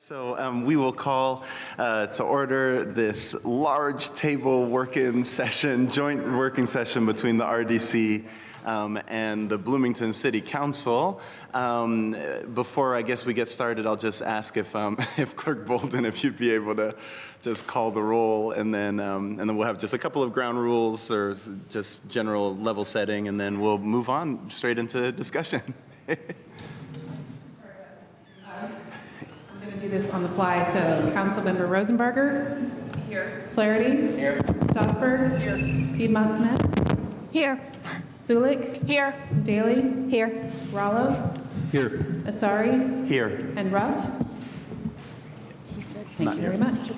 So we will call to order this large table working session, joint working session between the RDC and the Bloomington City Council. Before I guess we get started, I'll just ask if Clerk Bolden, if you'd be able to just call the roll, and then we'll have just a couple of ground rules or just general level setting, and then we'll move on straight into discussion. Do this on the fly. So Councilmember Rosenberger. Here. Flaherty. Here. Stossberg. Here. Piedmont Smith. Here. Zulik. Here. Daly. Here. Rollo. Here. Asari. Here. And Ruff. He said Thank you very much.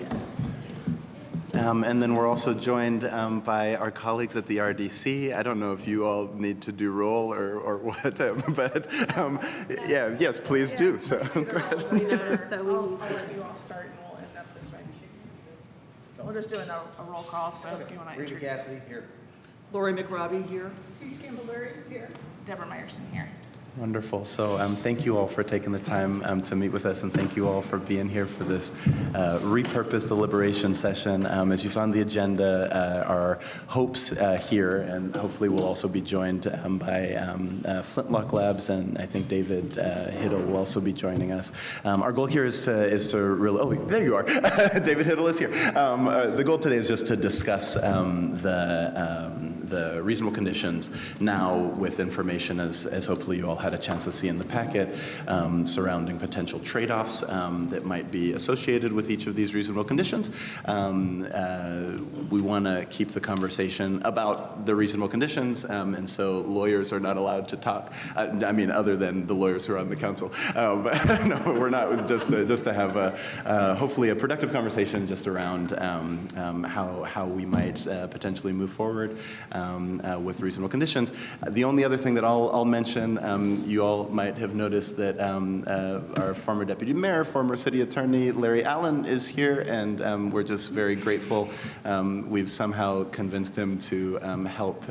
And then we're also joined by our colleagues at the RDC. I don't know if you all need to do roll or what, but yeah, yes, please do. So go ahead. I'll let you all start and we'll end up this way. We'll just do a roll call, so if you want to Rita introduce. Cassidy, here. Lori McRobbie here. Sue Scambaluri here. Deborah Meyerson here. Wonderful. So thank you all for taking the time to meet with us, and thank you all for being here for this repurposed deliberation session. As you saw on the agenda, our hopes here, and hopefully we'll also be joined by Flintlock Labs, and I think David Hiddle will also be joining us. Our goal here is to really, oh, there you are. David Hiddle is here. The goal today is just to discuss the reasonable conditions now with information as hopefully you all had a chance to see in the packet surrounding potential trade-offs that might be associated with each of these reasonable conditions. We want to keep the conversation about the reasonable conditions, and so lawyers are not allowed to talk. I mean, other than the lawyers who are on the council. But no, we're not, just to have hopefully a productive conversation just around how we might potentially move forward with reasonable conditions. The only other thing that I'll mention, you all might have noticed that our former deputy mayor, former city attorney Larry Allen is here, and we're just very grateful. We've somehow convinced him to help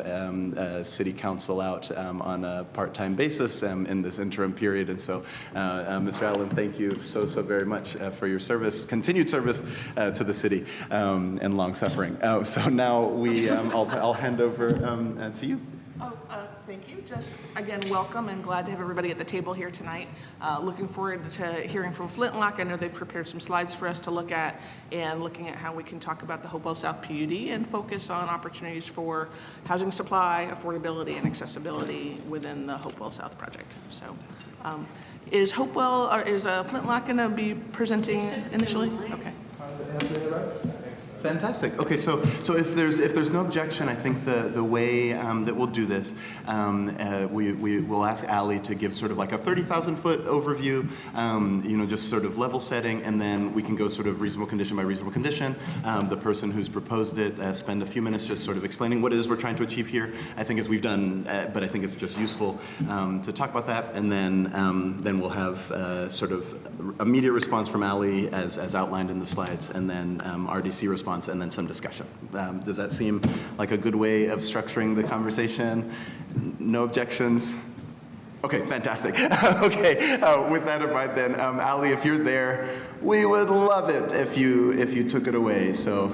city council out on a part-time basis in this interim period, and so Mr. Allen, thank you so very much for your service, continued service to the city, and long suffering. So now I'll hand over to you. Thank you. Just again, welcome and glad to have everybody at the table here tonight. Looking forward to hearing from Flintlock. I know they've prepared some slides for us to look at and looking at how we can talk about the Hopewell South PUD and focus on opportunities for housing supply, affordability, and accessibility within the Hopewell South project. So is Flintlock going to be presenting initially? Okay. Fantastic. Okay, so if there's no objection, I think the way that we'll do this, we will ask Allie to give sort of like a 30,000-foot overview, just sort of level setting, and then we can go sort of reasonable condition by reasonable condition. The person who's proposed it spend a few minutes just sort of explaining what it is we're trying to achieve here. I think as we've done, but I think it's just useful to talk about that, and then we'll have sort of immediate response from Allie as outlined in the slides, and then RDC response, and then some discussion. Does that seem like a good way of structuring the conversation? No objections? Okay, fantastic. Okay, with that in mind then, Allie, if you're there, we would love it if you took it away. So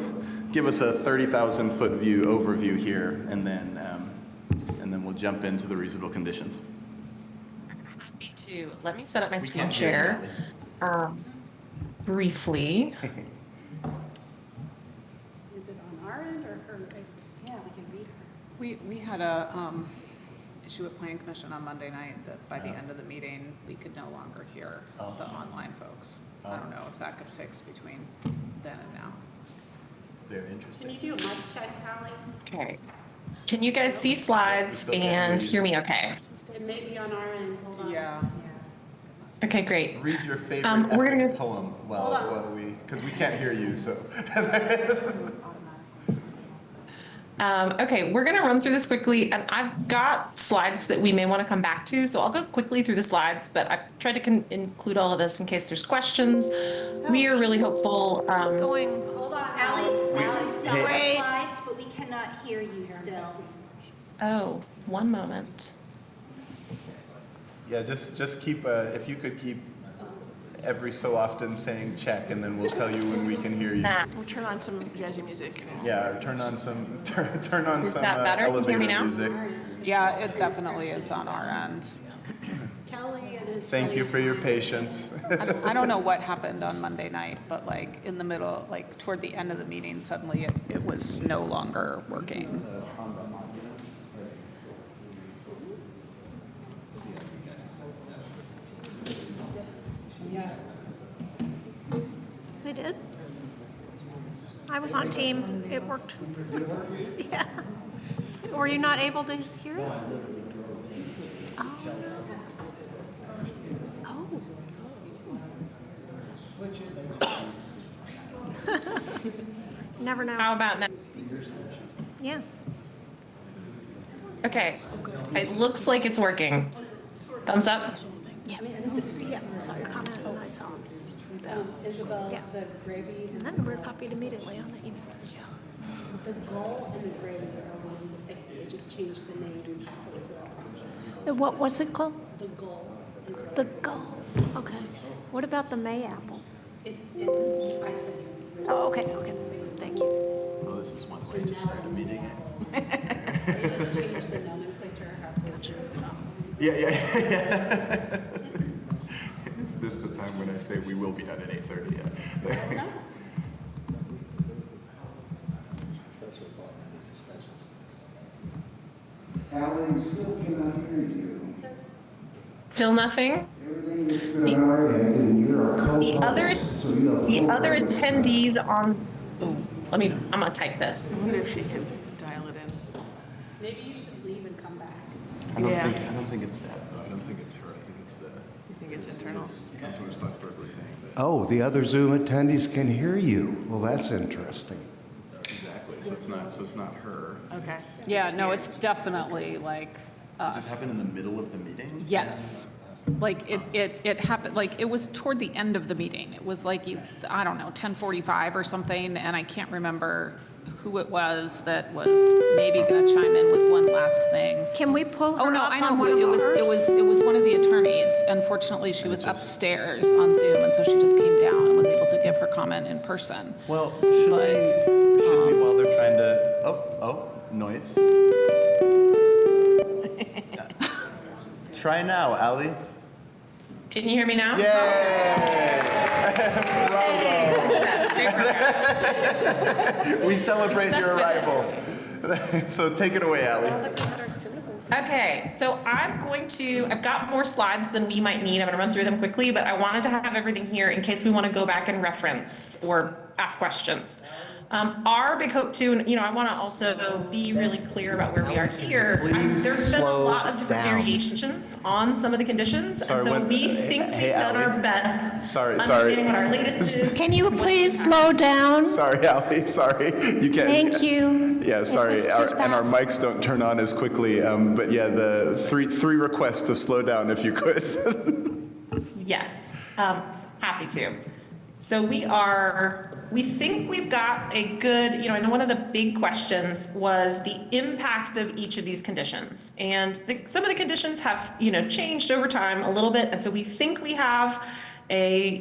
give us a 30,000-foot overview here, and then we'll jump into the reasonable conditions. Me too. Let me set up my screen share briefly. We had a issue with Plan Commission on Monday night that by the end of the meeting, we could no longer hear the online folks. I don't know if that could fix between then and now. Very interesting. Can you do a mic check, Allie? Okay. Can you guys see slides and hear me okay? It may be on our end. Hold on. Yeah. Okay, great. Read your favorite we're gonna poem because we can't hear you, so. Okay, we're going to run through this quickly, and I've got slides that we may want to come back to, so I'll go quickly through the slides, but I've tried to include all of this in case there's questions. We are really hopeful. Hold on, Allie. Wait. Slides, but we cannot hear you still. Oh, one moment. Yeah, just keep, if you could keep every so often saying check, and then we'll tell you when we can hear you. We'll turn on some jazzy music. Yeah, or turn on some that better? Can you hear me elevator now? music. Yeah, it definitely is on our end. Kelly and his. Thank you for your patience. I don't know what happened on Monday night, but like in the middle, like toward the end of the meeting, suddenly it was no longer working. They did? I was on team. It worked. Yeah. Were you not able to hear it? Oh. Oh. Never know. How about now? Yeah. Okay, it looks like it's working. Thumbs up? Yeah. Yeah. Saw your comment and I saw it. Isabel, Yeah. the gravy, And that number copied immediately on the email. Yeah. the goal and the gravy are one and the same. They just changed the name. What's it called? The goal is what The goal. Okay. What about the May apple? it's, I said. Oh, okay, okay. Thank you. Oh, this is one way to start a meeting. They just changed the nomenclature after. Yeah. Is this the time when I say we will be done at 8:30? Yeah. Alan, still cannot hear you. Still nothing? Everything is good on our end, and you're a The other, co-host, so you have the full other rights. attendees on, I'm gonna type this. I wonder if she can dial it in. Maybe you should leave and come back. I don't Yeah. think it's that though. I don't think it's her. I think it's the. You think it's internal? As Councilor Schlossberg was saying. That. Oh, the other Zoom attendees can hear you. Well, that's interesting. Exactly. So it's not her. Okay. Yeah, no, it's definitely like It just us. happened in the middle of the meeting. Yes. Like it happened, like it was toward the end of the meeting. It was like, I don't know, 10:45 or something, and I can't remember who it was that was maybe going to chime in with one last thing. Can we pull her Oh, no, up I know on who one of it was. It ours? was one of the attorneys. Unfortunately, she was upstairs on Zoom, and so she just came down and was able to give her comment in person. Well, But, should we while they're trying to noise. Try now, Allie. Can you hear me now? Yay! That's great program. We celebrate your arrival. So take it away, Allie. Okay, so I've got more slides than we might need. I'm gonna run through them quickly, but I wanted to have everything here in case we want to go back and reference or ask questions. Our big hope too, and I want to also be really clear about where we are here. Please There's been a slow lot of different down. variations on some of the conditions, Sorry, and so what- we hey, think we've hey, done Ally. our best. Sorry. Understanding what our latest is. Can you please slow down? Sorry, Allie, sorry. You can't. Thank you. Yeah, sorry, was too and our fast. mics don't turn on as quickly, but yeah, the three requests to slow down if you could. Yes, happy to. So we think we've got a good, I know one of the big questions was the impact of each of these conditions. And some of the conditions have, changed over time a little bit. And so we think we have a,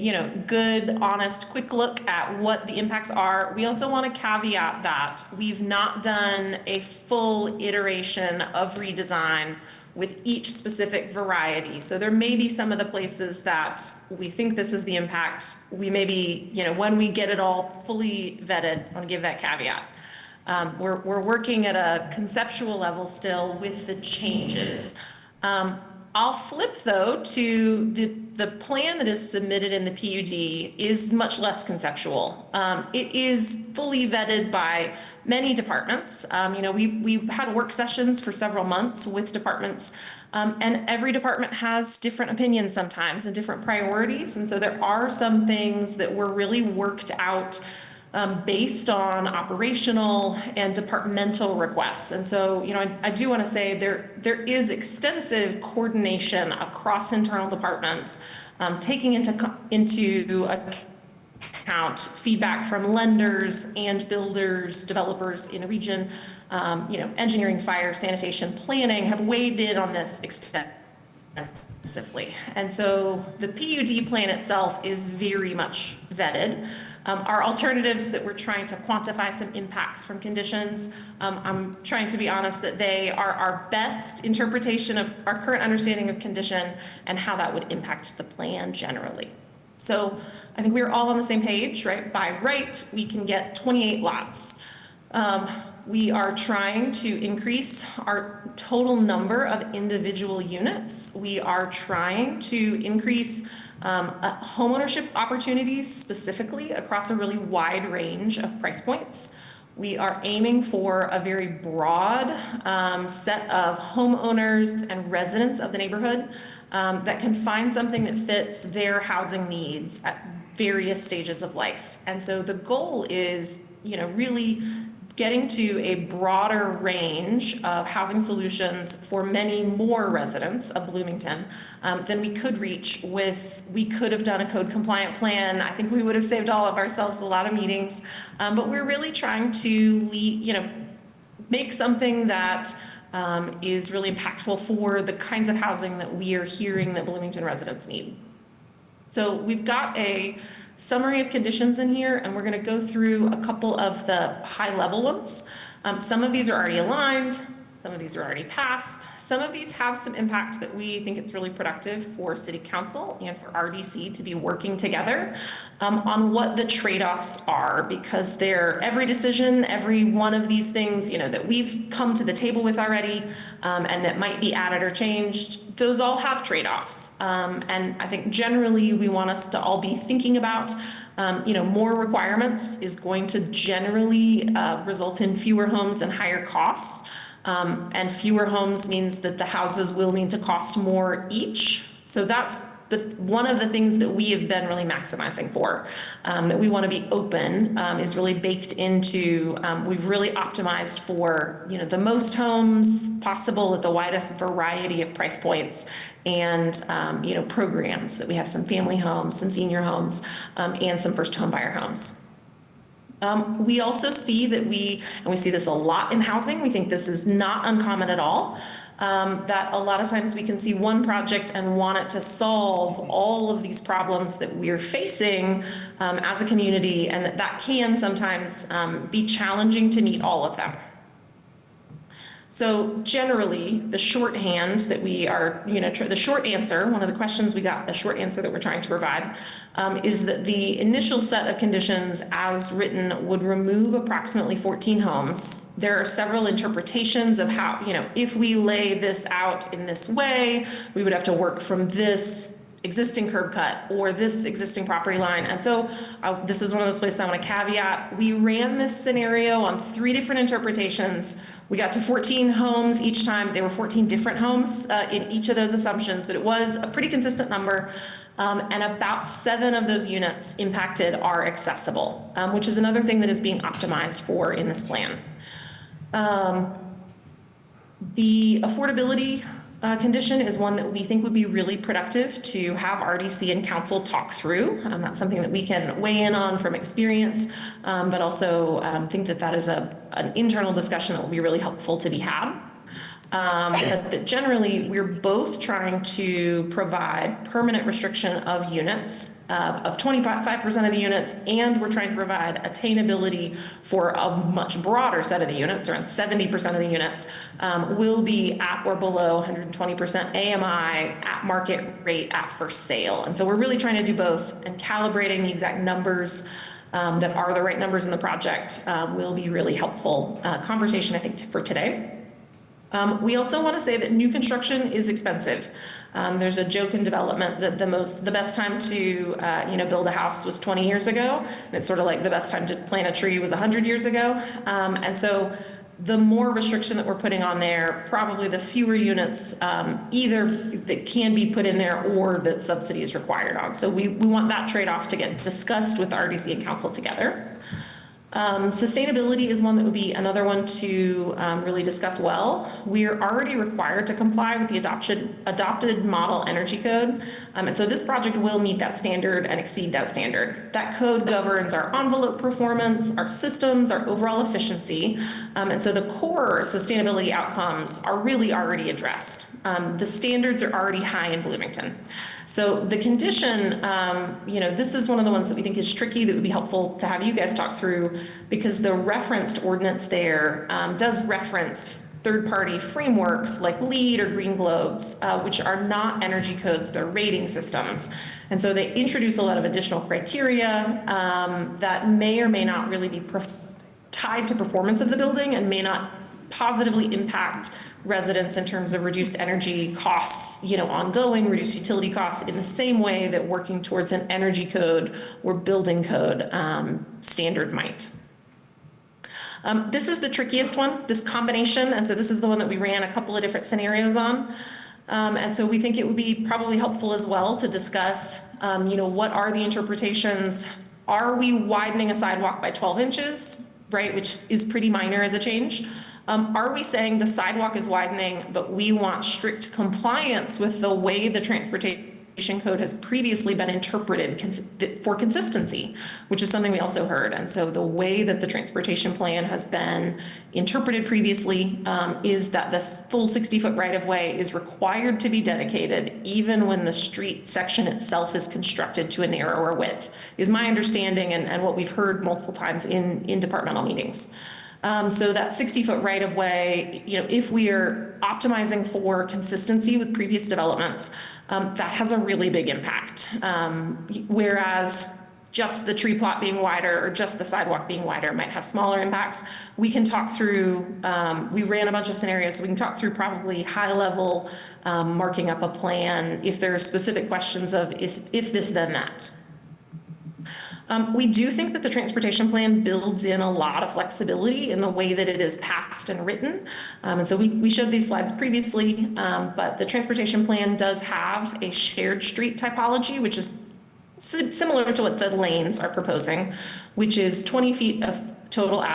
good, honest, quick look at what the impacts are. We also want to caveat that we've not done a full iteration of redesign with each specific variety. So there may be some of the places that we think this is the impact. We may be, when we get it all fully vetted, I want to give that caveat. We're working at a conceptual level still with the changes. I'll flip though to the plan that is submitted in the PUD is much less conceptual. It is fully vetted by many departments. We've had work sessions for several months with departments, and every department has different opinions sometimes and different priorities. And so there are some things that were really worked out based on operational and departmental requests. And so, I do want to say there is extensive coordination across internal departments, taking into account feedback from lenders and builders, developers in the region. Engineering, fire, sanitation, planning have weighed in on this extent. specifically. And so the PUD plan itself is very much vetted. Our alternatives that we're trying to quantify some impacts from conditions, I'm trying to be honest that they are our best interpretation of our current understanding of condition and how that would impact the plan generally. So I think we're all on the same page, right? By right, we can get 28 lots. We are trying to increase our total number of individual units. We are trying to increase homeownership opportunities specifically across a really wide range of price points. We are aiming for a very broad set of homeowners and residents of the neighborhood that can find something that fits their housing needs at various stages of life. And so the goal is, really getting to a broader range of housing solutions for many more residents of Bloomington than we could reach we could have done a code compliant plan. I think we would have saved all of ourselves a lot of meetings, but we're really trying to make something that is really impactful for the kinds of housing that we are hearing that Bloomington residents need. So we've got a summary of conditions in here, and we're going to go through a couple of the high-level ones. Some of these are already aligned, some of these are already passed. Some of these have some impact that we think it's really productive for City Council and for RDC to be working together on what the trade-offs are, because every decision, every one of these things, that we've come to the table with already and that might be added or changed, those all have trade-offs. And I think generally we want us to all be thinking about more requirements is going to generally result in fewer homes and higher costs. And fewer homes means that the houses will need to cost more each. So that's one of the things that we have been really maximizing for, that we want to be open, is really baked into, we've really optimized for, the most homes possible at the widest variety of price points and, programs that we have some family homes, some senior homes, and some first home buyer homes. We also see that we see this a lot in housing. We think this is not uncommon at all, that a lot of times we can see one project and want it to solve all of these problems that we're facing as a community, and that can sometimes be challenging to meet all of them. So generally, the shorthand that we are, the short answer, one of the questions we got, the short answer that we're trying to provide, is that the initial set of conditions as written would remove approximately 14 homes. There are several interpretations of how, if we lay this out in this way, we would have to work from this existing curb cut or this existing property line. And so this is one of those places I want to caveat. We ran this scenario on 3 different interpretations. We got to 14 homes each time. There were 14 different homes in each of those assumptions, but it was a pretty consistent number. And about 7 of those units impacted are accessible, which is another thing that is being optimized for in this plan. The affordability condition is one that we think would be really productive to have RDC and council talk through. That's something that we can weigh in on from experience, but also think that is an internal discussion that will be really helpful to be had. But that generally, we're both trying to provide permanent restriction of units, of 25% of the units, and we're trying to provide attainability for a much broader set of the units. Around 70% of the units will be at or below 120% AMI at market rate at first sale. And so we're really trying to do both, and calibrating the exact numbers that are the right numbers in the project will be really helpful conversation, I think, for today. We also want to say that new construction is expensive. There's a joke in development that the best time to build a house was 20 years ago. And it's sort of like the best time to plant a tree was 100 years ago. And so the more restriction that we're putting on there, probably the fewer units either that can be put in there or that subsidy is required on. So we want that trade-off to get discussed with the RDC and council together. Sustainability is one that would be another one to really discuss well. We are already required to comply with the adopted model energy code. And so this project will meet that standard and exceed that standard. That code governs our envelope performance, our systems, our overall efficiency. And so the core sustainability outcomes are really already addressed. The standards are already high in Bloomington. So the condition, this is one of the ones that we think is tricky that would be helpful to have you guys talk through, because the referenced ordinance there does reference third-party frameworks like LEED or Green Globes, which are not energy codes, they're rating systems. And so they introduce a lot of additional criteria that may or may not really be tied to performance of the building and may not positively impact residents in terms of reduced energy costs, ongoing, reduced utility costs, in the same way that working towards an energy code or building code standard might. This is the trickiest one, this combination, and so this is the one that we ran a couple of different scenarios on. And so we think it would be probably helpful as well to discuss, what are the interpretations? Are we widening a sidewalk by 12 inches, right, which is pretty minor as a change? Are we saying the sidewalk is widening, but we want strict compliance with the way the transportation code has previously been interpreted for consistency, which is something we also heard. And so the way that the transportation plan has been interpreted previously is that this full 60-foot right-of-way is required to be dedicated even when the street section itself is constructed to a narrower width, is my understanding and what we've heard multiple times in departmental meetings. So that 60-foot right-of-way, if we are optimizing for consistency with previous developments, that has a really big impact. Whereas just the tree plot being wider or just the sidewalk being wider might have smaller impacts. We can talk through, we ran a bunch of scenarios, so we can talk through probably high level marking up a plan if there are specific questions of if this, then that. We do think that the transportation plan builds in a lot of flexibility in the way that it is passed and written. And so we showed these slides previously, but the transportation plan does have a shared street typology, which is similar to what the lanes are proposing, which is 20 feet of total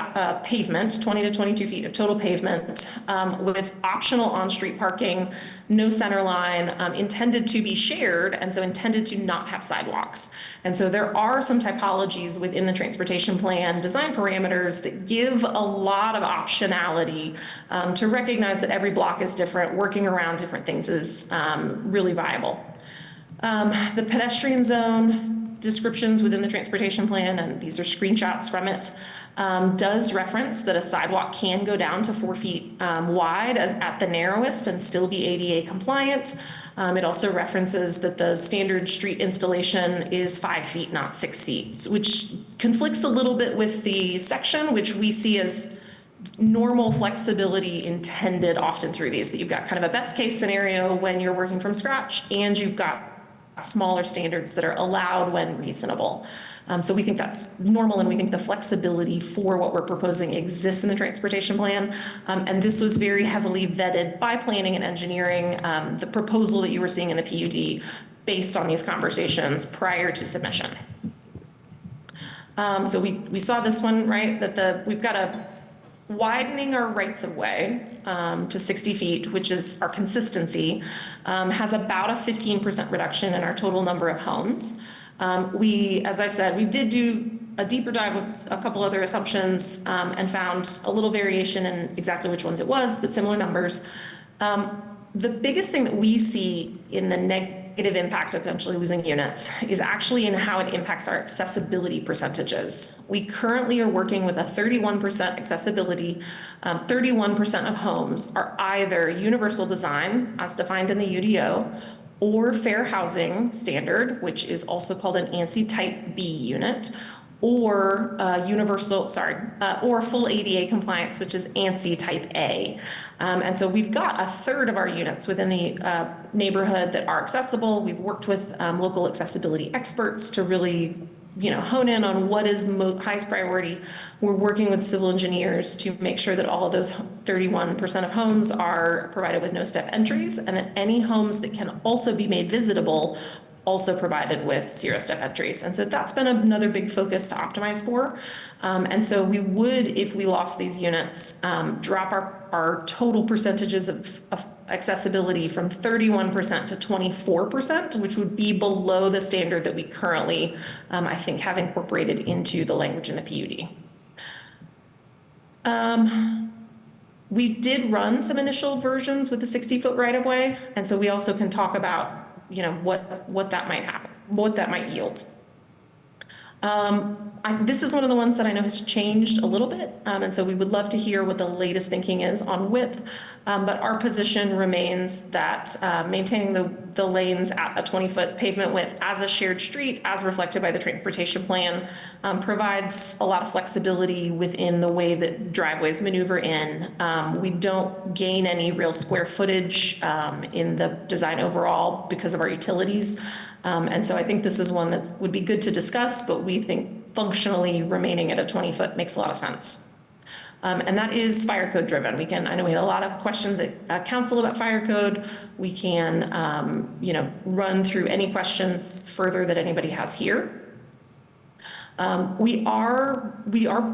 pavement, 20 to 22 feet of total pavement, with optional on-street parking, no center line, intended to be shared, and so intended to not have sidewalks. And so there are some typologies within the transportation plan design parameters that give a lot of optionality to recognize that every block is different, working around different things is really viable. The pedestrian zone descriptions within the transportation plan, and these are screenshots from it, does reference that a sidewalk can go down to 4 feet wide as at the narrowest and still be ADA compliant. It also references that the standard street installation is 5 feet, not 6 feet, which conflicts a little bit with the section, which we see as normal flexibility intended often through these, that you've got kind of a best case scenario when you're working from scratch, and you've got smaller standards that are allowed when reasonable. So we think that's normal, and we think the flexibility for what we're proposing exists in the transportation plan. And this was very heavily vetted by planning and engineering, the proposal that you were seeing in the PUD based on these conversations prior to submission. So we saw this one, right, that we've got a widening our rights of way to 60 feet, which is our consistency, has about a 15% reduction in our total number of homes. As I said, we did do a deeper dive with a couple other assumptions and found a little variation in exactly which ones it was, but similar numbers. The biggest thing that we see in the negative impact of potentially losing units is actually in how it impacts our accessibility percentages. We currently are working with a 31% accessibility. 31% of homes are either universal design, as defined in the UDO, or fair housing standard, which is also called an ANSI type B unit, or or full ADA compliance, which is ANSI type A. And so we've got a third of our units within the neighborhood that are accessible. We've worked with local accessibility experts to really hone in on what is highest priority. We're working with civil engineers to make sure that all of those 31% of homes are provided with no step entries, and that any homes that can also be made visitable also provided with zero-step entries. And so that's been another big focus to optimize for. And so we would, if we lost these units, drop our total percentages of accessibility from 31% to 24%, which would be below the standard that we currently, I think, have incorporated into the language in the PUD. We did run some initial versions with the 60-foot right-of-way, and so we also can talk about, you know, what that might happen, what that might yield. This is one of the ones that I know has changed a little bit, and so we would love to hear what the latest thinking is on width, but our position remains that maintaining the lanes at a 20-foot pavement width as a shared street, as reflected by the transportation plan, provides a lot of flexibility within the way that driveways maneuver in. We don't gain any real square footage in the design overall because of our utilities. And so I think this is one that would be good to discuss, but we think functionally remaining at a 20-foot makes a lot of sense. And that is fire code driven. I know we had a lot of questions at council about fire code. We can, you know, run through any questions further that anybody has here. We are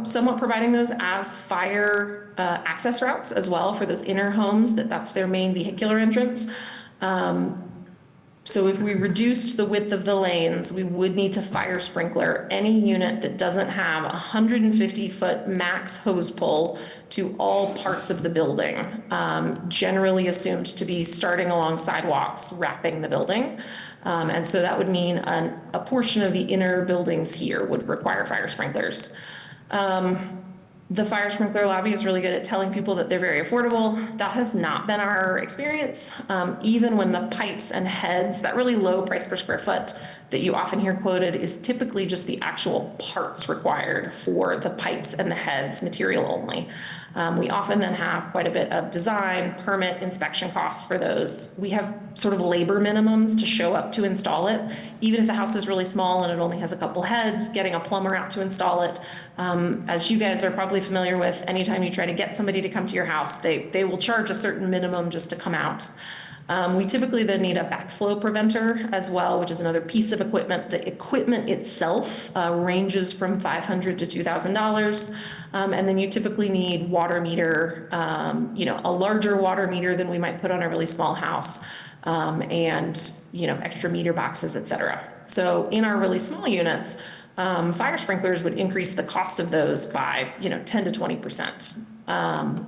somewhat providing those as fire access routes as well for those inner homes, that's their main vehicular entrance. So if we reduced the width of the lanes, we would need to fire sprinkler any unit that doesn't have a 150-foot max hose pull to all parts of the building, generally assumed to be starting along sidewalks, wrapping the building. And so that would mean a portion of the inner buildings here would require fire sprinklers. The fire sprinkler lobby is really good at telling people that they're very affordable. That has not been our experience. Even when the pipes and heads, that really low price per square foot that you often hear quoted is typically just the actual parts required for the pipes and the heads, material only. We often then have quite a bit of design, permit, inspection costs for those. We have sort of labor minimums to show up to install it. Even if the house is really small and it only has a couple heads, getting a plumber out to install it. As you guys are probably familiar with, anytime you try to get somebody to come to your house, they will charge a certain minimum just to come out. We typically then need a backflow preventer as well, which is another piece of equipment. The equipment itself ranges from $500 to $2,000. And then you typically need water meter, you know, a larger water meter than we might put on a really small house, and, you know, extra meter boxes, et cetera. So in our really small units, fire sprinklers would increase the cost of those by, you know, 10 to 20%.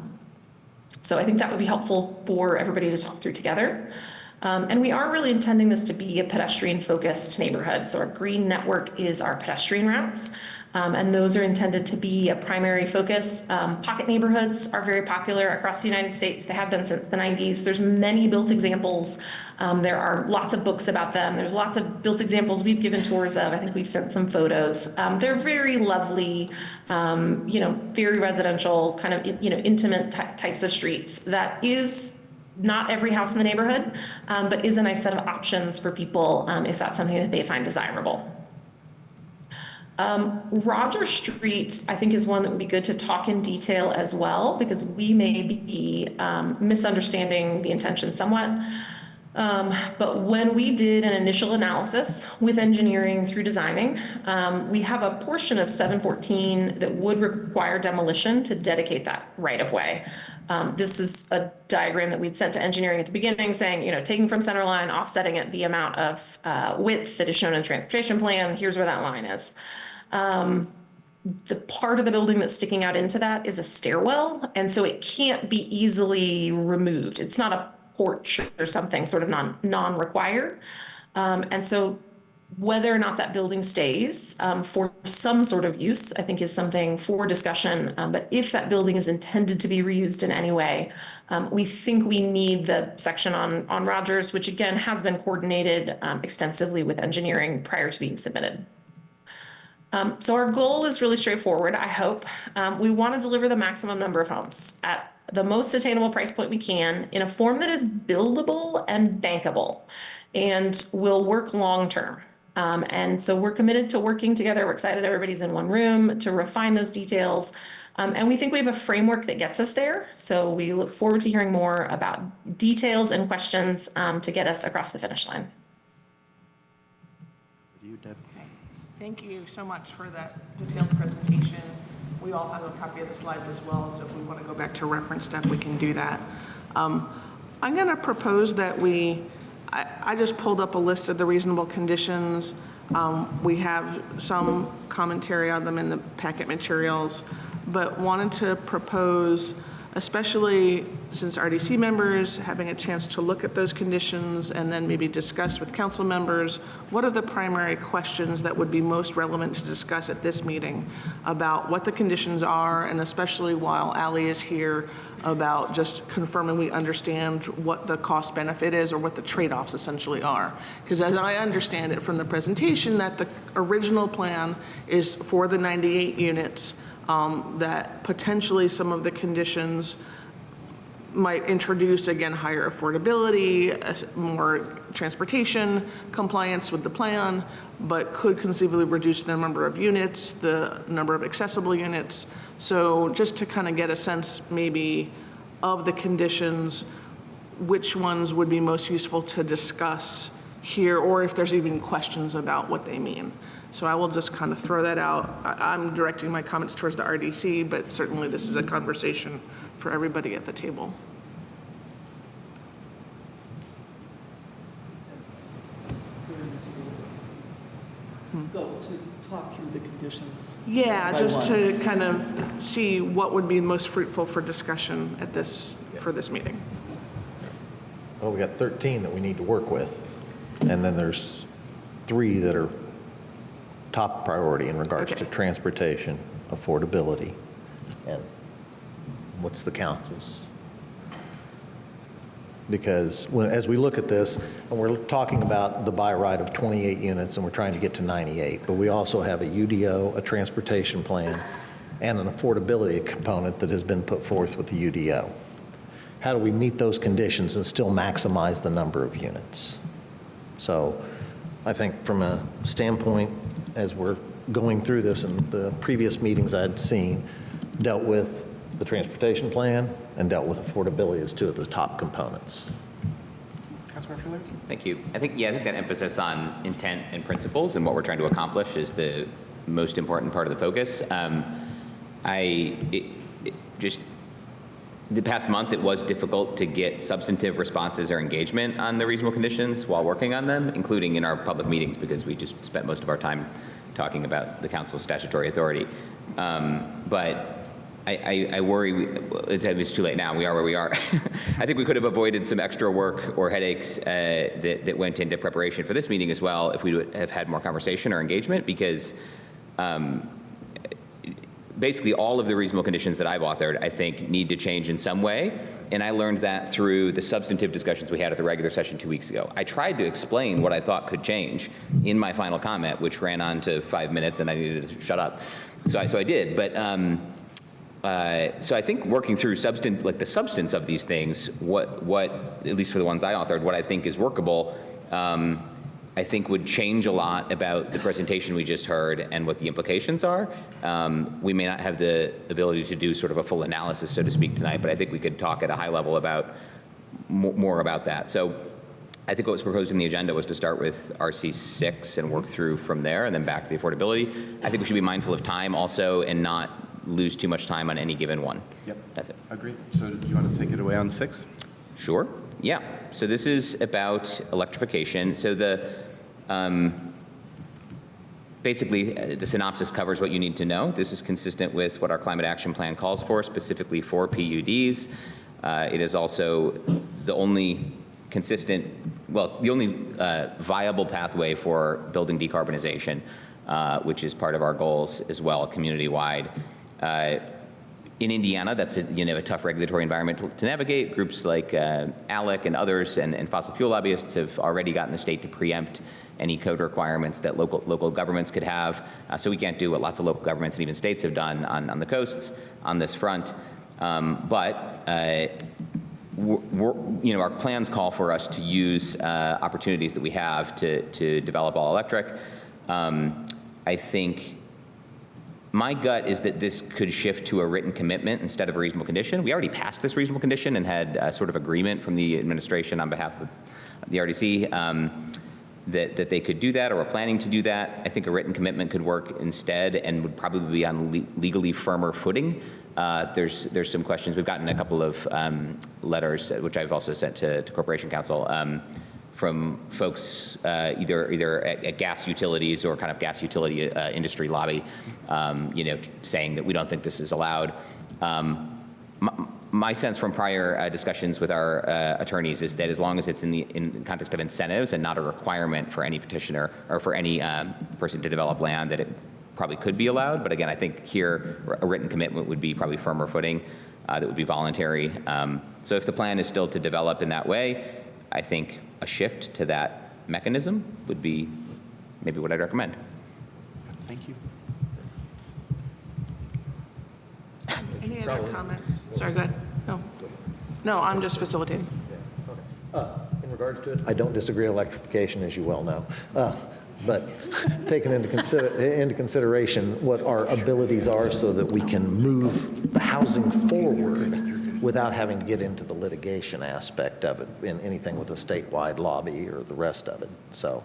So I think that would be helpful for everybody to talk through together. And we are really intending this to be a pedestrian-focused neighborhood. So our green network is our pedestrian routes, and those are intended to be a primary focus. Pocket neighborhoods are very popular across the United States. They have been since the 90s. There's many built examples. There are lots of books about them. There's lots of built examples we've given tours of. I think we've sent some photos. They're very lovely, you know, very residential, kind of, you know, intimate types of streets. That is not every house in the neighborhood, but is a nice set of options for people if that's something that they find desirable. Roger Street, I think, is one that would be good to talk in detail as well, because we may be misunderstanding the intention somewhat. But when we did an initial analysis with engineering through designing, we have a portion of 714 that would require demolition to dedicate that right of way. This is a diagram that we'd sent to engineering at the beginning saying, you know, taking from center line, offsetting it the amount of width that is shown in the transportation plan, here's where that line is. The part of the building that's sticking out into that is a stairwell, and so it can't be easily removed. It's not a porch or something sort of non-required. And so whether or not that building stays for some sort of use, I think is something for discussion. But if that building is intended to be reused in any way, we think we need the section on Rogers, which again has been coordinated extensively with engineering prior to being submitted. So our goal is really straightforward, I hope. We want to deliver the maximum number of homes at the most attainable price point we can in a form that is buildable and bankable and will work long term. And so we're committed to working together. We're excited everybody's in one room to refine those details. And we think we have a framework that gets us there. So we look forward to hearing more about details and questions to get us across the finish line. Thank you so much for that detailed presentation. We all have a copy of the slides as well, so if we want to go back to reference stuff, we can do that. I'm going to propose that I just pulled up a list of the reasonable conditions. We have some commentary on them in the packet materials, but wanted to propose, especially since RDC members having a chance to look at those conditions and then maybe discuss with council members, what are the primary questions that would be most relevant to discuss at this meeting about what the conditions are, and especially while Ally is here, about just confirming we understand what the cost benefit is or what the trade-offs essentially are. Because as I understand it from the presentation, that the original plan is for the 98 units, that potentially some of the conditions might introduce, again, higher affordability, more transportation compliance with the plan, but could conceivably reduce the number of units, the number of accessible units. So just to kind of get a sense maybe of the conditions, which ones would be most useful to discuss here, or if there's even questions about what they mean. So I will just kind of throw that out. I'm directing my comments towards the RDC, but certainly this is a conversation for everybody at the table. Go to talk through the conditions. Yeah, by just one. to kind of see what would be most fruitful for discussion at this, for this meeting. Well, we got 13 that we need to work with, and then there's 3 that are top priority in regards Okay. to transportation, affordability, and what's the council's? Because as we look at this, and we're talking about the buy right of 28 units, and we're trying to get to 98, but we also have a UDO, a transportation plan, and an affordability component that has been put forth with the UDO. How do we meet those conditions and still maximize the number of units? So I think from a standpoint, as we're going through this, and the previous meetings I'd seen dealt with the transportation plan and dealt with affordability as 2 of the top components. Councilmember Fuller? Thank you. I think that emphasis on intent and principles and what we're trying to accomplish is the most important part of the focus. Just the past month, it was difficult to get substantive responses or engagement on the reasonable conditions while working on them, including in our public meetings, because we just spent most of our time talking about the council's statutory authority. But I worry, it's too late now, we are where we are. I think we could have avoided some extra work or headaches that went into preparation for this meeting as well if we would have had more conversation or engagement, because basically all of the reasonable conditions that I've authored, I think, need to change in some way. And I learned that through the substantive discussions we had at the regular session 2 weeks ago. I tried to explain what I thought could change in my final comment, which ran on to 5 minutes and I needed to shut up. So I did, but so I think working through the substance of these things, what at least for the ones I authored, what I think is workable, I think would change a lot about the presentation we just heard and what the implications are. We may not have the ability to do sort of a full analysis, so to speak, tonight, but I think we could talk at a high level about more about that. So I think what was proposed in the agenda was to start with RC6 and work through from there and then back to the affordability. I think we should be mindful of time also and not lose too much time on any given one. Yep. That's it. Agreed. So do you want to take it away on 6? Sure. Yeah. So this is about electrification. So basically, the synopsis covers what you need to know. This is consistent with what our climate action plan calls for, specifically for PUDs. It is also the only viable pathway for building decarbonization, which is part of our goals as well, community-wide. In Indiana, that's a tough regulatory environment to navigate. Groups like ALEC and others and fossil fuel lobbyists have already gotten the state to preempt any code requirements that local governments could have. So we can't do what lots of local governments and even states have done on the coasts on this front. But our plans call for us to use opportunities that we have to develop all electric. I think my gut is that this could shift to a written commitment instead of a reasonable condition. We already passed this reasonable condition and had a sort of agreement from the administration on behalf of the RDC. that they could do that or are planning to do that. I think a written commitment could work instead and would probably be on legally firmer footing. There's some questions. We've gotten a couple of letters, which I've also sent to Corporation Counsel, from folks either at gas utilities or kind of gas utility industry lobby, saying that we don't think this is allowed. My sense from prior discussions with our attorneys is that as long as it's in the context of incentives and not a requirement for any petitioner or for any person to develop land, that it probably could be allowed. But again, I think here a written commitment would be probably firmer footing, that would be voluntary. So if the plan is still to develop in that way, I think a shift to that mechanism would be maybe what I'd recommend. Thank you. Any other comments? Sorry, go ahead. No, I'm just facilitating. In regards to it, I don't disagree with electrification, as you well know. But taking into consideration what our abilities are so that we can move the housing forward without having to get into the litigation aspect of it in anything with a statewide lobby or the rest of it. So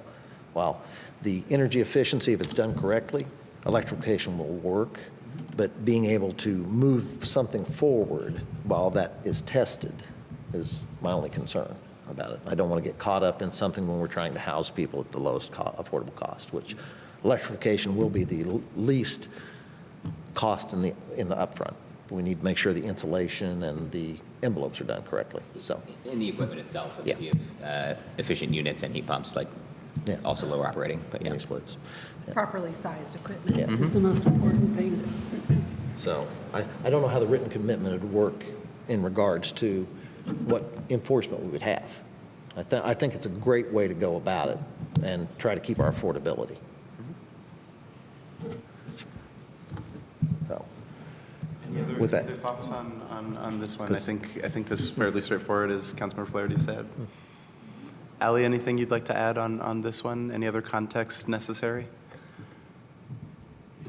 while the energy efficiency, if it's done correctly, electrification will work, but being able to move something forward while that is tested is my only concern about it. I don't want to get caught up in something when we're trying to house people at the lowest affordable cost, which electrification will be the least cost in the upfront. We need to make sure the insulation and the envelopes are done correctly. So, in the equipment itself, yeah. if you have efficient units and heat pumps, also lower operating, but yeah. Mini splits. Yeah. Properly sized equipment Yeah. is the most important thing. So I don't know how the written commitment would work in regards to what enforcement we would have. I think it's a great way to go about it and try to keep our affordability. So, with that. Any other thoughts on this one? I think this is fairly straightforward, as Councilmember Flaherty said. Ali, anything you'd like to add on this one? Any other context necessary?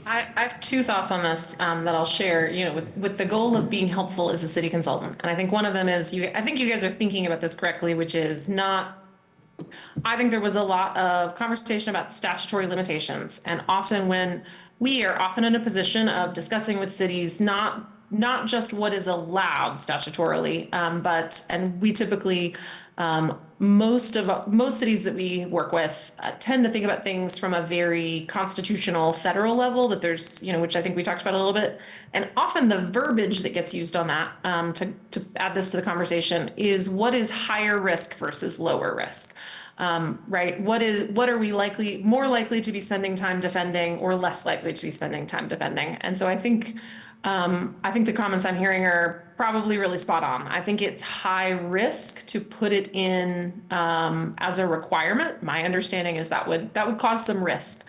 I have two thoughts on this that I'll share, with the goal of being helpful as a city consultant. And I think one of them is, I think you guys are thinking about this correctly, which is I think there was a lot of conversation about statutory limitations. And often when we are often in a position of discussing with cities, not just what is allowed statutorily, and we typically, most cities that we work with tend to think about things from a very constitutional federal level, that there's, which I think we talked about a little bit. And often the verbiage that gets used on that, to add this to the conversation, is what is higher risk versus lower risk, right? What are we more likely to be spending time defending or less likely to be spending time defending? And so I think the comments I'm hearing are probably really spot on. I think it's high risk to put it in as a requirement. My understanding is that would cause some risk.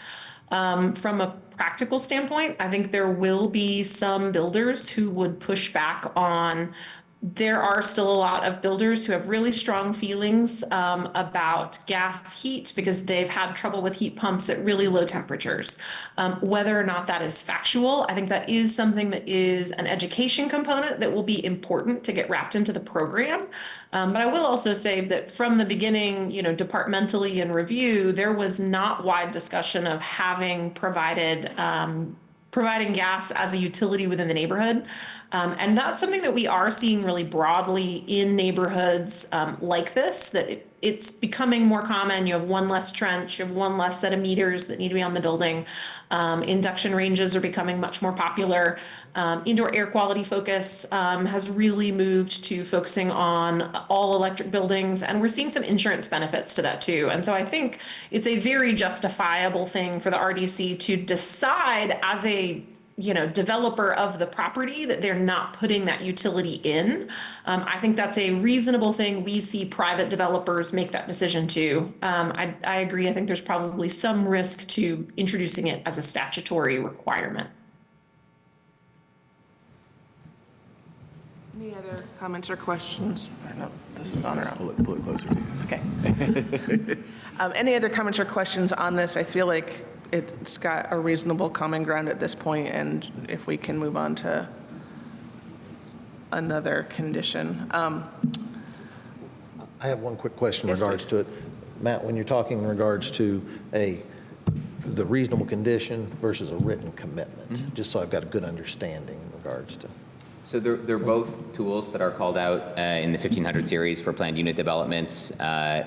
From a practical standpoint, I think there will be some builders who would push back on. There are still a lot of builders who have really strong feelings about gas heat because they've had trouble with heat pumps at really low temperatures. Whether or not that is factual, I think that is something that is an education component that will be important to get wrapped into the program. But I will also say that from the beginning, departmentally in review, there was not wide discussion of having providing gas as a utility within the neighborhood. And that's something that we are seeing really broadly in neighborhoods like this, that it's becoming more common. You have one less trench, you have one less set of meters that need to be on the building. Induction ranges are becoming much more popular. Indoor air quality focus has really moved to focusing on all electric buildings, and we're seeing some insurance benefits to that too. And so I think it's a very justifiable thing for the RDC to decide as a developer of the property that they're not putting that utility in. I think that's a reasonable thing. We see private developers make that decision too. I agree. I think there's probably some risk to introducing it as a statutory requirement. Any other comments or questions? No, this is on or off. Pull it closer to you. Okay. Any other comments or questions on this? I feel like it's got a reasonable common ground at this point, and if we can move on to another condition. I have one quick question in Yes, regards please. to it. Matt, when you're talking in regards to the reasonable condition versus a written commitment, just so I've got a good understanding in regards to. So they're both tools that are called out in the 1500 series for planned unit developments. I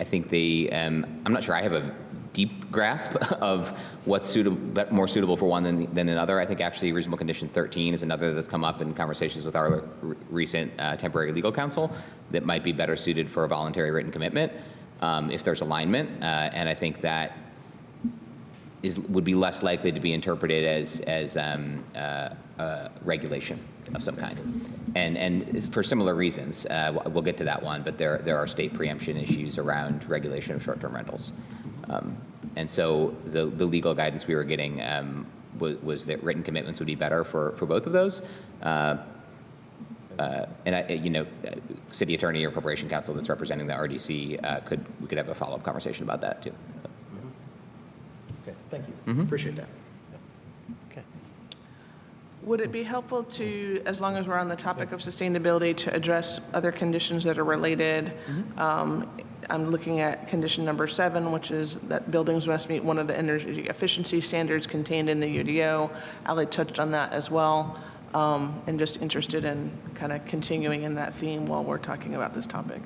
think I'm not sure I have a deep grasp of what's more suitable for one than another. I think actually reasonable condition 13 is another that's come up in conversations with our recent temporary legal counsel that might be better suited for a voluntary written commitment if there's alignment. And I think that would be less likely to be interpreted as regulation of some kind. And for similar reasons, we'll get to that one, but there are state preemption issues around regulation of short-term rentals. And so the legal guidance we were getting was that written commitments would be better for both of those. And city attorney or corporation counsel that's representing the RDC we could have a follow-up conversation about that too. Okay, thank you. Appreciate that. Okay. Would it be helpful to, as long as we're on the topic of sustainability, to address other conditions that are related? I'm looking at condition number 7, which is that buildings must meet one of the energy efficiency standards contained in the UDO. Ali touched on that as well, and just interested in kind of continuing in that theme while we're talking about this topic.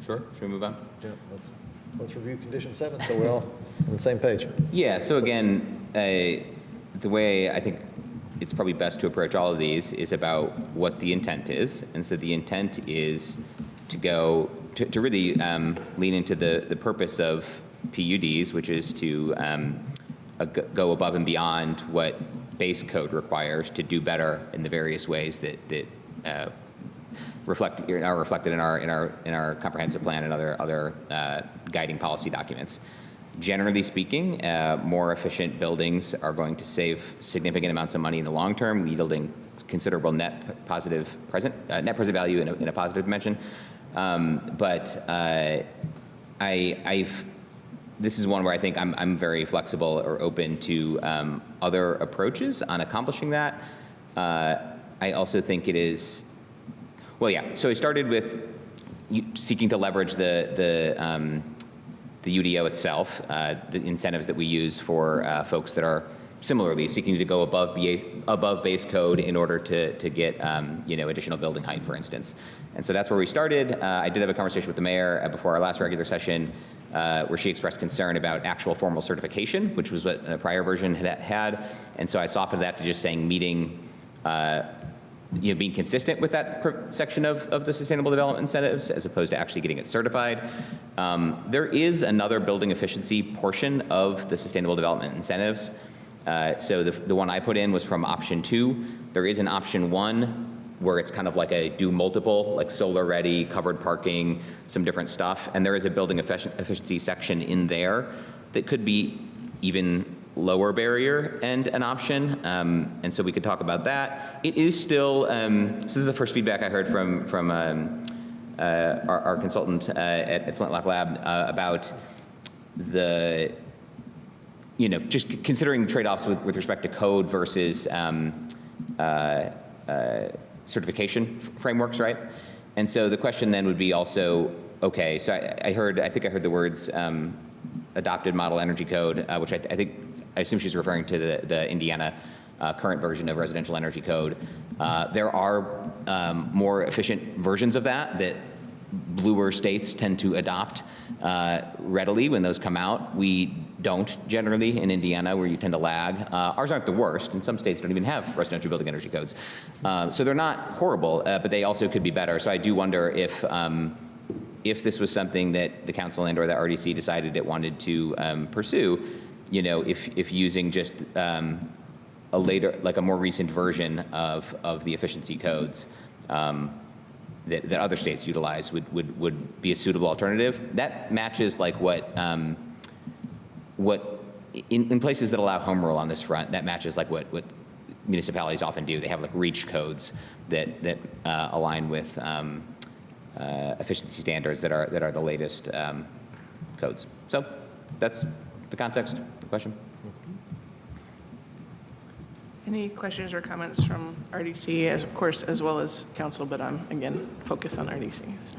Sure, should we move on? Yeah, let's review condition 7 so we're all on the same page. Yeah, so again, the way I think it's probably best to approach all of these is about what the intent is. And so the intent is to really lean into the purpose of PUDs, which is to go above and beyond what base code requires to do better in the various ways that are reflected in our comprehensive plan and other guiding policy documents. Generally speaking, more efficient buildings are going to save significant amounts of money in the long term, yielding considerable net present value in a positive dimension. This is one where I think I'm very flexible or open to other approaches on accomplishing that. I also think it is. Well, yeah, so I started with seeking to leverage the UDO itself, the incentives that we use for folks that are similarly seeking to go above base code in order to get additional building height, for instance. And so that's where we started. I did have a conversation with the mayor before our last regular session where she expressed concern about actual formal certification, which was what a prior version had. And so I softened that to just saying meeting being consistent with that section of the Sustainable Development Incentives as opposed to actually getting it certified. There is another building efficiency portion of the Sustainable Development Incentives. So the one I put in was from option 2. There is an option 1 where it's kind of like a do multiple, like solar ready, covered parking, some different stuff. And there is a building efficiency section in there that could be even lower barrier and an option, and so we could talk about that. It is still, this is the first feedback I heard from our consultant at Flintlock Lab about the, just considering trade-offs with respect to code versus certification frameworks, right? And so the question then would be also, okay, so I think I heard the words adopted model energy code, which I assume she's referring to the Indiana current version of residential energy code. There are more efficient versions of that bluer states tend to adopt readily when those come out. We don't generally in Indiana, where you tend to lag. Ours aren't the worst, and some states don't even have residential building energy codes. So they're not horrible, but they also could be better. So I do wonder if this was something that the council and or the RDC decided it wanted to pursue, if using just a more recent version of the efficiency codes that other states utilize would be a suitable alternative. That matches like what in places that allow home rule on this front, that matches like what municipalities often do. They have like REACH codes that align with efficiency standards that are the latest codes. So that's the context, the question. Any questions or comments from RDC, as of course, as well as council, but I'm, again, focused on RDC. So.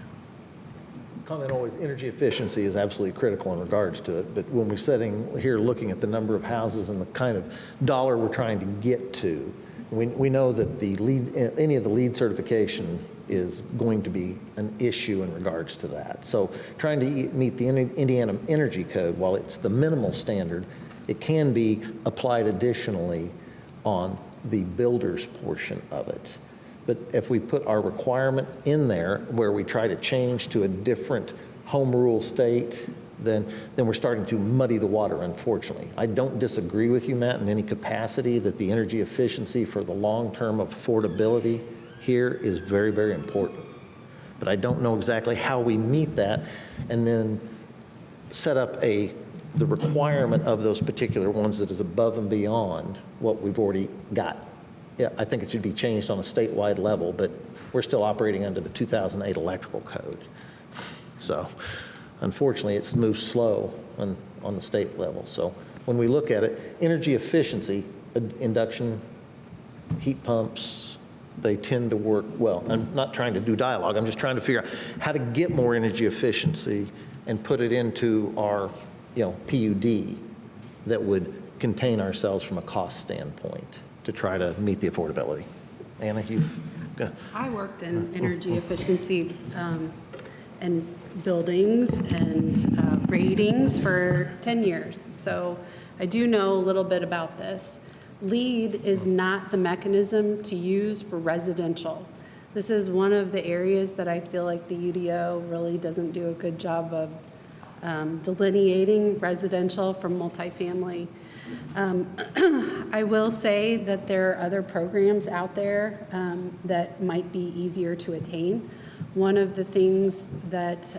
Comment always, energy efficiency is absolutely critical in regards to it, but when we're sitting here looking at the number of houses and the kind of dollar we're trying to get to, we know that the LEED, any of the LEED certification is going to be an issue in regards to that. So trying to meet the Indiana Energy Code, while it's the minimal standard, it can be applied additionally on the builder's portion of it. But if we put our requirement in there where we try to change to a different home rule state, then we're starting to muddy the water, unfortunately. I don't disagree with you, Matt, in any capacity that the energy efficiency for the long term of affordability here is very, very important. But I don't know exactly how we meet that and then set up the requirement of those particular ones that is above and beyond what we've already got. Yeah, I think it should be changed on a statewide level, but we're still operating under the 2008 electrical code. So unfortunately, it's moved slow on the state level. So when we look at it, energy efficiency, induction, heat pumps, they tend to work well. I'm not trying to do dialogue. I'm just trying to figure out how to get more energy efficiency and put it into our, PUD that would contain ourselves from a cost standpoint to try to meet the affordability. Anna, I worked in energy efficiency and buildings and ratings for 10 years. So I do know a little bit about this. LEED is not the mechanism to use for residential. This is one of the areas that I feel like the UDO really doesn't do a good job of delineating residential from multifamily. I will say that there are other programs out there that might be easier to attain. One of the things that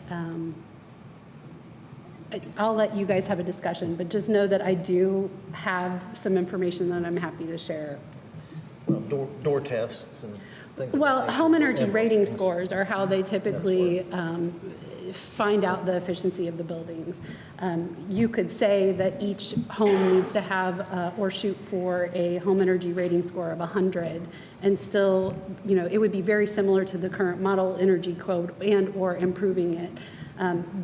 I'll let you guys have a discussion, but just know that I do have some information that I'm happy to share. Well, door tests and things. Well, home energy rating scores are how they typically find out the efficiency of the buildings. You could say that each home needs to have or shoot for a home energy rating score of 100, and still, it would be very similar to the current model energy code and or improving it.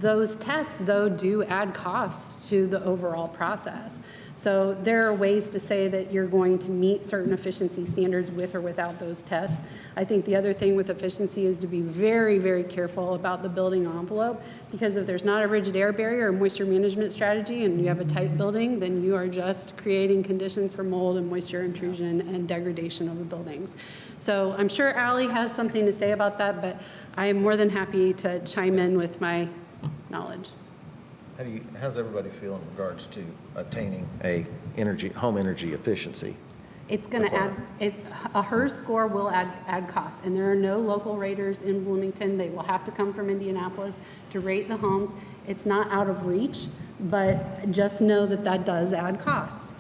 Those tests, though, do add costs to the overall process. So there are ways to say that you're going to meet certain efficiency standards with or without those tests. I think the other thing with efficiency is to be very, very careful about the building envelope, because if there's not a rigid air barrier or moisture management strategy and you have a tight building, then you are just creating conditions for mold and moisture intrusion and degradation of the buildings. So I'm sure Allie has something to say about that, but I am more than happy to chime in with my knowledge. How's everybody feel in regards to attaining home energy efficiency? It's going to add, a HERS score will add costs, and there are no local raters in Bloomington. They will have to come from Indianapolis to rate the homes. It's not out of reach, but just know that that does add costs.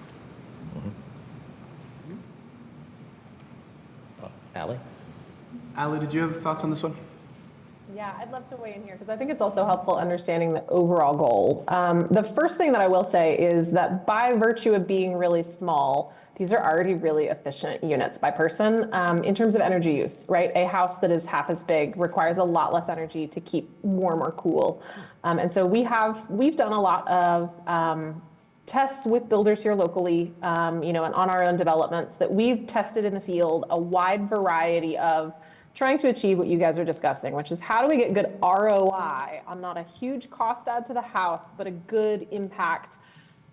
Allie? Allie, did you have thoughts on this one? Yeah, I'd love to weigh in here because I think it's also helpful understanding the overall goal. The first thing that I will say is that by virtue of being really small, these are already really efficient units by person in terms of energy use, right? A house that is half as big requires a lot less energy to keep warm or cool. And so we've done a lot of tests with builders here locally, and on our own developments that we've tested in the field a wide variety of trying to achieve what you guys are discussing, which is how do we get good ROI on not a huge cost add to the house, but a good impact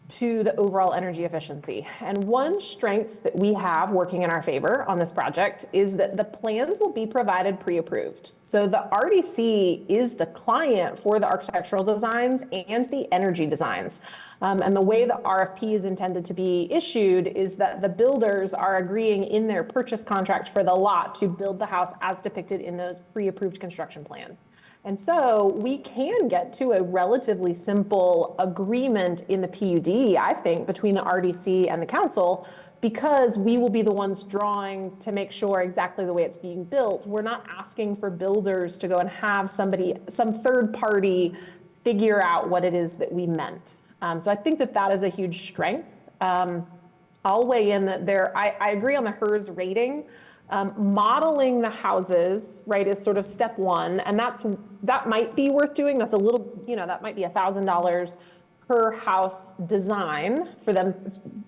to the overall energy efficiency. And one strength that we have working in our favor on this project is that the plans will be provided pre-approved. So the RDC is the client for the architectural designs and the energy designs. And the way the RFP is intended to be issued is that the builders are agreeing in their purchase contract for the lot to build the house as depicted in those pre-approved construction plans. And so we can get to a relatively simple agreement in the PUD, I think, between the RDC and the council, because we will be the ones drawing to make sure exactly the way it's being built. We're not asking for builders to go and have some third party figure out what it is that we meant. So I think that is a huge strength. I'll weigh in that I agree on the HERS rating. Modeling the houses, right, is sort of step one, and that might be worth doing. That's a little, that might be $1,000 per house design for them.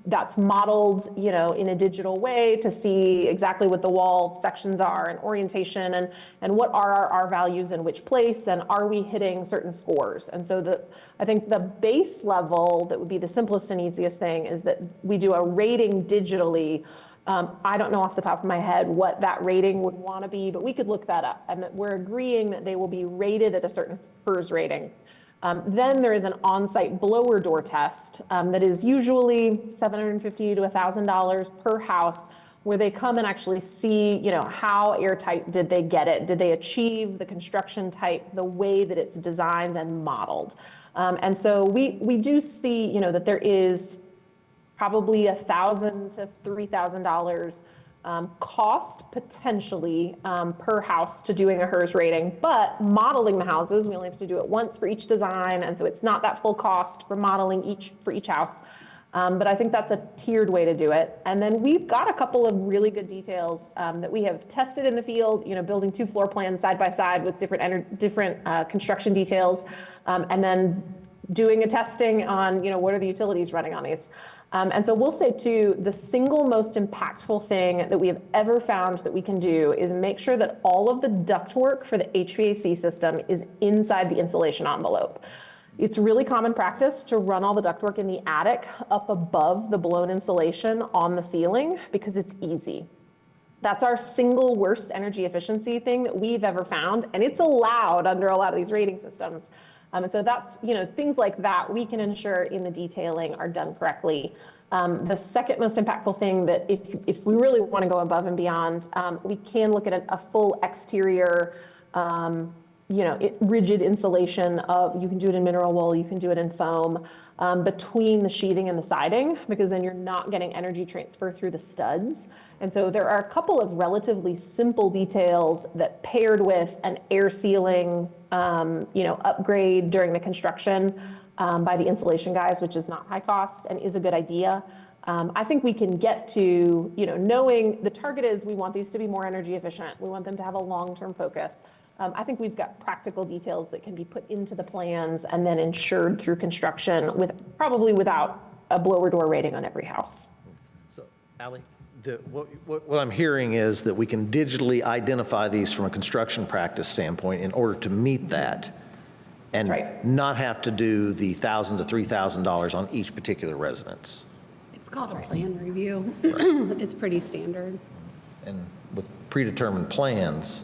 That's modeled, in a digital way to see exactly what the wall sections are and orientation and what are our R values in which place, and are we hitting certain scores. And so I think the base level that would be the simplest and easiest thing is that we do a rating digitally. I don't know off the top of my head what that rating would want to be, but we could look that up. And that we're agreeing that they will be rated at a certain HERS rating. Then there is an on-site blower door test that is usually $750 to $1,000 per house, where they come and actually see, how airtight did they get it? Did they achieve the construction type the way that it's designed and modeled? And so we do see, that there is probably $1,000 to $3,000 cost potentially per house to doing a HERS rating, but modeling the houses, we only have to do it once for each design, and so it's not that full cost for modeling for each house. But I think that's a tiered way to do it. And then we've got a couple of really good details that we have tested in the field, building 2 floor plans side by side with different construction details, and then doing a testing on, what are the utilities running on these. And so we'll say too, the single most impactful thing that we have ever found that we can do is make sure that all of the ductwork for the HVAC system is inside the insulation envelope. It's really common practice to run all the ductwork in the attic up above the blown insulation on the ceiling because it's easy. That's our single worst energy efficiency thing that we've ever found, and it's allowed under a lot of these rating systems. And so that's, things like that we can ensure in the detailing are done correctly. The second most impactful thing that if we really want to go above and beyond, we can look at a full exterior, rigid insulation of, you can do it in mineral wool, you can do it in foam, between the sheathing and the siding, because then you're not getting energy transfer through the studs. And so there are a couple of relatively simple details that, paired with an air sealing, upgrade during the construction by the insulation guys, which is not high cost and is a good idea. I think we can get to, knowing the target is we want these to be more energy efficient. We want them to have a long-term focus. I think we've got practical details that can be put into the plans and then ensured through construction probably without a blower door rating on every house. So, Allie? What I'm hearing is that we can digitally identify these from a construction practice standpoint in order to meet that, and not have to do the $1,000 to $3,000 on each particular residence. It's called a plan review. It's pretty standard. And with predetermined plans,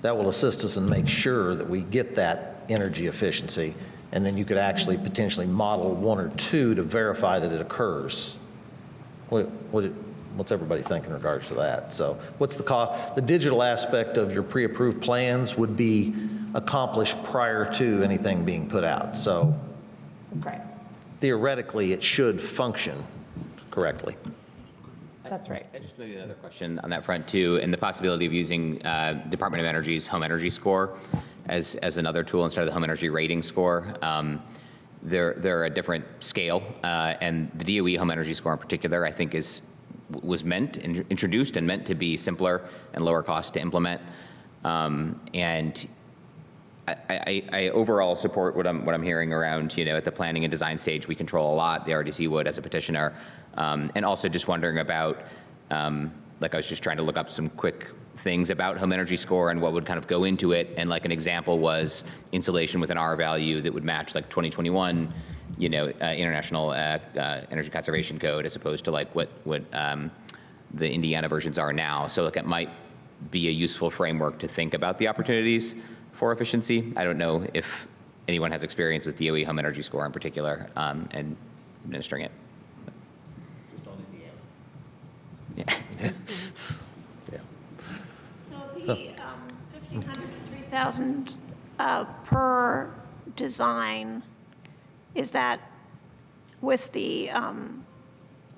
that will assist us and make sure that we get that energy efficiency, and then you could actually potentially model 1 or 2 to verify that it occurs. What's everybody think in regards to that? So what's the cost? The digital aspect of your pre-approved plans would be accomplished prior to anything being put out. So theoretically, it should function correctly. That's right. Just maybe another question on that front too, and the possibility of using Department of Energy's home energy score as another tool instead of the home energy rating score. They're a different scale, and the DOE home energy score in particular, I think, was introduced and meant to be simpler and lower cost to implement. And I overall support what I'm hearing around, at the planning and design stage, we control a lot. The RDC would as a petitioner. And also just wondering about, like I was just trying to look up some quick things about home energy score and what would kind of go into it. And like an example was insulation with an R value that would match like 2021, International Energy Conservation Code, as opposed to like what the Indiana versions are now. So like it might be a useful framework to think about the opportunities for efficiency. I don't know if anyone has experience with DOE home energy score in particular and administering it. Just on Indiana. Yeah. So the 1,500 to 3,000 per design, is that with the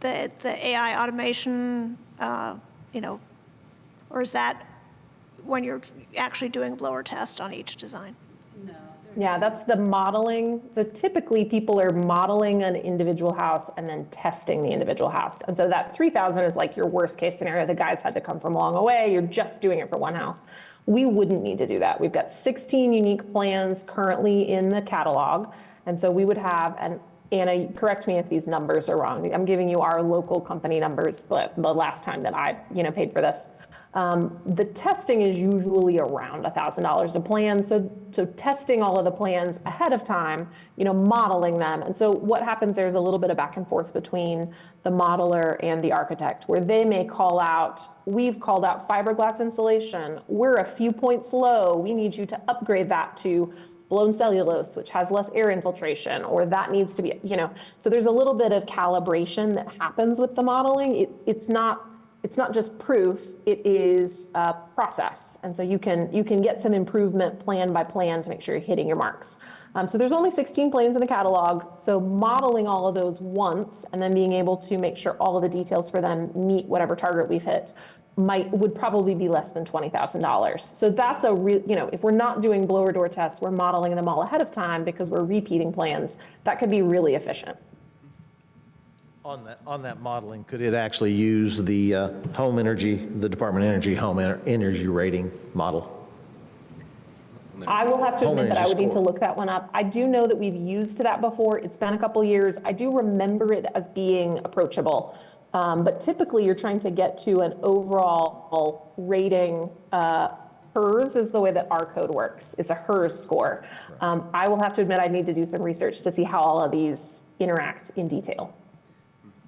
AI automation, or is that when you're actually doing a blower test on each design? No, Yeah, that's the modeling. So typically people are modeling an individual house and then testing the individual house. And so that 3,000 is like your worst case scenario. The guys had to come from long away. You're just doing it for one house. We wouldn't need to do that. We've got 16 unique plans currently in the catalog. And so we would have, and Anna, correct me if these numbers are wrong. I'm giving you our local company numbers the last time that I paid for this. The testing is usually around $1,000 a plan. So testing all of the plans ahead of time, modeling them. And so what happens there is a little bit of back and forth between the modeler and the architect, where they may call out, we've called out fiberglass insulation. We're a few points low. We need you to upgrade that to blown cellulose, which has less air infiltration, or that needs to be, so there's a little bit of calibration that happens with the modeling. It's not just proof, it is a process. And so you can get some improvement plan by plan to make sure you're hitting your marks. So there's only 16 plans in the catalog. So modeling all of those once and then being able to make sure all of the details for them meet whatever target we've hit would probably be less than $20,000. So that's a real, if we're not doing blower door tests, we're modeling them all ahead of time because we're repeating plans. That could be really efficient. On that modeling, could it actually use the the Department of Energy home energy rating model? I will have to admit that I would need to look that one up. I do know that we've used that before. It's been a couple years. I do remember it as being approachable. But typically you're trying to get to an overall rating. HERS is the way that our code works. It's a HERS score. I will have to admit I need to do some research to see how all of these interact in detail.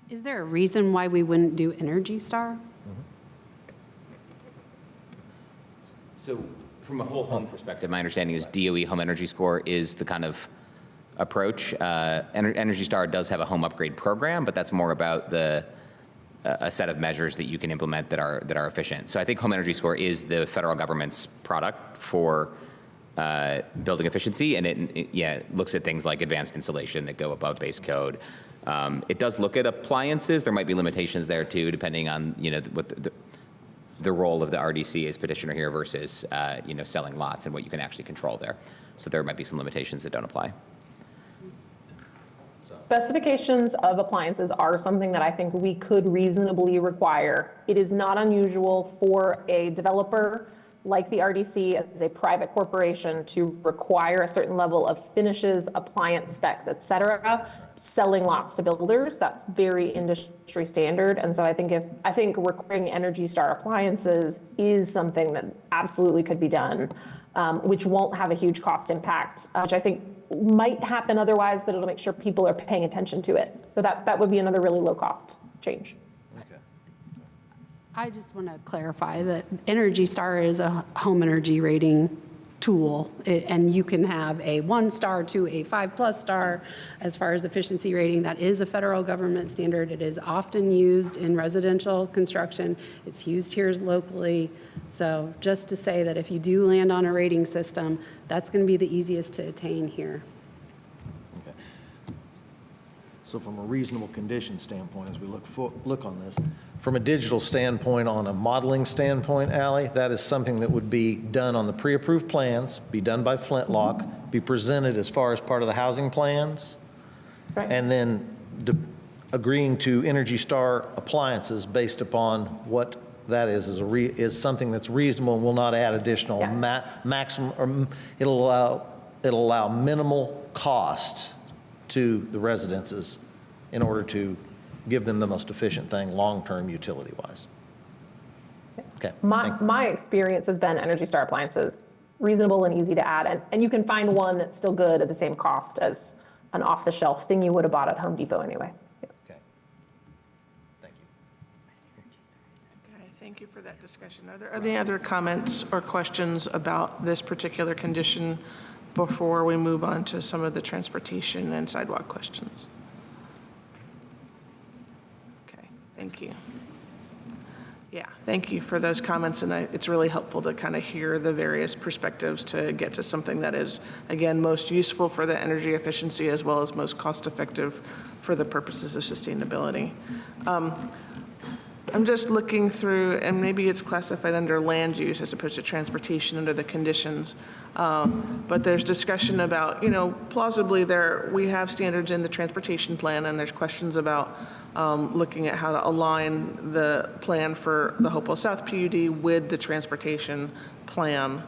Is there a reason why we wouldn't do Energy Star? So from a whole home perspective, my understanding is DOE Home Energy Score is the kind of approach. Energy Star does have a home upgrade program, but that's more about a set of measures that you can implement that are efficient. So I think Home Energy Score is the federal government's product for building efficiency, and it looks at things like advanced insulation that go above base code. It does look at appliances. There might be limitations there too, depending on what the role of the RDC as petitioner here versus selling lots and what you can actually control there. So there might be some limitations that don't apply. Specifications of appliances are something that I think we could reasonably require. It is not unusual for a developer like the RDC as a private corporation to require a certain level of finishes, appliance specs, et cetera, selling lots to builders. That's very industry standard. And so I think requiring Energy Star appliances is something that absolutely could be done, which won't have a huge cost impact, which I think might happen otherwise, but it'll make sure people are paying attention to it. So that would be another really low cost change. I just want to clarify that Energy Star is a home energy rating tool, and you can have a 1-star to a 5+ star as far as efficiency rating. That is a federal government standard. It is often used in residential construction. It's used here locally. So just to say that if you do land on a rating system, that's going to be the easiest to attain here. Okay. So from a reasonable condition standpoint, as we look on this, from a digital standpoint, on a modeling standpoint, Allie, that is something that would be done on the pre-approved plans, be done by Flintlock, be presented as far as part of the housing plans, Right. and then agreeing to Energy Star appliances based upon what that is something that's reasonable and will not add additional maximum, or it'll allow minimal cost to the residences in order to give them the most efficient thing long-term utility-wise. Okay. My experience has been Energy Star appliances, reasonable and easy to add, and you can find one that's still good at the same cost as an off-the-shelf thing you would have bought at Home Depot anyway. Okay. Thank you. Okay, thank you for that discussion. Are there any other comments or questions about this particular condition before we move on to some of the transportation and sidewalk questions? Okay, thank you. Yeah, thank you for those comments, and it's really helpful to kind of hear the various perspectives to get to something that is, again, most useful for the energy efficiency as well as most cost-effective for the purposes of sustainability. I'm just looking through, and maybe it's classified under land use as opposed to transportation under the conditions. But there's discussion about, plausibly we have standards in the transportation plan, and there's questions about looking at how to align the plan for the Hopewell South PUD with the transportation plan.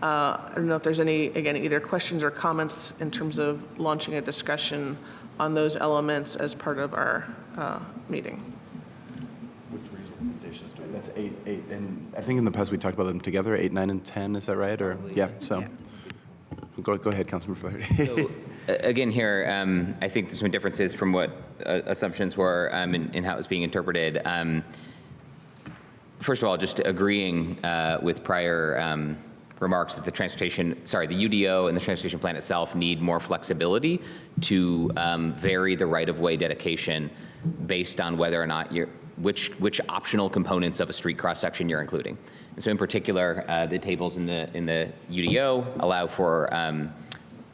I don't know if there's any, again, either questions or comments in terms of launching a discussion on those elements as part of our meeting. Which reasonable conditions do we? That's 8, and I think in the past we talked about them together, 8, 9, and 10. Is that right? Or yeah. So go ahead, Councilmember Flaherty. So again, here I think there's some differences from what assumptions were in how it was being interpreted. First of all, just agreeing with prior remarks that the UDO and the transportation plan itself need more flexibility to vary the right-of-way dedication based on whether or not which optional components of a street cross-section you're including. And so in particular, the tables in the UDO allow for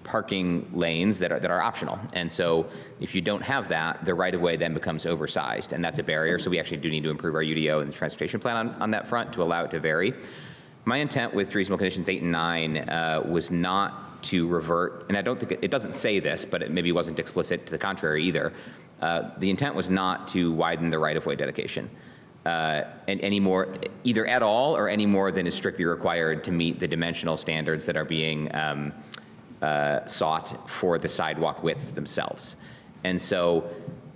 parking lanes that are optional. And so if you don't have that, the right-of-way then becomes oversized, and that's a barrier. So we actually do need to improve our UDO and the transportation plan on that front to allow it to vary. My intent with reasonable conditions 8 and 9 was not to revert, and I don't think it doesn't say this, but it maybe wasn't explicit to the contrary either. The intent was not to widen the right-of-way dedication and any more, either at all or any more than is strictly required to meet the dimensional standards that are being sought for the sidewalk widths themselves. And so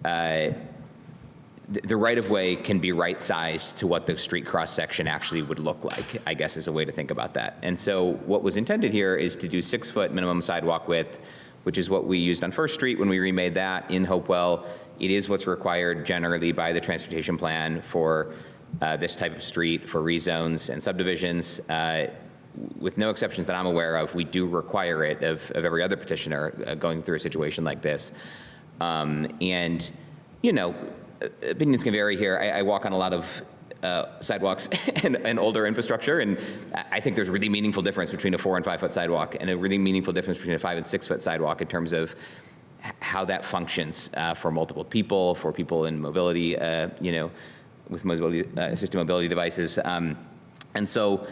the right-of-way can be right-sized to what the street cross-section actually would look like, I guess is a way to think about that. And so what was intended here is to do 6-foot minimum sidewalk width, which is what we used on First Street when we remade that in Hopewell. It is what's required generally by the transportation plan for this type of street for rezones and subdivisions. With no exceptions that I'm aware of, we do require it of every other petitioner going through a situation like this. And, opinions can vary here. I walk on a lot of sidewalks and older infrastructure, and I think there's a really meaningful difference between a 4- and 5-foot sidewalk and a really meaningful difference between a 5- and 6-foot sidewalk in terms of how that functions for multiple people, for people in mobility, with assisted mobility devices. And so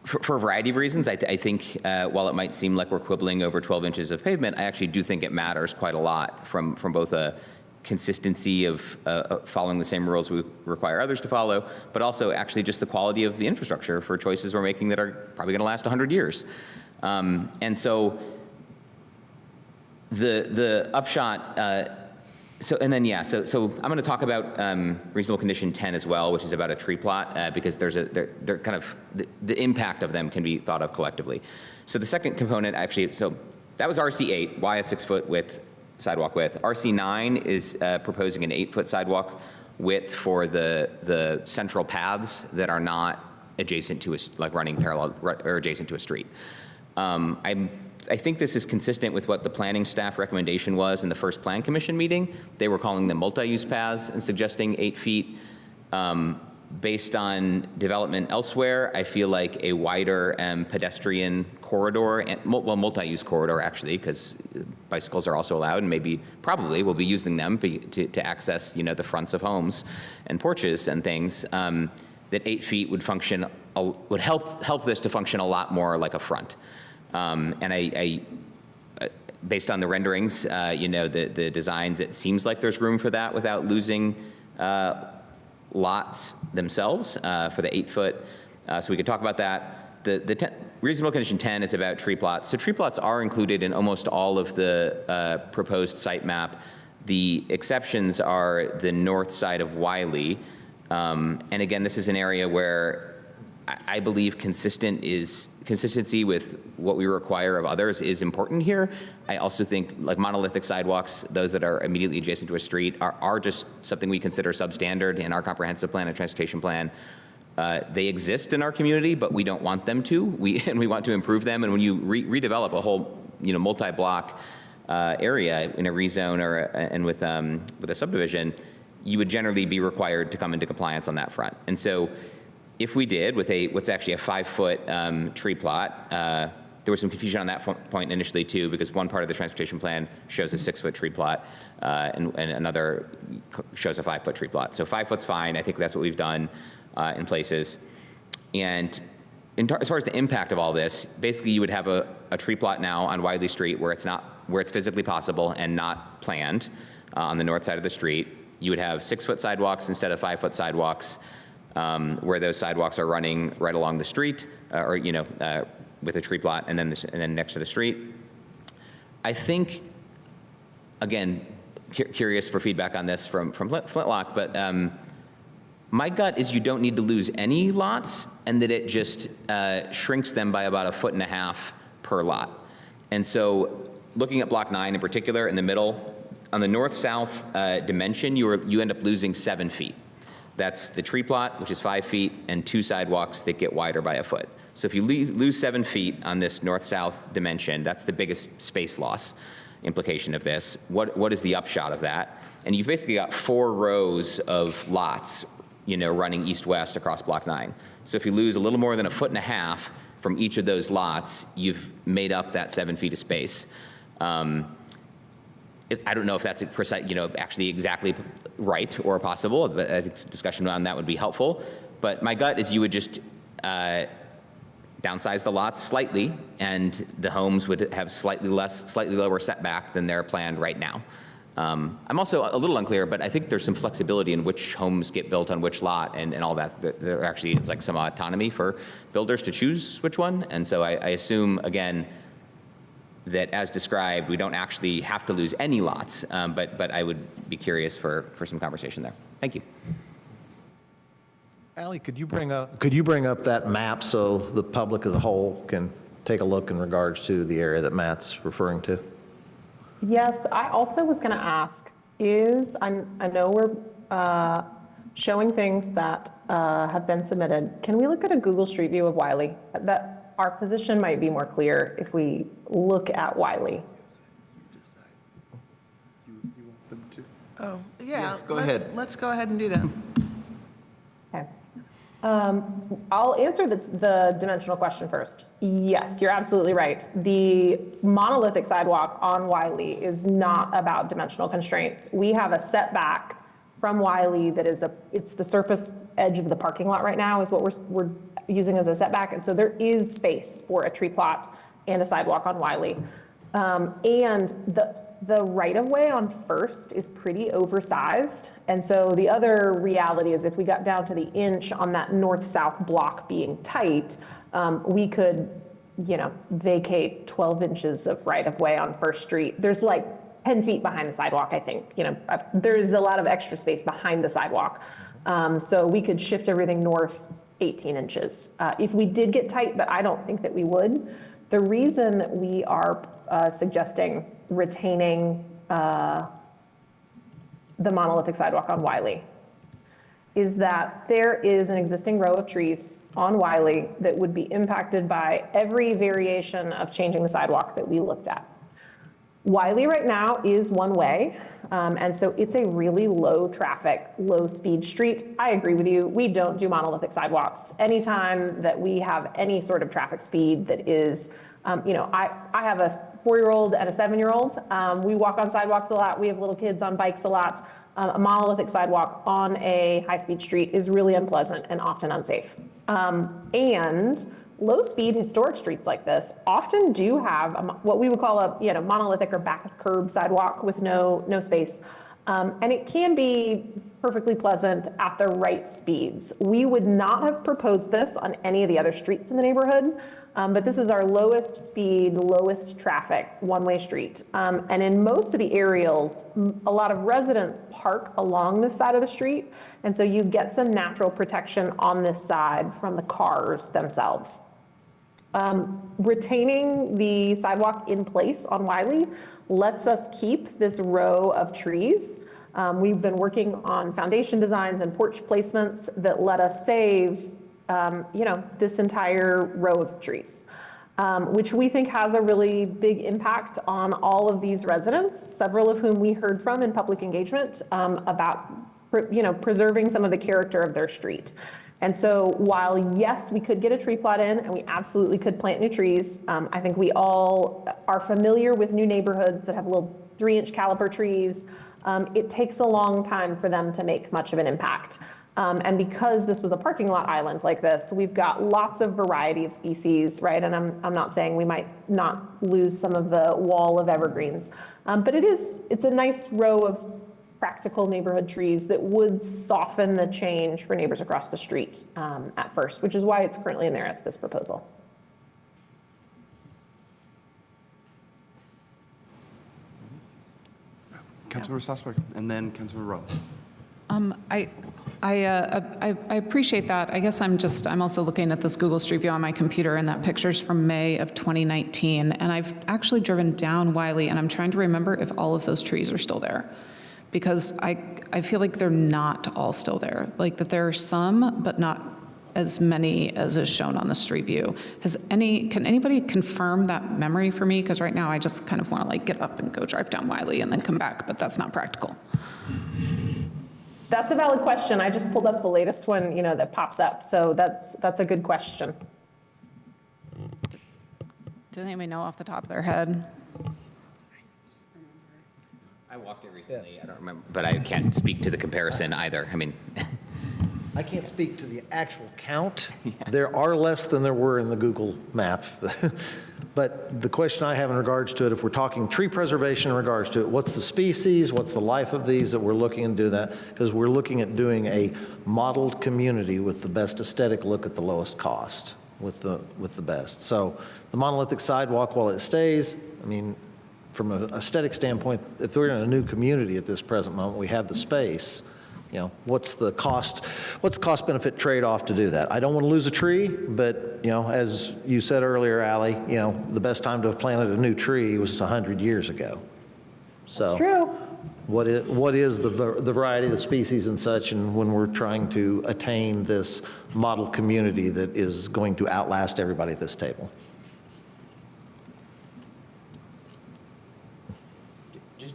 for a variety of reasons, I think while it might seem like we're quibbling over 12 inches of pavement, I actually do think it matters quite a lot from both a consistency of following the same rules we require others to follow, but also actually just the quality of the infrastructure for choices we're making that are probably going to last 100 years. And so the upshot, so I'm going to talk about reasonable condition 10 as well, which is about a tree plot, because they're kind of, the impact of them can be thought of collectively. So the second component actually, so that was RC8, why a 6-foot width sidewalk width. RC9 is proposing an 8-foot sidewalk width for the central paths that are not adjacent to like running parallel or adjacent to a street. I think this is consistent with what the planning staff recommendation was in the first plan commission meeting. They were calling them multi-use paths and suggesting 8 feet. Based on development elsewhere, I feel like a wider pedestrian corridor, and multi-use corridor actually, because bicycles are also allowed, and probably we'll be using them to access, the fronts of homes and porches and things. That 8 feet would help this to function a lot more like a front. And I based on the renderings, the designs, it seems like there's room for that without losing lots themselves for the 8-foot. So we could talk about that. The reasonable condition 10 is about tree plots. So tree plots are included in almost all of the proposed site map. The exceptions are the north side of Wiley. And again, this is an area where I believe consistency with what we require of others is important here. I also think like monolithic sidewalks, those that are immediately adjacent to a street, are just something we consider substandard in our comprehensive plan and transportation plan. They exist in our community, but we don't want them to. We want to improve them. And when you redevelop a whole multi-block area in a rezone and with a subdivision, you would generally be required to come into compliance on that front. And so if we did with what's actually a 5-foot tree plot, There was some confusion on that point initially too, because one part of the transportation plan shows a 6-foot tree plot, and another shows a 5-foot tree plot. So 5 foot's fine. I think that's what we've done in places. And as far as the impact of all this, basically you would have a tree plot now on Wiley Street where it's physically possible and not planned on the north side of the street. You would have 6-foot sidewalks instead of 5-foot sidewalks, where those sidewalks are running right along the street, with a tree plot, and then next to the street. I think, again, curious for feedback on this from Flintlock, but my gut is you don't need to lose any lots, and that it just shrinks them by about 1.5 feet per lot. And so, looking at Block 9 in particular, in the middle, on the north-south dimension, you end up losing 7 feet. That's the tree plot, which is 5 feet, and 2 sidewalks that get wider by 1 foot. So if you lose 7 feet on this north-south dimension, that's the biggest space loss implication of this. What is the upshot of that? And you've basically got 4 rows of lots, running east-west across Block 9. So if you lose a little more than 1.5 feet from each of those lots, you've made up that 7 feet of space. I don't know if that's precise, actually exactly right or possible, but I think discussion on that would be helpful. But my gut is you would just downsize the lots slightly, and the homes would have slightly lower setback than they're planned right now. I'm also a little unclear, but I think there's some flexibility in which homes get built on which lot and all that. There actually is like some autonomy for builders to choose which one. And so I assume, again, that as described, we don't actually have to lose any lots, but I would be curious for some conversation there. Thank you. Allie, could you bring up that map so the public as a whole can take a look in regards to the area that Matt's referring to? Yes, I also was going to ask, I know we're showing things that have been submitted. Can we look at a Google Street View of Wiley? That our position might be more clear if we look at Wiley. Oh, yeah. Yes, go ahead. Let's go ahead and do that. Okay. I'll answer the dimensional question first. Yes, you're absolutely right. The monolithic sidewalk on Wiley is not about dimensional constraints. We have a setback from Wiley that is it's the surface edge of the parking lot right now is what we're using as a setback. And so there is space for a tree plot and a sidewalk on Wiley. And the right-of-way on First is pretty oversized. And so the other reality is if we got down to the inch on that north-south block being tight, we could, vacate 12 inches of right-of-way on First Street. There's like 10 feet behind the sidewalk, I think. There's a lot of extra space behind the sidewalk. So we could shift everything north 18 inches. If we did get tight, but I don't think that we would, the reason that we are suggesting retaining the monolithic sidewalk on Wiley is that there is an existing row of trees on Wiley that would be impacted by every variation of changing the sidewalk that we looked at. Wiley right now is one way, and so it's a really low traffic, low speed street. I agree with you, we don't do monolithic sidewalks. Anytime that we have any sort of traffic speed that is, I have a 4-year-old and a 7-year-old. We walk on sidewalks a lot, we have little kids on bikes a lot. A monolithic sidewalk on a high-speed street is really unpleasant and often unsafe. And low-speed historic streets like this often do have what we would call a monolithic or back-of-curb sidewalk with no space. And it can be perfectly pleasant at the right speeds. We would not have proposed this on any of the other streets in the neighborhood, but this is our lowest speed, lowest traffic, one-way street. And in most of the aerials, a lot of residents park along this side of the street, and so you get some natural protection on this side from the cars themselves. Retaining the sidewalk in place on Wiley lets us keep this row of trees. We've been working on foundation designs and porch placements that let us save, this entire row of trees, which we think has a really big impact on all of these residents, several of whom we heard from in public engagement about, preserving some of the character of their street. And so while, yes, we could get a tree plot in and we absolutely could plant new trees, I think we all are familiar with new neighborhoods that have little 3-inch caliper trees. It takes a long time for them to make much of an impact. And because this was a parking lot island like this, we've got lots of variety of species, right? And I'm not saying we might not lose some of the wall of evergreens, but it's a nice row of practical neighborhood trees that would soften the change for neighbors across the street at first, which is why it's currently in there as this proposal. Councilmember Strasburg, and then Councilmember Rowley. I appreciate that. I guess I'm also looking at this Google Street View on my computer, and that picture's from May of 2019. And I've actually driven down Wiley, and I'm trying to remember if all of those trees are still there, because I feel like they're not all still there. Like that there are some, but not as many as is shown on the street view. Can anybody confirm that memory for me? Because right now I just kind of want to like get up and go drive down Wiley and then come back, but that's not practical. That's a valid question. I just pulled up the latest one, that pops up. So that's a good question. Does anybody know off the top of their head? I walked it recently. I don't remember, but I can't speak to the comparison either. I mean, I can't speak to the actual count. Yeah. There are less than there were in the Google map. But the question I have in regards to it, if we're talking tree preservation in regards to it, what's the species, what's the life of these that we're looking to do that? Because we're looking at doing a modeled community with the best aesthetic look at the lowest cost with the best. So the monolithic sidewalk, while it stays, I mean, from an aesthetic standpoint, if we're in a new community at this present moment, we have the space. What's the cost benefit trade-off to do that? I don't want to lose a tree, but, as you said earlier, Allie, the best time to have planted a new tree was 100 years ago. So that's true. What is the variety of the species and such, and when we're trying to attain this model community that is going to outlast everybody at this table?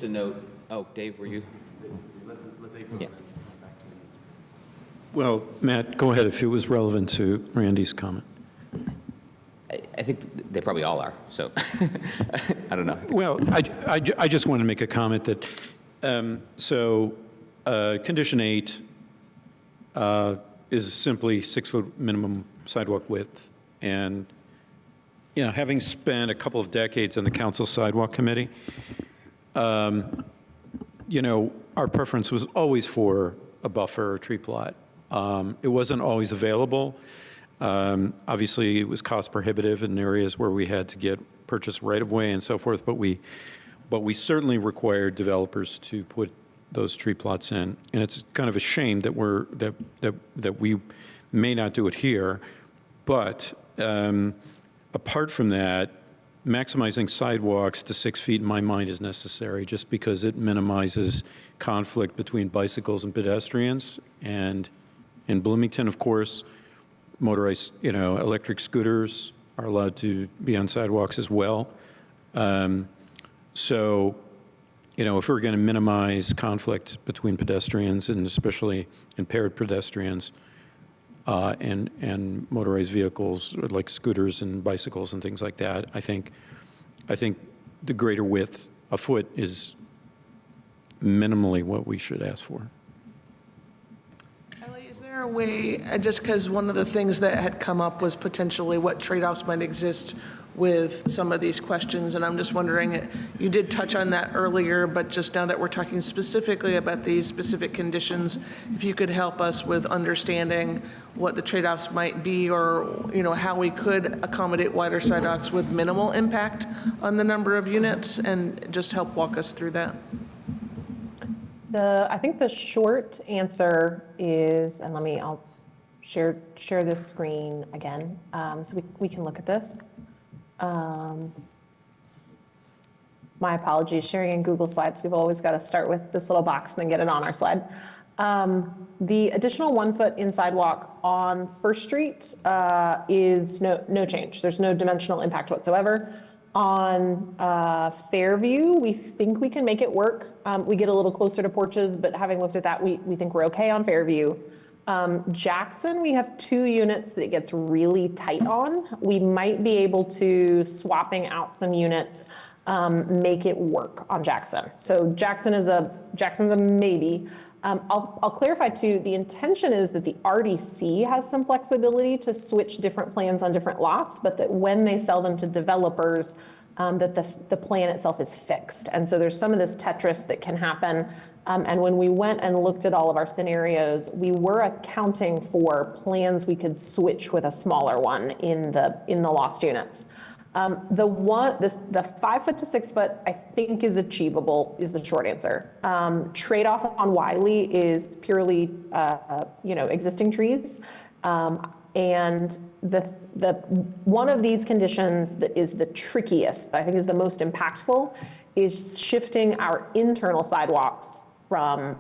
just a note. Oh, Dave, were you? Yeah. Well, Matt, go ahead if it was relevant to Randy's comment. I think they probably all are, so I don't know. Well, I just want to make a comment that, Condition 8 is simply 6-foot minimum sidewalk width. And, having spent a couple of decades on the council sidewalk committee, our preference was always for a buffer or tree plot. It wasn't always available. Obviously, it was cost prohibitive in areas where we had to purchase right-of-way and so forth, but we certainly required developers to put those tree plots in. And it's kind of a shame that we may not do it here. But apart from that, maximizing sidewalks to 6 feet in my mind is necessary, just because it minimizes conflict between bicycles and pedestrians. And in Bloomington, of course, motorized, electric scooters are allowed to be on sidewalks as well. If we're going to minimize conflict between pedestrians and especially impaired pedestrians and motorized vehicles like scooters and bicycles and things like that, I think the greater width, a foot, is minimally what we should ask for. Is there a way, just because one of the things that had come up was potentially what trade-offs might exist with some of these questions, and I'm just wondering, you did touch on that earlier, but just now that we're talking specifically about these specific conditions, if you could help us with understanding what the trade-offs might be, or how we could accommodate wider sidewalks with minimal impact on the number of units, and just help walk us through that. I think the short answer is, and I'll share this screen again, so we can look at this. My apologies, sharing in Google Slides, we've always got to start with this little box and then get it on our slide. The additional 1 foot in sidewalk on First Street is no change. There's no dimensional impact whatsoever. On Fairview, we think we can make it work. We get a little closer to porches, but having looked at that, we think we're okay on Fairview. Jackson, we have 2 units that it gets really tight on. We might be able to, swapping out some units, make it work on Jackson. So Jackson's a maybe. I'll clarify too, the intention is that the RDC has some flexibility to switch different plans on different lots, but that when they sell them to developers, that the plan itself is fixed. And so there's some of this Tetris that can happen. And when we went and looked at all of our scenarios, we were accounting for plans we could switch with a smaller one in the lost units. The 5 foot to 6 foot, I think, is achievable, is the short answer. Trade-off on Wiley is purely, existing trees. And the one of these conditions that is the trickiest, I think is the most impactful, is shifting our internal sidewalks from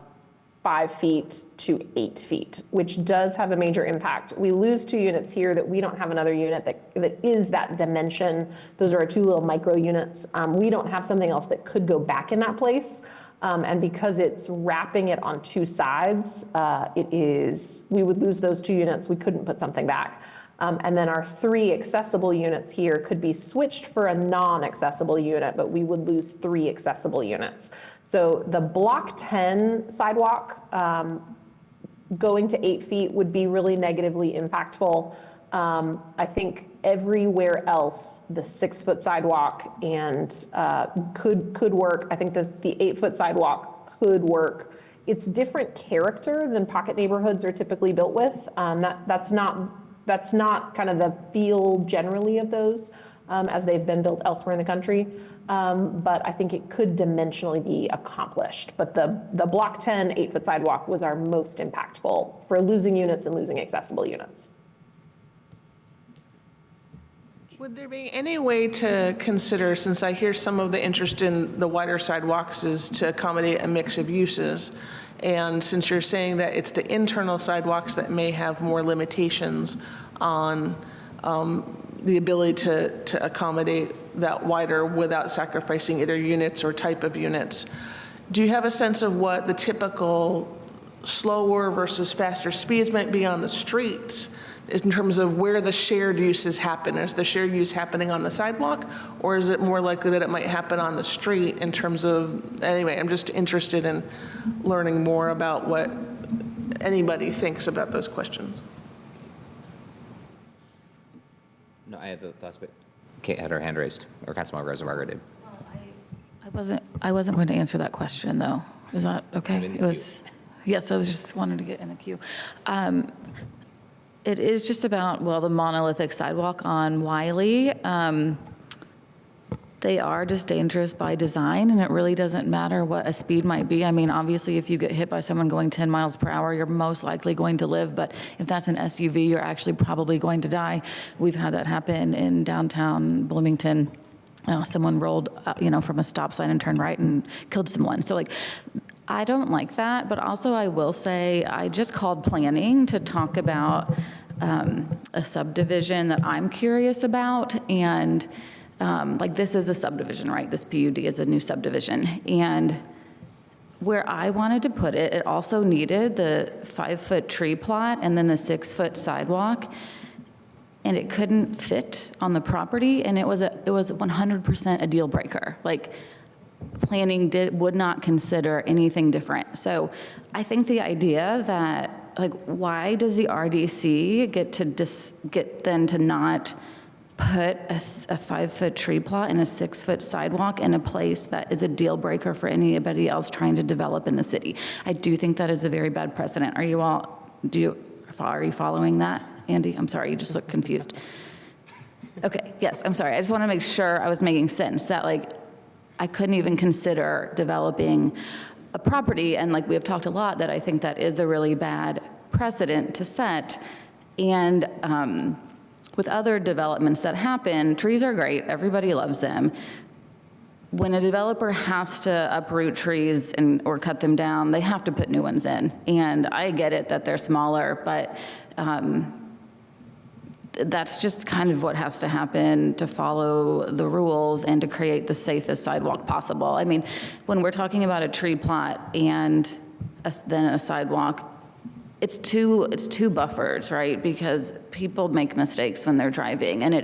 5 feet to 8 feet, which does have a major impact. We lose 2 units here that we don't have another unit that is that dimension. Those are our 2 little micro units. We don't have something else that could go back in that place. And because it's wrapping it on 2 sides, we would lose those 2 units. We couldn't put something back. And then our 3 accessible units here could be switched for a non-accessible unit, but we would lose 3 accessible units. So the block 10 sidewalk going to 8 feet would be really negatively impactful. I think everywhere else, the 6 foot sidewalk and could work. I think the 8 foot sidewalk could work. It's different character than pocket neighborhoods are typically built with. That's not kind of the feel generally of those as they've been built elsewhere in the country. But I think it could dimensionally be accomplished. But the block 10 8 foot sidewalk was our most impactful for losing units and losing accessible units. Would there be any way to consider, since I hear some of the interest in the wider sidewalks is to accommodate a mix of uses, and since you're saying that it's the internal sidewalks that may have more limitations on the ability to accommodate that wider without sacrificing either units or type of units, do you have a sense of what the typical slower versus faster speeds might be on the streets in terms of where the shared uses happen? Is the shared use happening on the sidewalk, or is it more likely that it might happen on the street in terms of, anyway, I'm just interested in learning more about what anybody thinks about those questions. No, I had the thoughts, but Kate had her hand raised, or Councilmember Rosenberger did. I wasn't going to answer that question, though. Is that okay? I'm in the It was, yes, I was just wanted to get in the queue. It is just about, well, the monolithic sidewalk on Wiley. They are just dangerous by design, and it really doesn't matter what a speed might be. I mean, obviously, if you get hit by someone going 10 miles per hour, you're most likely going to live, but if that's an SUV, you're actually probably going to die. We've had that happen in downtown Bloomington. Someone rolled, from a stop sign and turned right and killed someone. So, I don't like that, but also I will say I just called planning to talk about a subdivision that I'm curious about, and this is a subdivision, right? This PUD is a new subdivision, and where I wanted to put it, it also needed the 5 foot tree plot and then the 6 foot sidewalk, and it couldn't fit on the property, and it was 100% a deal breaker. Planning would not consider anything different. So I think the idea that, why does the RDC get then to not put a 5 foot tree plot and a 6 foot sidewalk in a place that is a deal breaker for anybody else trying to develop in the city? I do think that is a very bad precedent. Are you following that, Andy? I'm sorry, you just look confused. Okay, yes, I'm sorry. I just want to make sure I was making sense that I couldn't even consider developing a property, and we have talked a lot that I think that is a really bad precedent to set. And with other developments that happen, trees are great, everybody loves them. When a developer has to uproot trees or cut them down, they have to put new ones in. And I get it that they're smaller, but that's just kind of what has to happen to follow the rules and to create the safest sidewalk possible. I mean, when we're talking about a tree plot and then a sidewalk, it's two buffers, right? Because people make mistakes when they're driving, and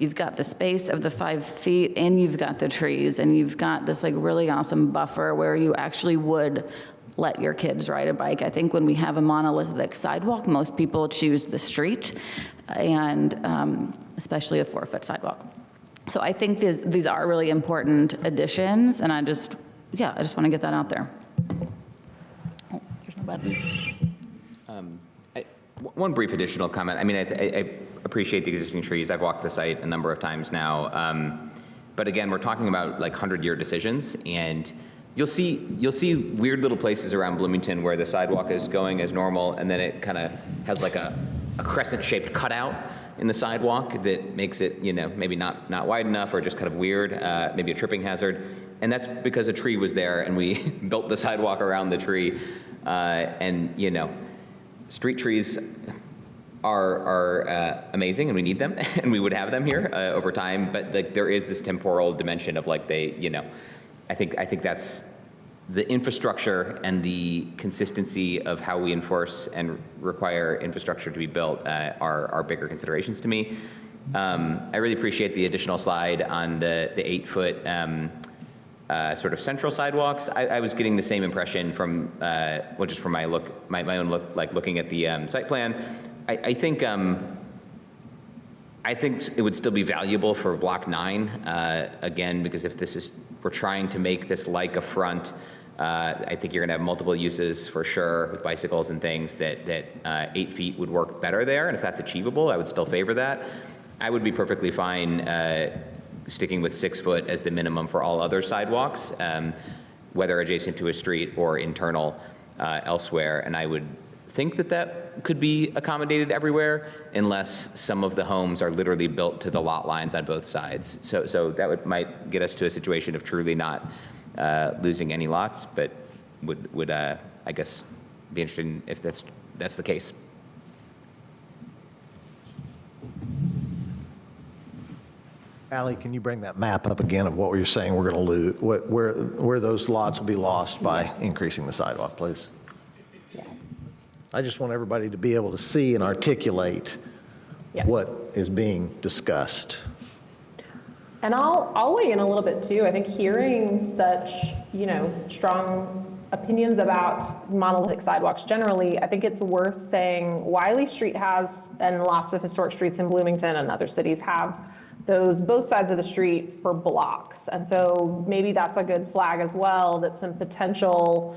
you've got the space of the 5 feet, and you've got the trees, and you've got this like really awesome buffer where you actually would let your kids ride a bike. I think when we have a monolithic sidewalk, most people choose the street, and especially a 4-foot sidewalk. So I think these are really important additions, and I just want to get that out there. Oh, there's no button. One brief additional comment. I mean, I appreciate the existing trees. I've walked the site a number of times now. But again, we're talking about like 100-year decisions, and you'll see weird little places around Bloomington where the sidewalk is going as normal, and then it kind of has like a crescent-shaped cutout in the sidewalk that makes it, maybe not wide enough or just kind of weird, maybe a tripping hazard. And that's because a tree was there, and we built the sidewalk around the tree. Street trees are amazing, and we need them, and we would have them here over time. But like, there is this temporal dimension of like I think that's the infrastructure and the consistency of how we enforce and require infrastructure to be built are bigger considerations to me. I really appreciate the additional slide on the 8-foot sort of central sidewalks. I was getting the same impression from, just from my own look, like looking at the site plan. I think it would still be valuable for Block 9, again, because if we're trying to make this like a front, I think you're gonna have multiple uses for sure with bicycles and things that 8 feet would work better there. And if that's achievable, I would still favor that. I would be perfectly fine sticking with 6 foot as the minimum for all other sidewalks, whether adjacent to a street or internal elsewhere. And I would think that could be accommodated everywhere, unless some of the homes are literally built to the lot lines on both sides. So that might get us to a situation of truly not losing any lots, but would I guess be interested in if that's the case. Allie, can you bring that map up again of what you're saying we're going to lose, where those lots will be lost by increasing the sidewalk, please? Yeah. I just want everybody to be able to see and articulate what is being discussed. And I'll weigh in a little bit too. I think hearing such, strong opinions about monolithic sidewalks generally, I think it's worth saying Wiley Street has, and lots of historic streets in Bloomington and other cities have, those both sides of the street for blocks. And so maybe that's a good flag as well, that some potential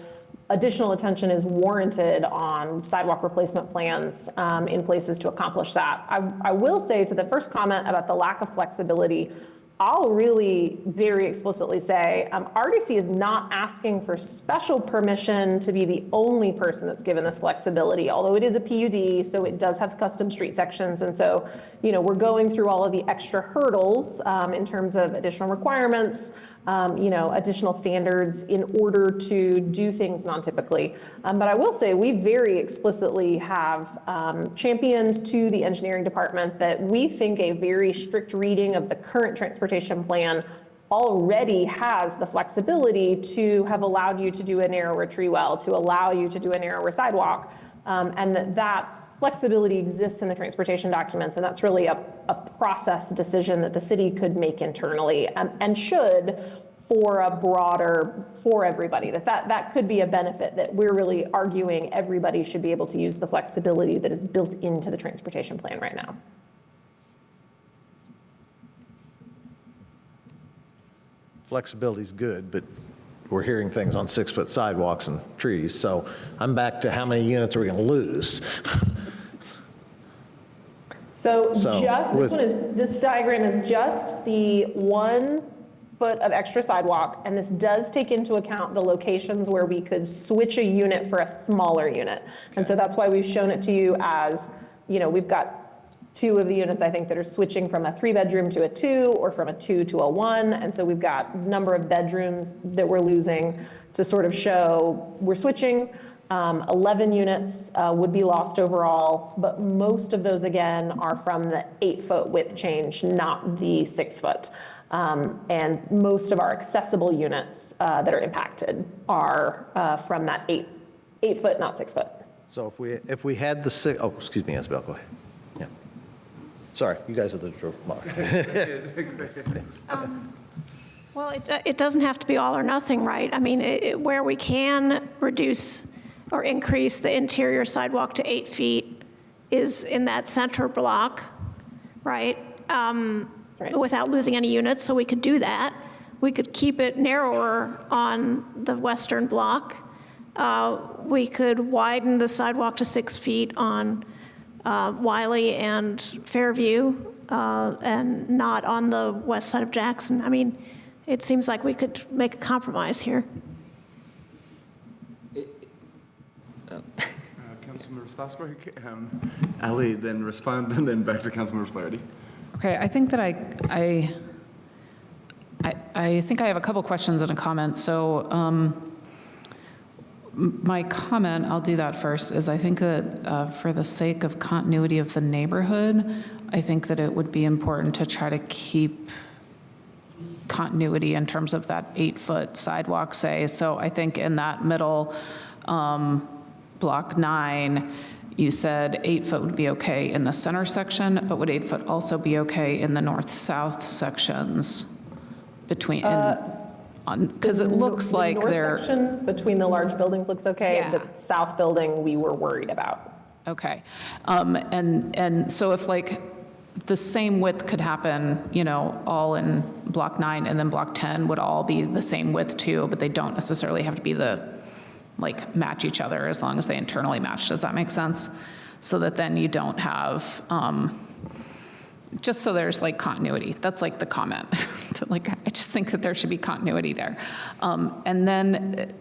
additional attention is warranted on sidewalk replacement plans in places to accomplish that. I will say to the first comment about the lack of flexibility, I'll really very explicitly say RDC is not asking for special permission to be the only person that's given this flexibility, although it is a PUD, so it does have custom street sections. And so, we're going through all of the extra hurdles in terms of additional requirements, additional standards in order to do things non-typically. But I will say we very explicitly have championed to the engineering department that we think a very strict reading of the current transportation plan already has the flexibility to have allowed you to do a narrower tree well, to allow you to do a narrower sidewalk, and that flexibility exists in the transportation documents, and that's really a process decision that the city could make internally and should for everybody, that could be a benefit that we're really arguing everybody should be able to use the flexibility that is built into the transportation plan right now. Flexibility is good, but we're hearing things on 6-foot sidewalks and trees. So I'm back to how many units are we going to lose? So this diagram is just the 1 foot of extra sidewalk, and this does take into account the locations where we could switch a unit for a smaller unit. Okay. And so that's why we've shown it to you as, we've got 2 of the units, I think, that are switching from a 3-bedroom to a 2 or from a 2 to a 1. And so we've got a number of bedrooms that we're losing to sort of show we're switching. 11 units would be lost overall, but most of those, again, are from the 8-foot width change, not the 6-foot. And most of our accessible units that are impacted are from that 8-foot, not 6-foot. So if we had the oh, excuse me, Isabel, go ahead. Yeah. Sorry, you guys are the mark. Well, it doesn't have to be all or nothing, right? I mean, where we can reduce or increase the interior sidewalk to 8 feet is in that center block, right? Without losing any units, so we could do that. We could keep it narrower on the western block. We could widen the sidewalk to 6 feet on Wiley and Fairview, and not on the west side of Jackson. I mean, it seems like we could make a compromise here. Councilmember Strasburg, Ali, then respond, and then back to Councilmember Flaherty. Okay, I think that I think I have a couple questions and a comment. So my comment, I'll do that first, is I think that for the sake of continuity of the neighborhood, I think that it would be important to try to keep continuity in terms of that 8-foot sidewalk, say. So I think in that middle block 9, you said 8 foot would be okay in the center section, but would 8 foot also be okay in the north-south sections between, because it looks like they're. The north section between the large buildings looks okay. Yeah. The south building we were worried about. Okay. And so if like the same width could happen, you know, all in block 9 and then block 10 would all be the same width too, but they don't necessarily have to be like match each other as long as they internally match. Does that make sense? So that then you don't have, just so there's like continuity. That's like the comment. Like, I just think that there should be continuity there. And then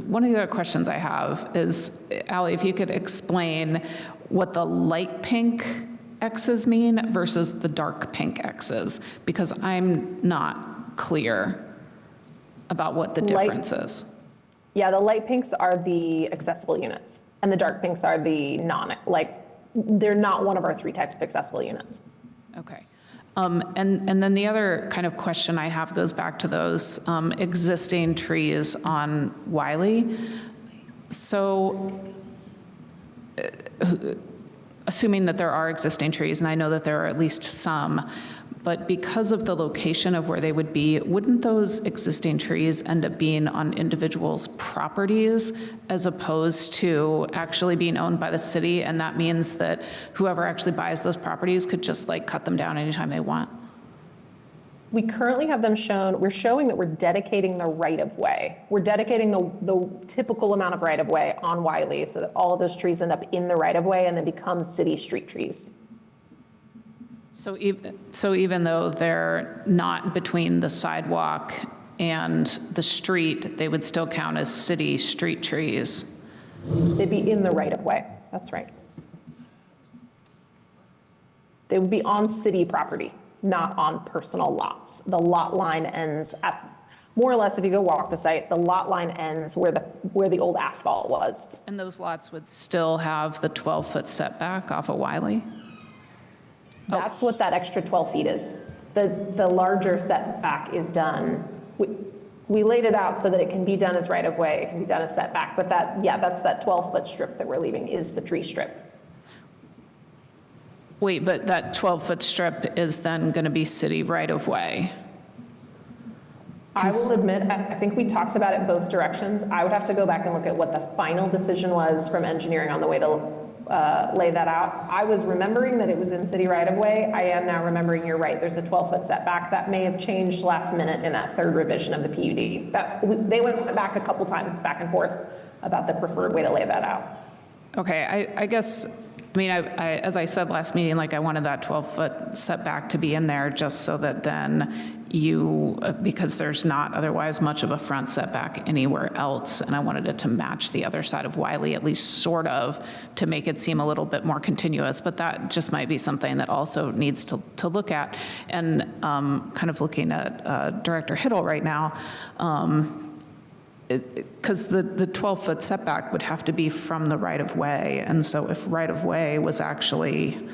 one of the other questions I have is, Ali, if you could explain what the light pink X's mean versus the dark pink X's, because I'm not clear about what the difference is. Yeah, the light pinks are the accessible units, and the dark pinks are the they're not one of our 3 types of accessible units. Okay. And then the other kind of question I have goes back to those existing trees on Wiley. So assuming that there are existing trees, and I know that there are at least some, but because of the location of where they would be, wouldn't those existing trees end up being on individuals' properties as opposed to actually being owned by the city? And that means that whoever actually buys those properties could just like cut them down anytime they want? We currently have them shown, we're showing that we're dedicating the right-of-way. We're dedicating the typical amount of right-of-way on Wiley so that all of those trees end up in the right-of-way and then become city street trees. So even though they're not between the sidewalk and the street, they would still count as city street trees? They'd be in the right-of-way, that's right. They would be on city property, not on personal lots. The lot line ends at, more or less, if you go walk the site, the lot line ends where the old asphalt was. And those lots would still have the 12-foot setback off of Wiley? That's what that extra 12 feet is. The larger setback is done. We laid it out so that it can be done as right-of-way, it can be done as setback, but that's that 12-foot strip that we're leaving is the tree strip. Wait, but that 12-foot strip is then going to be city right-of-way? I will admit, I think we talked about it both directions. I would have to go back and look at what the final decision was from engineering on the way to lay that out. I was remembering that it was in city right-of-way. I am now remembering you're right. There's a 12-foot setback. That may have changed last minute in that 3rd revision of the PUD. They went back a couple times back and forth about the preferred way to lay that out. Okay, I guess, I mean, as I said last meeting, like I wanted that 12-foot setback to be in there just so that then because there's not otherwise much of a front setback anywhere else, and I wanted it to match the other side of Wiley, at least sort of, to make it seem a little bit more continuous, but that just might be something that also needs to look at. And kind of looking at Director Hiddle right now, because the 12-foot setback would have to be from the right-of-way, and so if right-of-way was actually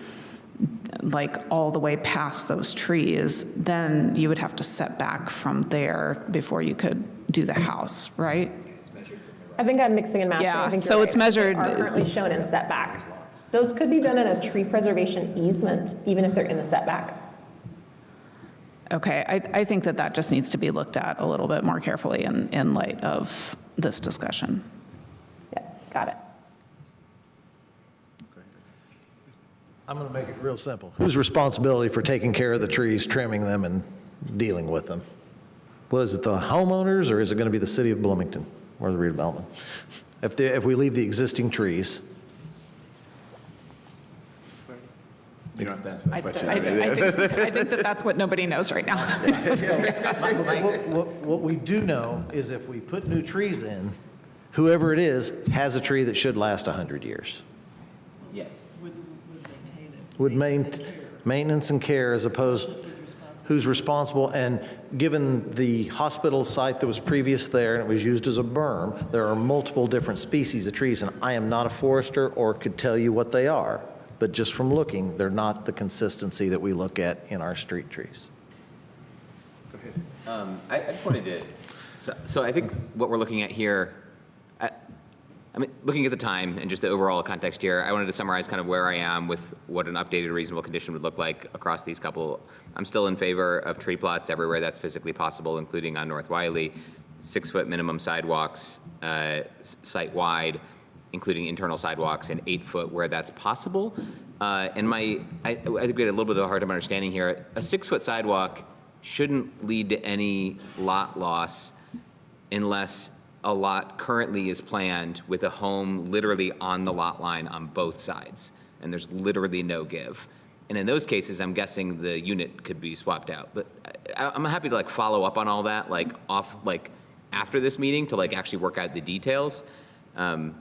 like all the way past those trees, then you would have to set back from there before you could do the house, right? I think I'm mixing and matching. Yeah, I think so you're it's right. measured- They are currently shown in setback. Those could be done in a tree preservation easement, even if they're in the setback. Okay, I think that that just needs to be looked at a little bit more carefully in light of this discussion. Yeah, got it. I'm going to make it real simple. Whose responsibility for taking care of the trees, trimming them, and dealing with them? What is it, the homeowners, or is it going to be the city of Bloomington or the redevelopment? If we leave the existing trees, You don't have to answer that question. I think that that's what nobody knows right now. what we do know is if we put new trees in, whoever it is has a tree that should last 100 years. Yes. Would maintenance and care as opposed who's responsible. And given the hospital site that was previous there and it was used as a berm, there are multiple different species of trees, and I am not a forester or could tell you what they are. But just from looking, they're not the consistency that we look at in our street trees. Go ahead. I just wanted to, so I think what we're looking at here, I mean, looking at the time and just the overall context here, I wanted to summarize kind of where I am with what an updated reasonable condition would look like across these couple. I'm still in favor of tree plots everywhere that's physically possible, including on North Wiley, 6-foot minimum sidewalks site-wide, including internal sidewalks, and 8-foot where that's possible. And I think we had a little bit of a hard time understanding here. A 6-foot sidewalk shouldn't lead to any lot loss unless a lot currently is planned with a home literally on the lot line on both sides, and there's literally no give. And in those cases, I'm guessing the unit could be swapped out. But I'm happy to follow up on all that after this meeting to actually work out the details.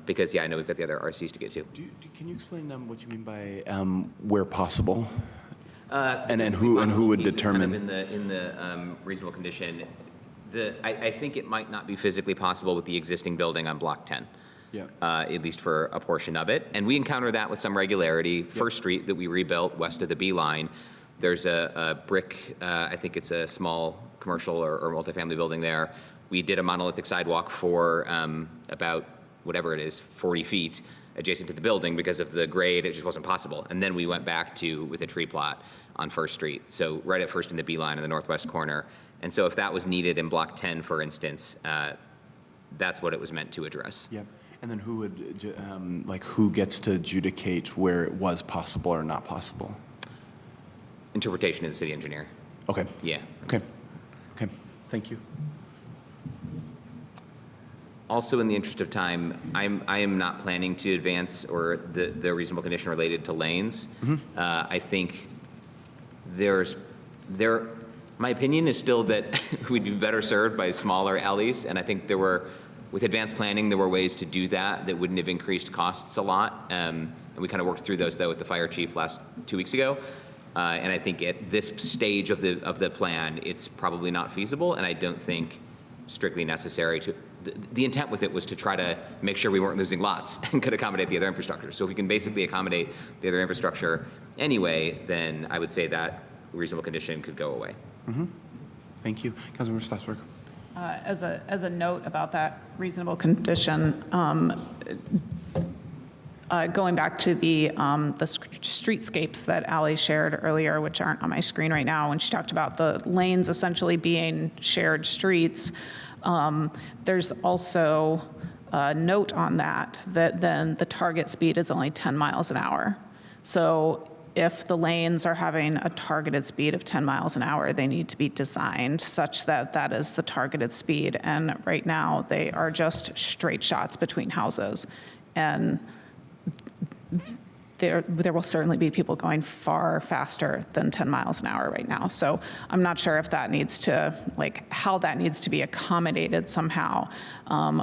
Because I know we've got the other RCs to get to. Can you explain what you mean by where possible? And who would determine? Kind of in the reasonable condition, I think it might not be physically possible with the existing building on Block 10. Yeah. At least for a portion of it, and we encounter that with some regularity. Yep. First Street that we rebuilt west of the B line, there's a brick. I think it's a small commercial or multifamily building there. We did a monolithic sidewalk for about whatever it is, 40 feet adjacent to the building because of the grade, it just wasn't possible. And then we went back with a tree plot on First Street. So right at First in the B line in the northwest corner. And so if that was needed in Block 10, for instance, that's what it was meant to address. Yep. And then who would, who gets to adjudicate where it was possible or not possible? Interpretation of the city engineer. Okay. Yeah. Okay. Thank you. Also, in the interest of time, I am not planning to advance or the reasonable condition related to lanes. Mm-hmm. I think my opinion is still that we'd be better served by smaller alleys, and I think with advanced planning, there were ways to do that wouldn't have increased costs a lot. And we kind of worked through those, though, with the fire chief 2 weeks ago. And I think at this stage of the plan, it's probably not feasible, and I don't think strictly necessary to. The intent with it was to try to make sure we weren't losing lots and could accommodate the other infrastructure. So if we can basically accommodate the other infrastructure anyway, then I would say that reasonable condition could go away. Mm-hmm. Thank you. Councilmember Statsberg. As a note about that reasonable condition, going back to the streetscapes that Ally shared earlier, which aren't on my screen right now, when she talked about the lanes essentially being shared streets, there's also a note on that then the target speed is only 10 miles an hour. So if the lanes are having a targeted speed of 10 miles an hour, they need to be designed such that that is the targeted speed. And right now, they are just straight shots between houses. And there will certainly be people going far faster than 10 miles an hour right now. So I'm not sure if that needs to, how that needs to be accommodated somehow,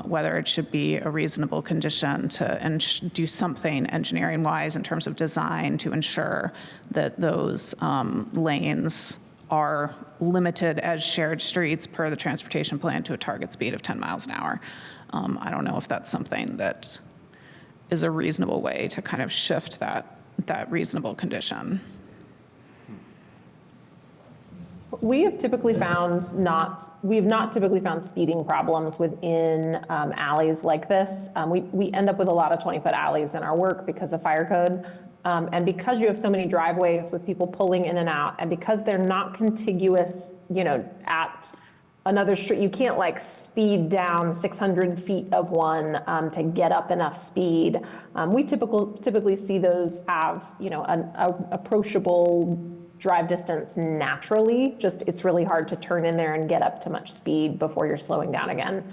whether it should be a reasonable condition to do something engineering-wise in terms of design to ensure that those lanes are limited as shared streets per the transportation plan to a target speed of 10 miles an hour. I don't know if that's something that is a reasonable way to kind of shift that reasonable condition. We have typically found we have not typically found speeding problems within alleys like this. We end up with a lot of 20-foot alleys in our work because of fire code. And because you have so many driveways with people pulling in and out, and because they're not contiguous, at another street, you can't like speed down 600 feet of one to get up enough speed. We typically see those have, an approachable drive distance naturally. Just it's really hard to turn in there and get up to much speed before you're slowing down again.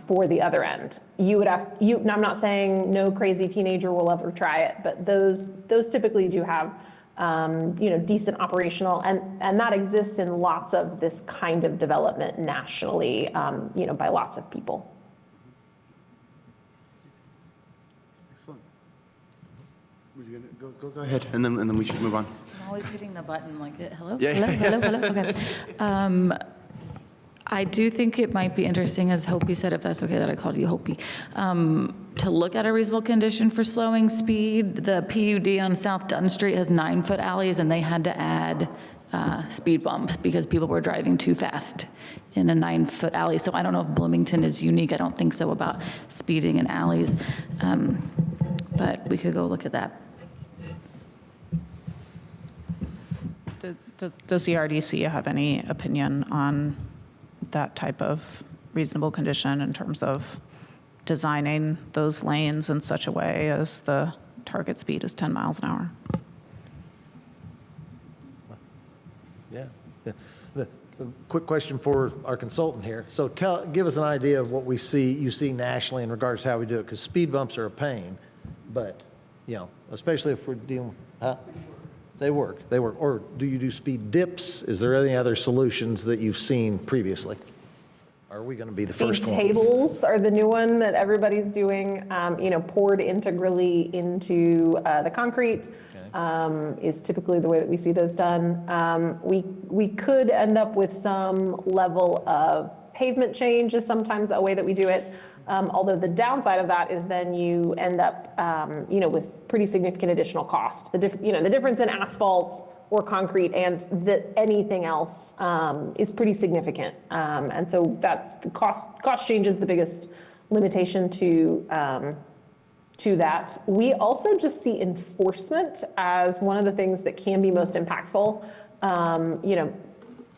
For the other end, and I'm not saying no crazy teenager will ever try it, but those typically do have, decent operational, and that exists in lots of this kind of development nationally, by lots of people. Excellent. Go ahead, and then we should move on. I'm always hitting the button like, hello, Yeah. hello. Okay. I do think it might be interesting, as Hopi said, if that's okay that I called you Hopi, to look at a reasonable condition for slowing speed. The PUD on South Dunn Street has 9-foot alleys, and they had to add speed bumps because people were driving too fast in a 9-foot alley. So I don't know if Bloomington is unique. I don't think so about speeding in alleys, but we could go look at that. Does the RDC have any opinion on that type of reasonable condition in terms of designing those lanes in such a way as the target speed is 10 miles an hour? Yeah. The quick question for our consultant here. So give us an idea of what you see nationally in regards to how we do it, because speed bumps are a pain, but, especially if we're dealing with, They work. Or do you do speed dips? Is there any other solutions that you've seen previously? Are we going to be the first Speed one? tables are the new one that everybody's doing, poured integrally into the concrete. Is typically the way that we see those done. We could end up with some level of pavement change is sometimes a way that we do it. Although the downside of that is then you end up, with pretty significant additional cost. The difference in asphalt or concrete and anything else is pretty significant. And so that's the cost change is the biggest limitation to that. We also just see enforcement as one of the things that can be most impactful.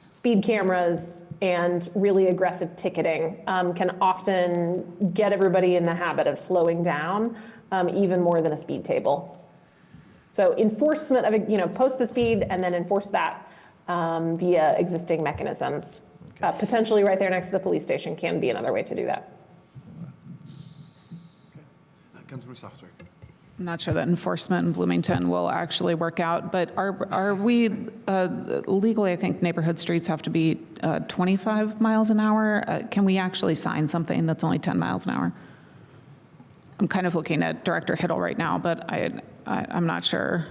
Speed cameras and really aggressive ticketing can often get everybody in the habit of slowing down, even more than a speed table. So enforcement of, post the speed and then enforce that via existing mechanisms. Potentially right there next to the police station can be another way to do that. Councilmember Software. I'm not sure that enforcement in Bloomington will actually work out, but are we, legally, I think neighborhood streets have to be 25 miles an hour. Can we actually sign something that's only 10 miles an hour? I'm kind of looking at Director Hiddle right now, but I'm not sure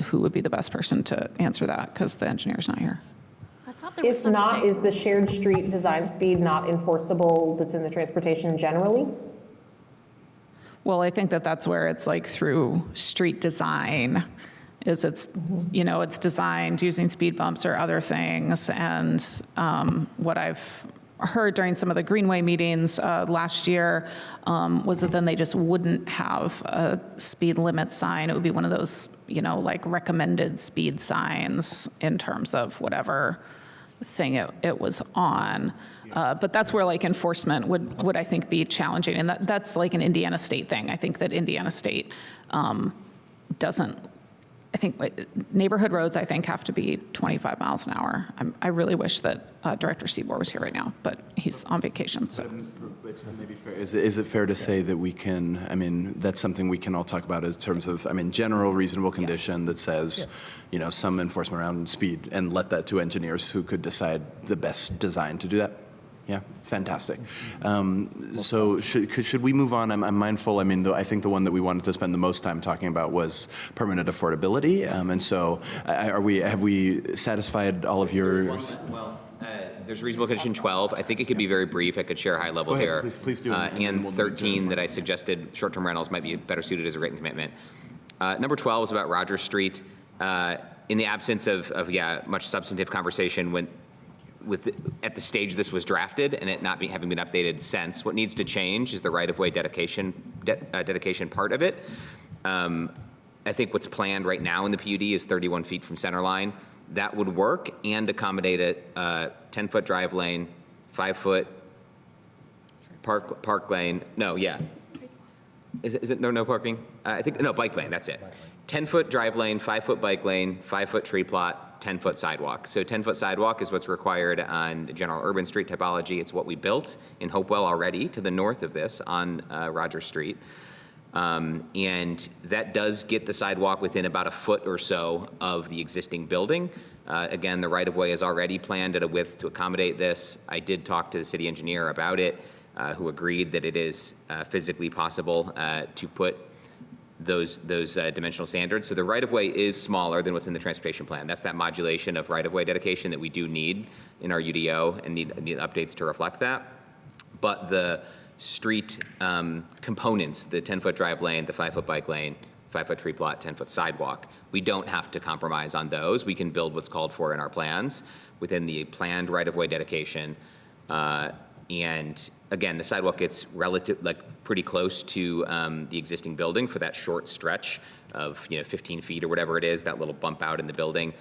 who would be the best person to answer that because the engineer's not here. I thought there was If some not, is the shared street design speed not enforceable that's in the transportation generally? Well, I think that's where it's like through street design, it's designed using speed bumps or other things. And what I've heard during some of the Greenway meetings last year was that then they just wouldn't have a speed limit sign. It would be one of those, like recommended speed signs in terms of whatever thing it was on. But that's where like enforcement would I think be challenging. And that's like an Indiana State thing. I think that Indiana State doesn't, I think neighborhood roads, I think, have to be 25 miles an hour. I really wish that Director Seabour was here right now, but he's on vacation, so. It's maybe fair. Is it fair to say that we can, that's something we can all talk about in terms of, general reasonable condition that says, some enforcement around speed and let that to engineers who could decide the best design to do that? Yeah, fantastic. So should we move on? I'm mindful, I think the one that we wanted to spend the most time talking about was permanent affordability. And so have we satisfied all of yours? There's reasonable condition 12. I think it could be very brief. I could share high level here. Please do. And 13 that I suggested, short-term rentals might be better suited as a written commitment. Number 12 is about Rogers Street. in the absence of much substantive conversation at the stage this was drafted and it not having been updated since, what needs to change is the right-of-way dedication part of it. I think what's planned right now in the PUD is 31 feet from center line. That would work and accommodate a 10-foot drive lane, 5-foot park lane. No, yeah. Is it no parking? I think, no, bike lane, that's it. 10-foot drive lane, 5-foot bike lane, 5-foot tree plot, 10-foot sidewalk. So 10-foot sidewalk is what's required on the general urban street typology. It's what we built in Hopewell already to the north of this on Rogers Street. And that does get the sidewalk within about a foot or so of the existing building. Again, the right-of-way is already planned at a width to accommodate this. I did talk to the city engineer about it, who agreed that it is physically possible to put those dimensional standards. So the right-of-way is smaller than what's in the transportation plan. That's that modulation of right-of-way dedication that we do need in our UDO and need updates to reflect that. But the street components, the 10-foot drive lane, the 5-foot bike lane, 5-foot tree plot, 10-foot sidewalk, we don't have to compromise on those. We can build what's called for in our plans within the planned right-of-way dedication. And again, the sidewalk gets pretty close to the existing building for that short stretch of 15 feet or whatever it is, that little bump out in the building.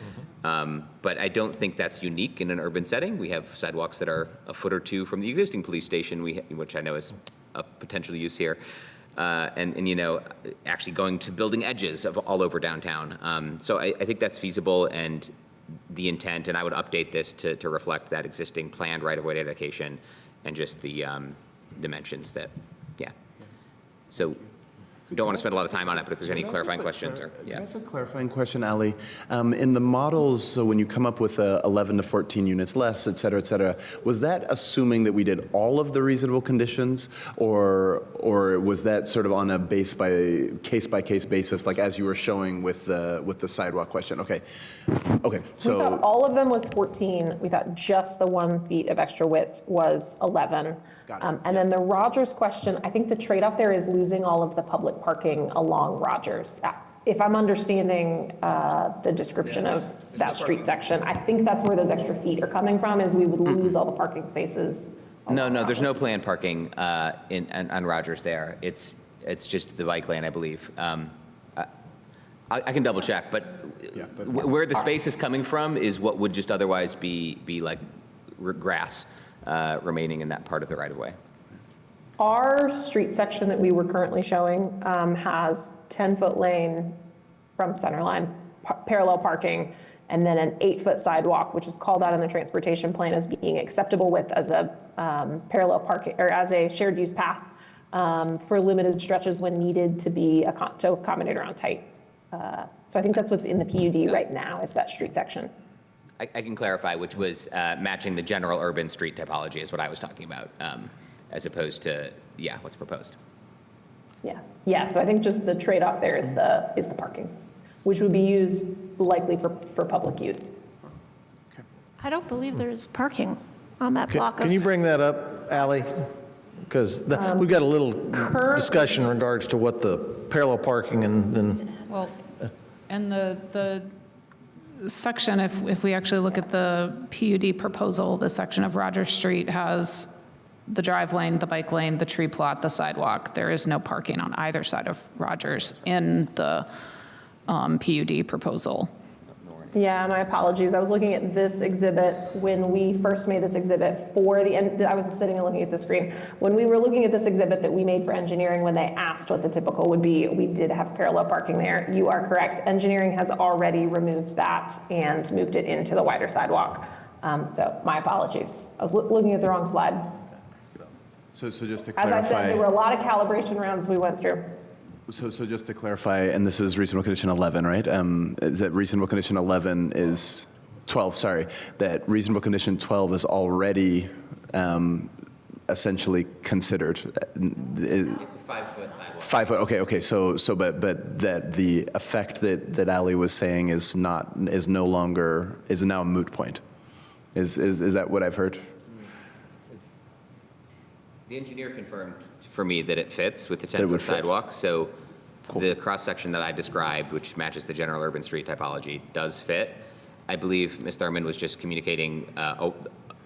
But I don't think that's unique in an urban setting. We have sidewalks that are a foot or two from the existing police station, which I know is a potential use here. And actually going to building edges of all over downtown. So I think that's feasible and the intent, and I would update this to reflect that existing planned right-of-way dedication and just the dimensions that, So we don't want to spend a lot of time on it, but if there's any clarifying questions or, Can I ask a clarifying question, Ali? In the models, so when you come up with 11 to 14 units less, et cetera, was that assuming that we did all of the reasonable conditions, or was that sort of on a case-by-case basis, like as you were showing with the sidewalk question? Okay, so. We thought all of them was 14. We thought just the 1 feet of extra width was 11. And then the Rogers question, I think the trade-off there is losing all of the public parking along Rogers. If I'm understanding the description of that street section, I think that's where those extra feet are coming from, is we would lose all the parking spaces. No, there's no planned parking on Rogers there. It's just the bike lane, I believe. I can double check, but where the space is coming from is what would just otherwise be like grass remaining in that part of the right-of-way. Our street section that we were currently showing has 10-foot lane from centerline, parallel parking, and then an 8-foot sidewalk, which is called out in the transportation plan as being acceptable width as a parallel parking or as a shared use path for limited stretches when needed to accommodate around tight. So I think that's what's in the PUD right now, is that street section. I can clarify, which was matching the general urban street typology is what I was talking about, as opposed to, what's proposed. Yeah, so I think just the trade-off there is the parking, which would be used likely for public use. I don't believe there's parking on that block. Can you bring that up, Ally? Because we've got a little discussion in regards to what the parallel parking and then. Well, and the section, if we actually look at the PUD proposal, the section of Rogers Street has the drive lane, the bike lane, the tree plot, the sidewalk. There is no parking on either side of Rogers in the PUD proposal. Yeah, my apologies. I was looking at this exhibit when we first made this exhibit for the end. I was sitting and looking at the screen. When we were looking at this exhibit that we made for engineering, when they asked what the typical would be, we did have parallel parking there. You are correct. Engineering has already removed that and moved it into the wider sidewalk. So my apologies. I was looking at the wrong slide. So just to clarify. As I said, there were a lot of calibration rounds we went through. So just to clarify, and this is reasonable condition 11, right? Is that reasonable condition 11 is 12, sorry, that reasonable condition 12 is already essentially considered. It's a 5-foot sidewalk. 5 foot, okay, so but that the effect that Ali was saying is now a moot point. Is that what I've heard? The engineer confirmed for me that it fits with the 10-foot sidewalk, so the cross-section that I described, which matches the general urban street typology, does fit. I believe Ms. Thurman was just communicating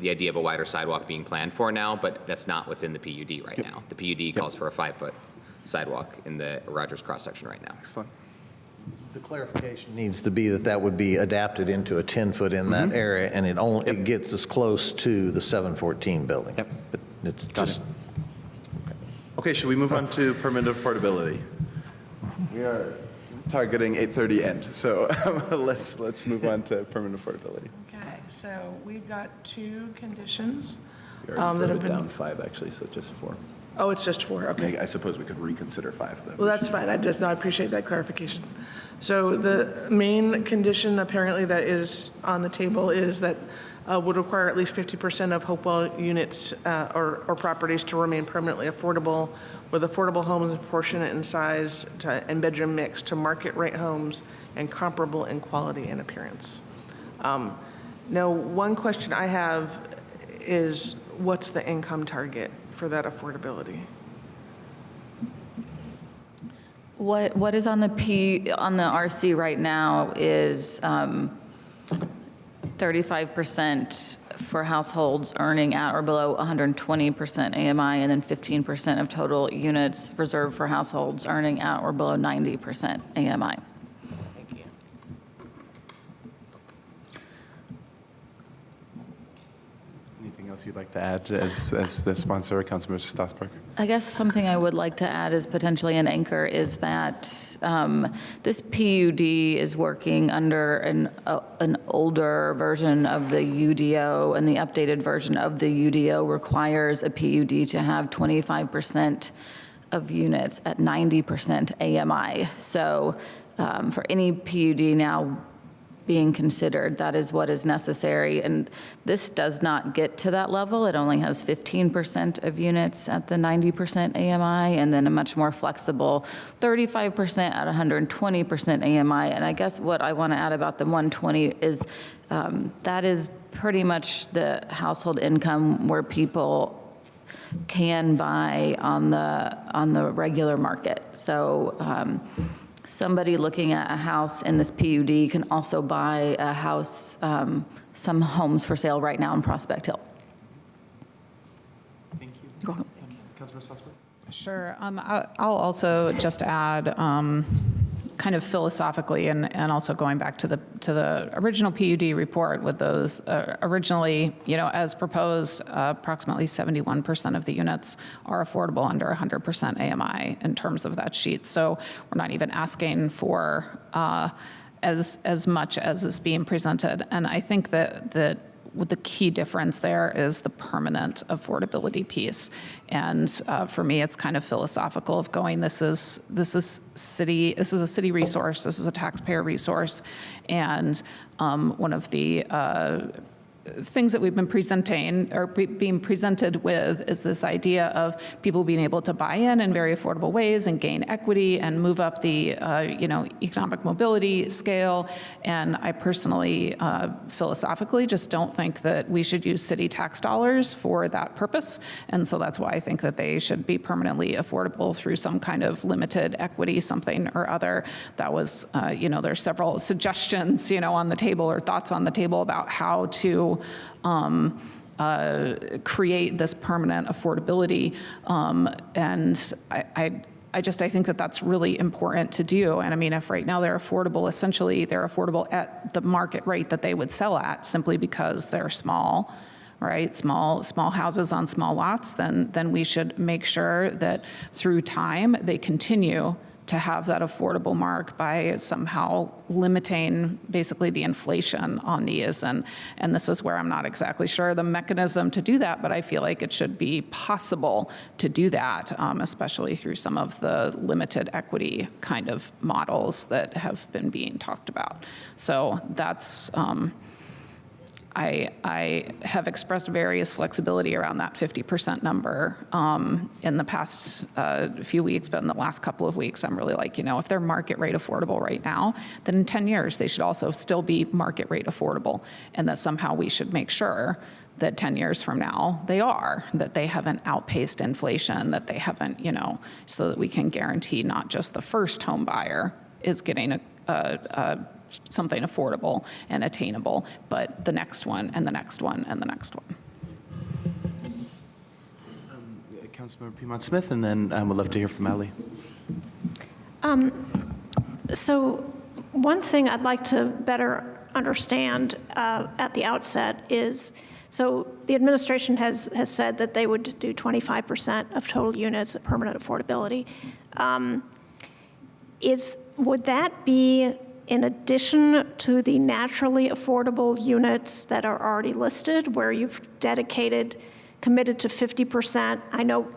the idea of a wider sidewalk being planned for now, but that's not what's in the PUD right now. The PUD calls for a 5-foot sidewalk in the Rogers cross-section right now. Excellent. The clarification needs to be that that would be adapted into a 10-foot in that area, and it gets us close to the 714 building. Yep. But it's Got just, Okay, should we move on to permanent affordability? We are targeting 8:30 end, so let's move on to permanent affordability. Okay, so we've got 2 conditions. We already that have voted been- down 5, actually, so just 4. Oh, it's just 4, okay. I suppose we could reconsider 5, but. Well, that's fine. I appreciate that clarification. So the main condition apparently that is on the table is that would require at least 50% of Hopewell units or properties to remain permanently affordable, with affordable homes proportionate in size and bedroom mix to market rate homes and comparable in quality and appearance. Now, one question I have is, what's the income target for that affordability? What is on the RC right now is 35% for households earning at or below 120% AMI, and then 15% of total units reserved for households earning at or below 90% AMI. Thank you. Anything else you'd like to add as the sponsor, Councilmember Strasburg? I guess something I would like to add is potentially an anchor is that this PUD is working under an older version of the UDO, and the updated version of the UDO requires a PUD to have 25% of units at 90% AMI. So for any PUD now being considered, that is what is necessary. And this does not get to that level. It only has 15% of units at the 90% AMI, and then a much more flexible 35% at 120% AMI. And I guess what I want to add about the 120 is that is pretty much the household income where people can buy on the regular market. So somebody looking at a house in this PUD can also buy a house, some homes for sale right now in Prospect Hill. Thank you. You're welcome. Councilmember Strasburg? Sure. I'll also just add, kind of philosophically, and also going back to the original PUD report with those originally, as proposed, approximately 71% of the units are affordable under 100% AMI in terms of that sheet. So we're not even asking for as much as is being presented. And I think that the key difference there is the permanent affordability piece. And for me, it's kind of philosophical of going, this is a city resource, this is a taxpayer resource. And one of the things that we've been presenting or being presented with is this idea of people being able to buy in very affordable ways and gain equity and move up the economic mobility scale. And I personally philosophically just don't think that we should use city tax dollars for that purpose. And so that's why I think that they should be permanently affordable through some kind of limited equity, something or other. That was there's several suggestions on the table or thoughts on the table about how to create this permanent affordability. And I think that that's really important to do. And I mean, if right now they're affordable, essentially they're affordable at the market rate that they would sell at simply because they're small, right? Small houses on small lots, then we should make sure that through time they continue to have that affordable mark by somehow limiting basically the inflation on these. And this is where I'm not exactly sure the mechanism to do that, but I feel like it should be possible to do that, especially through some of the limited equity kind of models that have been being talked about. So that's, I have expressed various flexibility around that 50% number in the past few weeks, but in the last couple of weeks, I'm really like, if they're market rate affordable right now, then in 10 years, they should also still be market rate affordable, and that somehow we should make sure that 10 years from now they are, that they haven't outpaced inflation, that they haven't, so that we can guarantee not just the first home buyer is getting something affordable and attainable, but the next one and the next one and the next one. Councilmember Piedmont-Smith, and then we'd love to hear from Ally. So one thing I'd like to better understand at the outset is, so the administration has said that they would do 25% of total units at permanent affordability. Would that be in addition to the naturally affordable units that are already listed, where you've committed to 50%? I know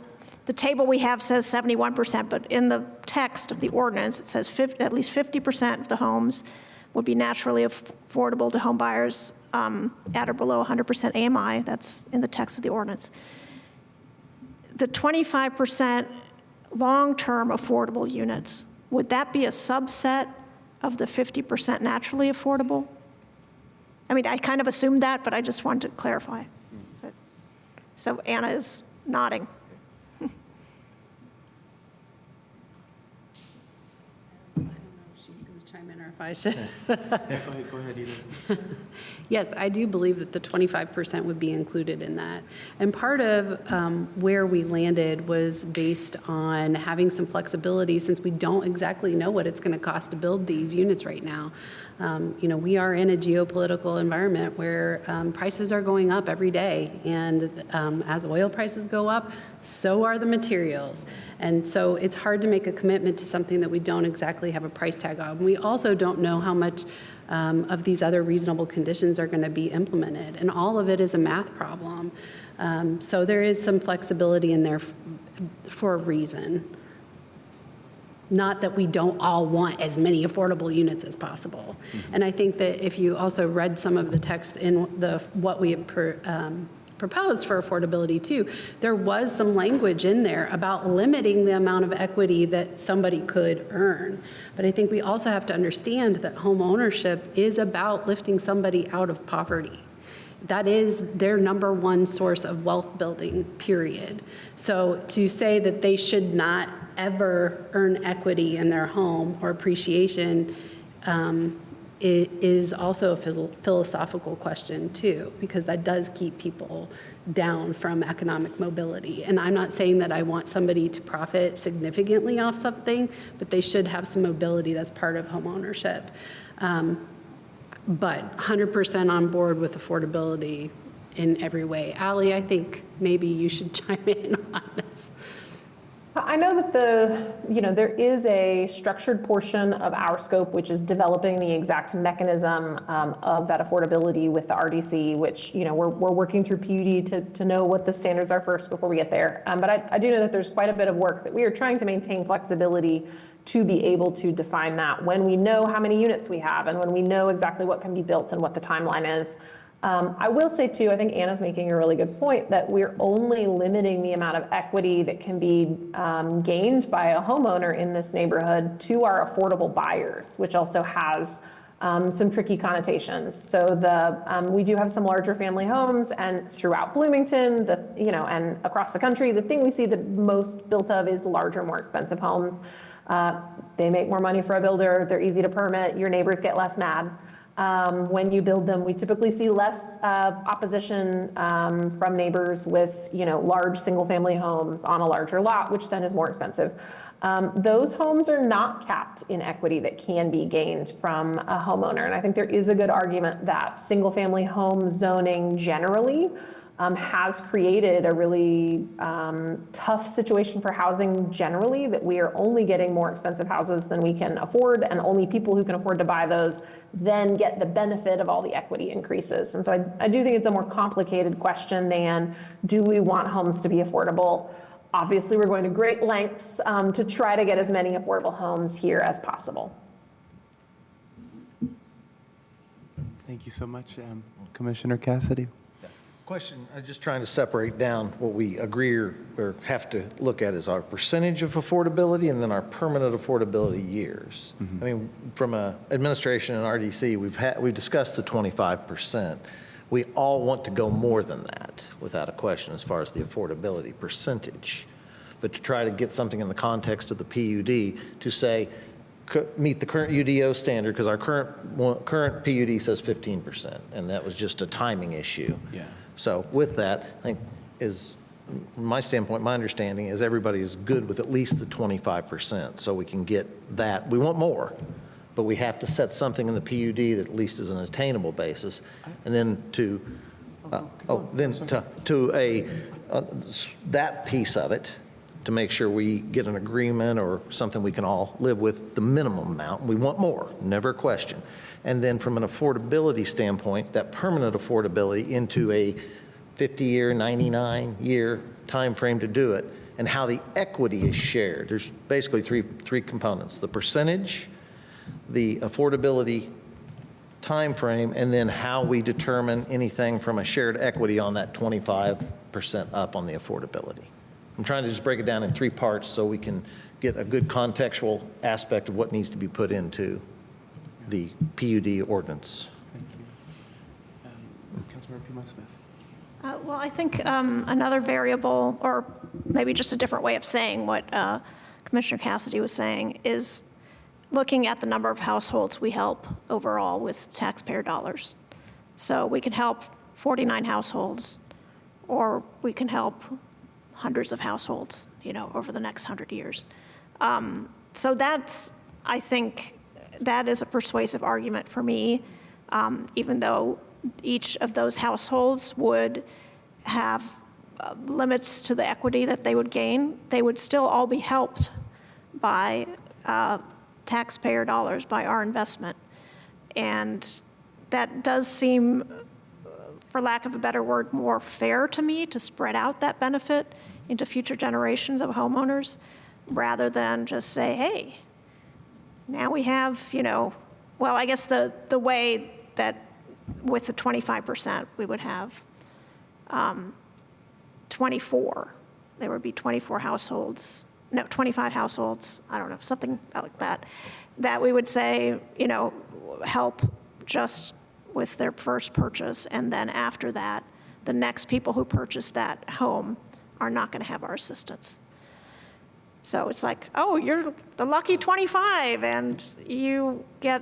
the table we have says 71%, but in the text of the ordinance, it says at least 50% of the homes would be naturally affordable to home buyers at or below 100% AMI. That's in the text of the ordinance. The 25% long-term affordable units, would that be a subset of the 50% naturally affordable? I mean, I kind of assumed that, but I just wanted to clarify. So Anna is nodding. If I should. Go ahead, Edith. Yes, I do believe that the 25% would be included in that. And part of where we landed was based on having some flexibility, since we don't exactly know what it's going to cost to build these units right now. We are in a geopolitical environment where prices are going up every day, and as oil prices go up, so are the materials. And so it's hard to make a commitment to something that we don't exactly have a price tag on. We also don't know how much of these other reasonable conditions are going to be implemented, and all of it is a math problem. So there is some flexibility in there for a reason. Not that we don't all want as many affordable units as possible. Mm-hmm. And I think that if you also read some of the text in what we had proposed for affordability too, there was some language in there about limiting the amount of equity that somebody could earn. But I think we also have to understand that home ownership is about lifting somebody out of poverty. That is their number one source of wealth building, period. So to say that they should not ever earn equity in their home or appreciation is also a philosophical question too, because that does keep people down from economic mobility. And I'm not saying that I want somebody to profit significantly off something, but they should have some mobility. That's part of home ownership. But 100% on board with affordability in every way. Ally, I think maybe you should chime in on this. I know that there is a structured portion of our scope, which is developing the exact mechanism of that affordability with the RDC, which, we're working through PUD to know what the standards are first before we get there. But I do know that there's quite a bit of work that we are trying to maintain flexibility to be able to define that when we know how many units we have and when we know exactly what can be built and what the timeline is. I will say too, I think Anna's making a really good point that we're only limiting the amount of equity that can be gained by a homeowner in this neighborhood to our affordable buyers, which also has some tricky connotations. So we do have some larger family homes, and throughout Bloomington, and across the country, the thing we see the most built of is larger, more expensive homes. They make more money for a builder. They're easy to permit. Your neighbors get less mad. When you build them, we typically see less opposition from neighbors with, large single-family homes on a larger lot, which then is more expensive. Those homes are not capped in equity that can be gained from a homeowner. And I think there is a good argument that single-family home zoning generally has created a really tough situation for housing generally, that we are only getting more expensive houses than we can afford, and only people who can afford to buy those then get the benefit of all the equity increases. And so I do think it's a more complicated question than, do we want homes to be affordable? Obviously, we're going to great lengths to try to get as many affordable homes here as possible. Thank you so much, Commissioner Cassidy. Question, I'm just trying to separate down what we agree or have to look at is our percentage of affordability and then our permanent affordability years. Mm-hmm. I mean, from a administration and RDC, we've discussed the 25%. We all want to go more than that, without a question, as far as the affordability percentage. But to try to get something in the context of the PUD to say, meet the current UDO standard, because our current PUD says 15%, and that was just a timing issue. Yeah. So with that, I think from my standpoint, my understanding is everybody is good with at least the 25%, so we can get that. We want more, but we have to set something in the PUD that at least is an attainable basis, and then that piece of it, to make sure we get an agreement or something we can all live with, the minimum amount. We want more, never a question. And then from an affordability standpoint, that permanent affordability into a 50-year, 99-year time frame to do it, and how the equity is shared. There's basically three components: the percentage, the affordability time frame, and then how we determine anything from a shared equity on that 25% up on the affordability. I'm trying to just break it down in 3 parts so we can get a good contextual aspect of what needs to be put into the PUD ordinance. Thank you. Councilmember Piedmont-Smith. Well, I think another variable, or maybe just a different way of saying what Commissioner Cassidy was saying, is looking at the number of households we help overall with taxpayer dollars. So we can help 49 households, or we can help hundreds of households, over the next 100 years. So that's, I think, that is a persuasive argument for me, even though each of those households would have limits to the equity that they would gain, they would still all be helped by taxpayer dollars, by our investment. And that does seem, for lack of a better word, more fair to me, to spread out that benefit into future generations of homeowners, rather than just say, hey, now we have, well, I guess the way that with the 25%, we would have 24. There would be 24 households, no, 25 households, I don't know, something like that, that we would say, help just with their first purchase, and then after that, the next people who purchase that home are not going to have our assistance. So it's like, oh, you're the lucky 25, and you get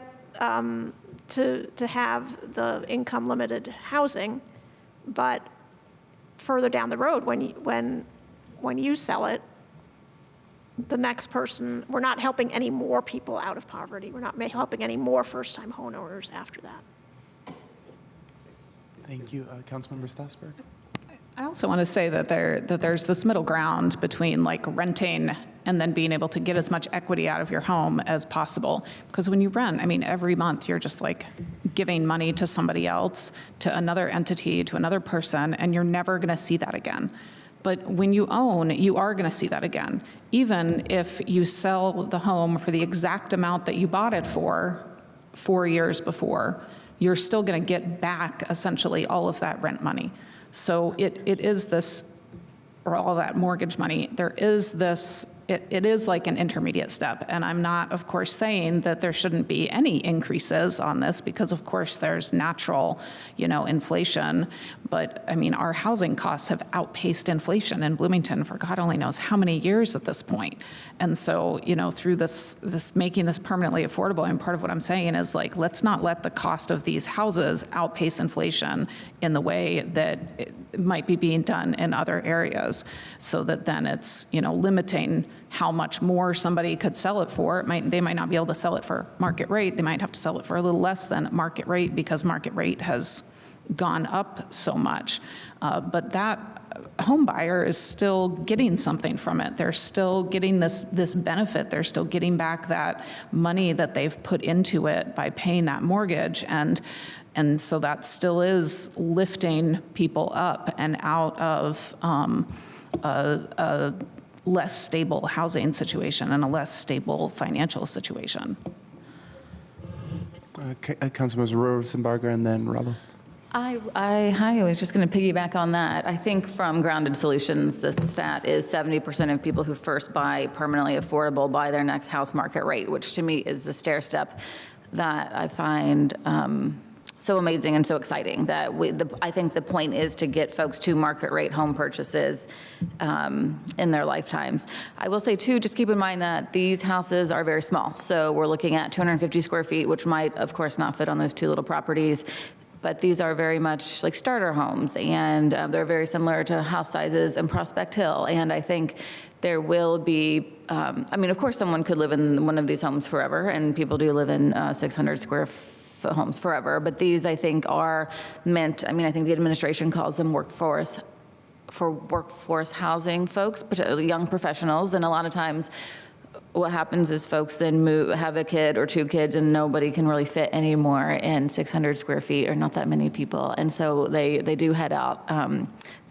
to have the income limited housing, but further down the road, when you sell it, the next person, we're not helping any more people out of poverty. We're not helping any more first-time homeowners after that. Thank you. Councilmember Stassberg. I also want to say that there's this middle ground between renting and then being able to get as much equity out of your home as possible. Because when you rent, every month you're just giving money to somebody else, to another entity, to another person, and you're never going to see that again. But when you own, you are going to see that again. Even if you sell the home for the exact amount that you bought it for 4 years before, you're still going to get back essentially all of that rent money. So it is this, or all that mortgage money, there is this, it is like an intermediate step. And I'm not, of course, saying that there shouldn't be any increases on this, because of course there's natural, inflation. But our housing costs have outpaced inflation in Bloomington for God only knows how many years at this point. And so, through this making this permanently affordable, and part of what I'm saying is let's not let the cost of these houses outpace inflation in the way that it might be being done in other areas, so that then it's, limiting how much more somebody could sell it for. They might not be able to sell it for market rate. They might have to sell it for a little less than market rate, because market rate has gone up so much. But that home buyer is still getting something from it. They're still getting this benefit. They're still getting back that money that they've put into it by paying that mortgage. And so that still is lifting people up and out of a less stable housing situation and a less stable financial situation. Councilmembers Rosenbarger and then Rallo. I was just going to piggyback on that. I think from Grounded Solutions, the stat is 70% of people who first buy permanently affordable buy their next house market rate, which to me is the stair step that I find so amazing and so exciting that I think the point is to get folks to market rate home purchases in their lifetimes. I will say too, just keep in mind that these houses are very small. So we're looking at 250 square feet, which might of course not fit on those two little properties. But these are very much like starter homes, and they're very similar to house sizes in Prospect Hill. And I think there will be, I mean, of course someone could live in one of these homes forever, and people do live in 600 square foot homes forever, but these I think are meant, I mean, I think the administration calls them workforce housing folks, particularly young professionals, and a lot of times what happens is folks then have a kid or two kids and nobody can really fit anymore in 600 square feet, or not that many people, and so they do head out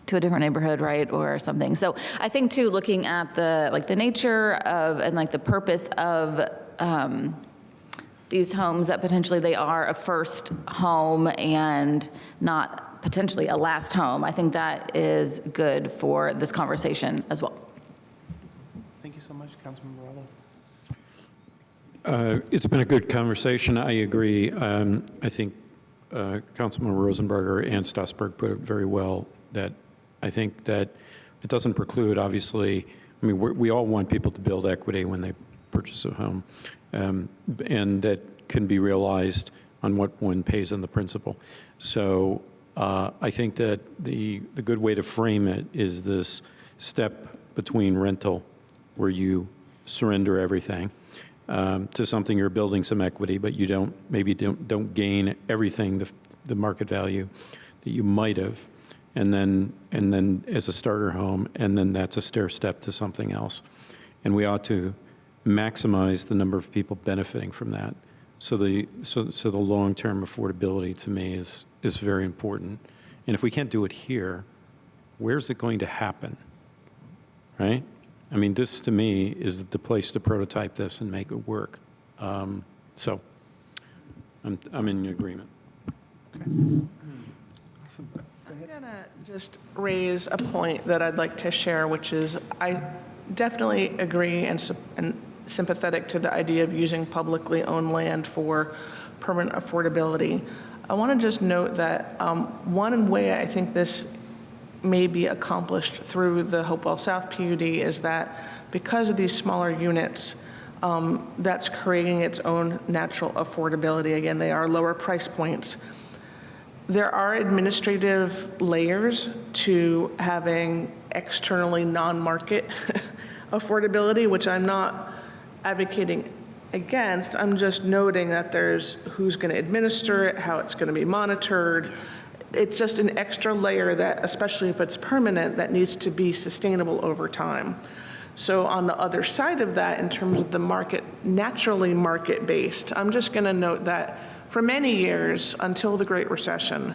to a different neighborhood, right, or something. So I think too, looking at the nature of and like the purpose of these homes, that potentially they are a first home and not potentially a last home. I think that is good for this conversation as well. Thank you so much, Councilman Morello. It's been a good conversation. I agree. I think Councilman Rosenberger and Stossberg put it very well, that I think that it doesn't preclude, obviously, I mean, we all want people to build equity when they purchase a home, and that can be realized on what one pays on the principal. So I think that the good way to frame it is this step between rental, where you surrender everything, to something you're building some equity, but you don't gain everything, the market value that you might have, and then as a starter home, and then that's a stair step to something else. And we ought to maximize the number of people benefiting from that. So the long-term affordability to me is very important. And if we can't do it here, where's it going to happen, right? I mean, this to me is the place to prototype this and make it work. So I'm in agreement. Okay. Awesome. I'm gonna just raise a point that I'd like to share, which is I definitely agree and sympathetic to the idea of using publicly owned land for permanent affordability. I want to just note that one way I think this may be accomplished through the Hopewell South PUD is that because of these smaller units, that's creating its own natural affordability. Again, they are lower price points. There are administrative layers to having externally non-market affordability, which I'm not advocating against. I'm just noting that there's who's going to administer it, how it's going to be monitored. It's just an extra layer that, especially if it's permanent, that needs to be sustainable over time. So on the other side of that, in terms of the market, naturally market-based, I'm just going to note that for many years, until the Great Recession,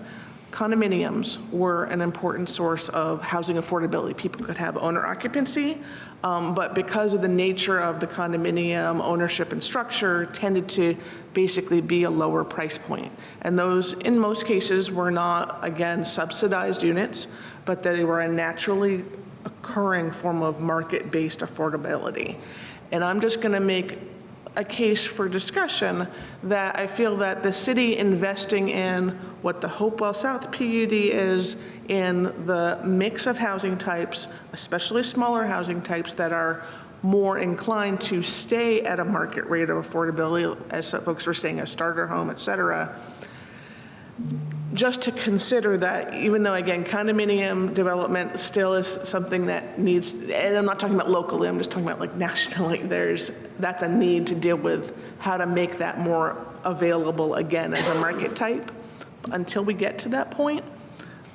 condominiums were an important source of housing affordability. People could have owner occupancy, but because of the nature of the condominium ownership and structure, tended to basically be a lower price point. And those, in most cases, were not, again, subsidized units, but they were a naturally occurring form of market-based affordability. And I'm just going to make a case for discussion that I feel that the city investing in what the Hopewell South PUD is, in the mix of housing types, especially smaller housing types that are more inclined to stay at a market rate of affordability, as folks were saying, a starter home, et cetera, just to consider that, even though, again, condominium development still is something that needs, and I'm not talking about locally, I'm just talking about like nationally, that's a need to deal with how to make that more available again as a market type. Until we get to that point,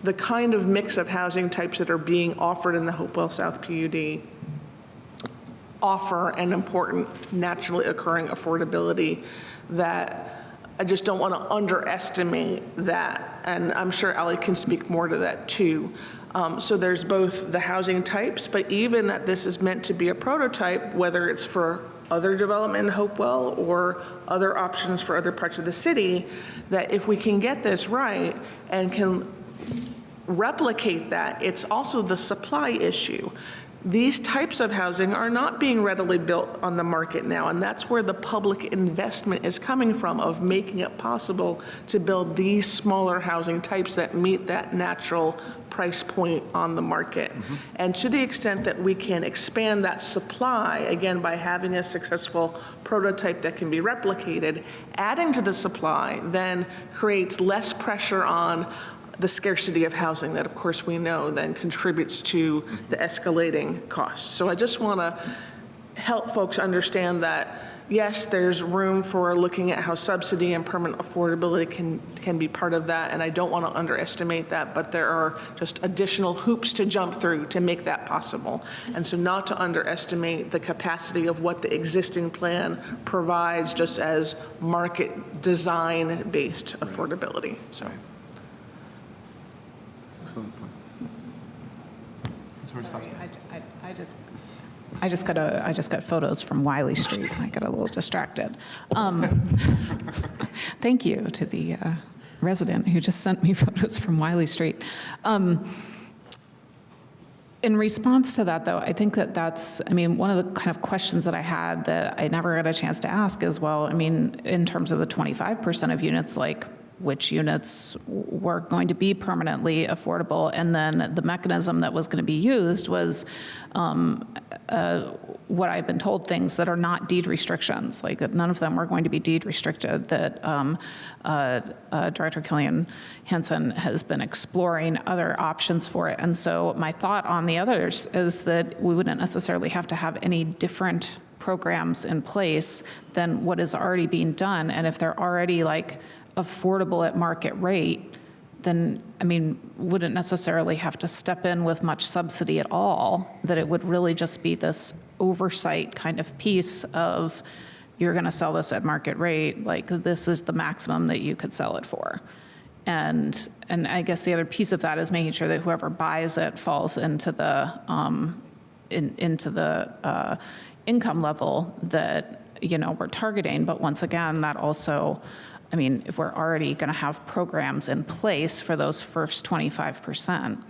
the kind of mix of housing types that are being offered in the Hopewell South PUD offer an important naturally occurring affordability that I just don't want to underestimate that, and I'm sure Ali can speak more to that too. So there's both the housing types, but even that this is meant to be a prototype, whether it's for other development in Hopewell or other options for other parts of the city, that if we can get this right and can replicate that, it's also the supply issue. these types of housing are not being readily built on the market now, and that's where the public investment is coming from, of making it possible to build these smaller housing types that meet that natural price point on the market. And to the extent that we can expand that supply, again, by having a successful prototype that can be replicated, adding to the supply then creates less pressure on the scarcity of housing that, of course, we know then contributes to the escalating costs. So I just want to help folks understand that, yes, there's room for looking at how subsidy and permanent affordability can be part of that, and I don't want to underestimate that, but there are just additional hoops to jump through to make that possible. And so not to underestimate the capacity of what the existing plan provides just as market design-based affordability. So. Excellent point. Sorry, I just got photos from Wiley Street. I got a little distracted. Thank you to the resident who just sent me photos from Wiley Street. In response to that, though, I think that's, I mean, one of the kind of questions that I had that I never got a chance to ask is, well, I mean, in terms of the 25% of units, like, which units were going to be permanently affordable, and then the mechanism that was going to be used was what I've been told, things that are not deed restrictions, like that none of them were going to be deed restricted, that Director Killian Hansen has been exploring other options for it. And so my thought on the others is that we wouldn't necessarily have to have any different programs in place than what is already being done. And if they're already like affordable at market rate, then, I mean, wouldn't necessarily have to step in with much subsidy at all, that it would really just be this oversight kind of piece of, you're going to sell this at market rate, like this is the maximum that you could sell it for. And I guess the other piece of that is making sure that whoever buys it falls into the income level that, you know, we're targeting. But once again, that also, I mean, if we're already going to have programs in place for those first 25%,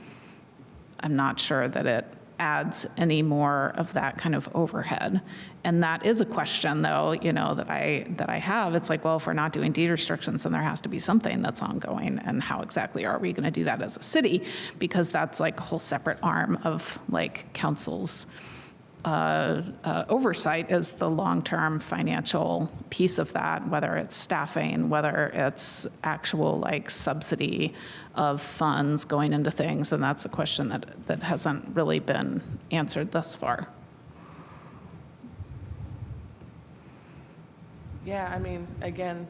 I'm not sure that it adds any more of that kind of overhead. And that is a question, though, you know, that I have. It's like, well, if we're not doing deed restrictions, then there has to be something that's ongoing. And how exactly are we going to do that as a city? Because that's like a whole separate arm of like council's oversight, is the long-term financial piece of that, whether it's staffing, whether it's actual like subsidy of funds going into things. And that's a question that hasn't really been answered thus far. Yeah, I mean, again,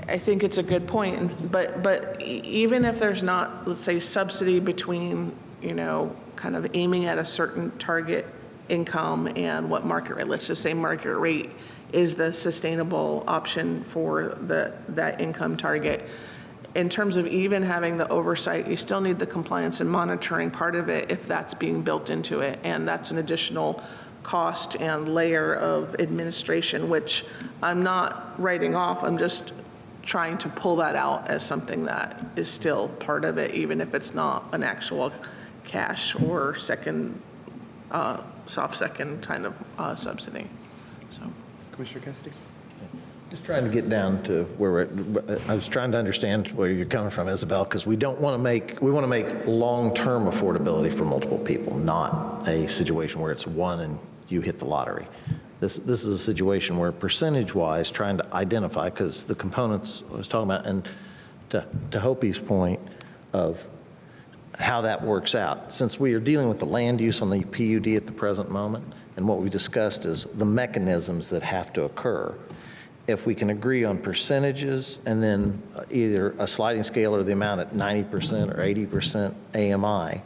I think it's a good point, but even if there's not, let's say, subsidy between, you know, kind of aiming at a certain target income and what market rate, let's just say market rate is the sustainable option for that income target. In terms of even having the oversight, you still need the compliance and monitoring part of it if that's being built into it, and that's an additional cost and layer of administration, which I'm not writing off. I'm just trying to pull that out as something that is still part of it, even if it's not an actual cash or second, soft second kind of subsidy. So, Commissioner Cassidy? Just trying to get down to where I was trying to understand where you're coming from, Isabel, because we want to make long-term affordability for multiple people, not a situation where it's one and you hit the lottery. This is a situation where percentage-wise, trying to identify, because the components I was talking about, and to Hopi's point of how that works out. Since we are dealing with the land use on the PUD at the present moment, and what we discussed is the mechanisms that have to occur. If we can agree on percentages and then either a sliding scale or the amount at 90% or 80% AMI,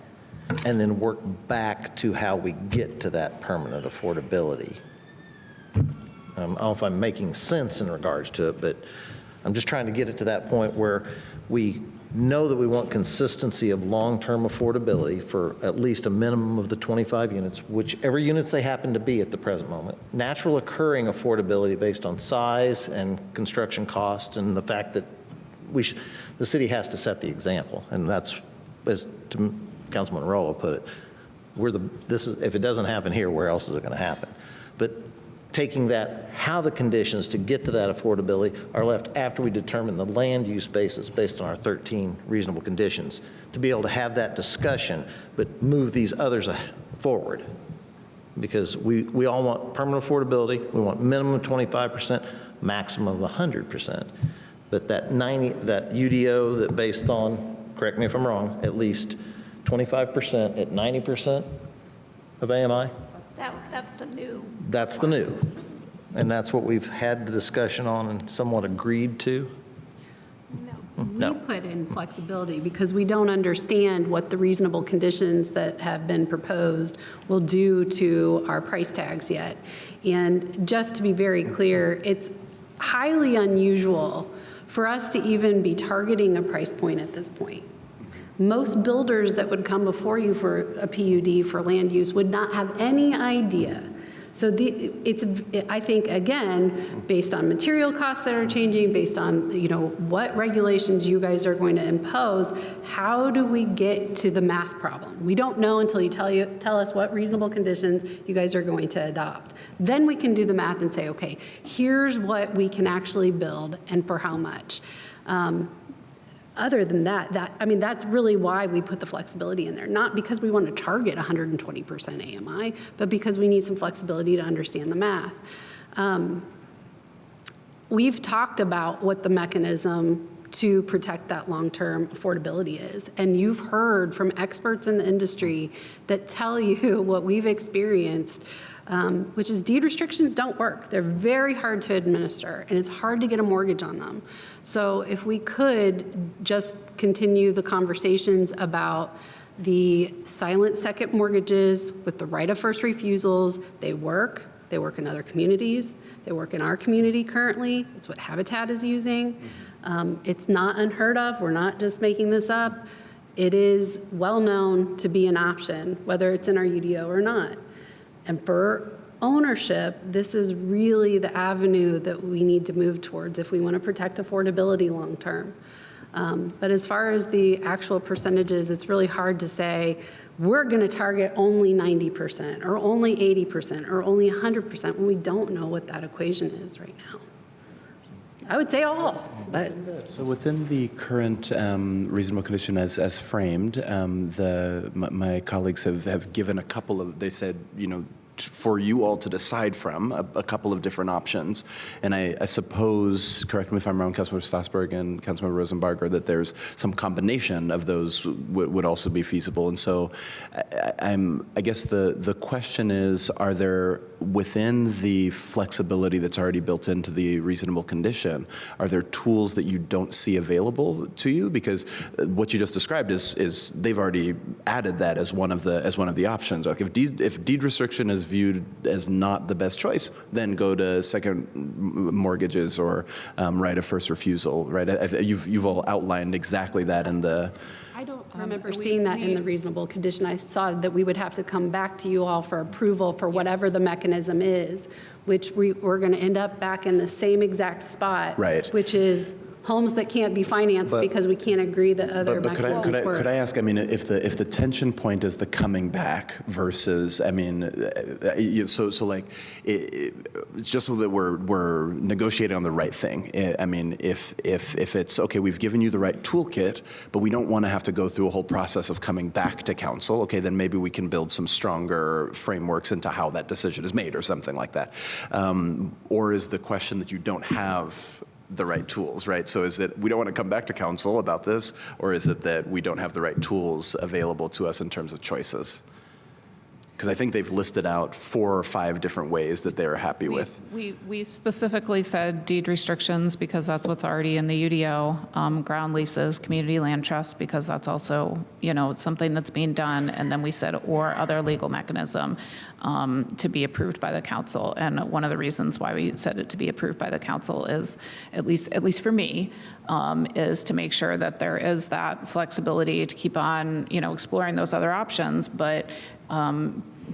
and then work back to how we get to that permanent affordability. I don't know if I'm making sense in regards to it, but I'm just trying to get it to that point where we know that we want consistency of long-term affordability for at least a minimum of the 25 units, whichever units they happen to be at the present moment. Natural occurring affordability based on size and construction costs, and the fact that the city has to set the example. And that's, as Councilman Rowell put it, if it doesn't happen here, where else is it going to happen? But taking that, how the conditions to get to that affordability are left after we determine the land use basis based on our 13 reasonable conditions, to be able to have that discussion, but move these others forward. Because we all want permanent affordability, we want minimum of 25%, maximum of 100%. But that UDO that based on, correct me if I'm wrong, at least 25% at 90% of AMI? That's the new. That's the new. And that's what we've had the discussion on and somewhat agreed to? No. We put in flexibility because we don't understand what the reasonable conditions that have been proposed will do to our price tags yet. And just to be very clear, it's highly unusual for us to even be targeting a price point at this point. Most builders that would come before you for a PUD for land use would not have any idea. So I think, again, based on material costs that are changing, based on what regulations you guys are going to impose, how do we get to the math problem? We don't know until you tell us what reasonable conditions you guys are going to adopt. Then we can do the math and say, okay, here's what we can actually build and for how much. Other than that's really why we put the flexibility in there. Not because we want to target 120% AMI, but because we need some flexibility to understand the math. We've talked about what the mechanism to protect that long-term affordability is. And you've heard from experts in the industry that tell you what we've experienced, which is deed restrictions don't work. They're very hard to administer, and it's hard to get a mortgage on them. So if we could just continue the conversations about the silent second mortgages with the right of first refusals, they work in other communities, they work in our community currently. It's what Habitat is using. It's not unheard of. We're not just making this up. It is well known to be an option, whether it's in our UDO or not. And for ownership, this is really the avenue that we need to move towards if we want to protect affordability long term. But as far as the actual percentages, it's really hard to say, we're going to target only 90% or only 80% or only 100% when we don't know what that equation is right now. I would say all, but. So within the current reasonable condition as framed, my colleagues have given a couple of, they said, for you all to decide from a couple of different options. And I suppose, correct me if I'm wrong, Councilmember Strasburg and Councilmember Rosenbarger, that there's some combination of those would also be feasible. And so I guess the question is, are there, within the flexibility that's already built into the reasonable condition, are there tools that you don't see available to you? Because what you just described is they've already added that as one of the options. Like if deed restriction is viewed as not the best choice, then go to second mortgages or right of first refusal, right? You've all outlined exactly that in the. I don't remember seeing that in the reasonable condition. I saw that we would have to come back to you all for approval for whatever the mechanism is, which we're going to end up back in the same exact spot, right? Which is homes that can't be financed because we can't agree that other mechanisms work. Could I ask, I mean, if the tension point is the coming back versus, I mean, so like, it's just so that we're negotiating on the right thing. I mean, if it's, okay, we've given you the right toolkit, but we don't want to have to go through a whole process of coming back to council, okay, then maybe we can build some stronger frameworks into how that decision is made or something like that. Or is the question that you don't have the right tools, right? So is it we don't want to come back to council about this, or is it that we don't have the right tools available to us in terms of choices? Because I think they've listed out 4 or 5 different ways that they're happy with. We specifically said deed restrictions because that's what's already in the UDO, ground leases, community land trusts, because that's also, it's something that's being done. And then we said, or other legal mechanism to be approved by the council. And one of the reasons why we said it to be approved by the council is, at least for me, is to make sure that there is that flexibility to keep on, exploring those other options. But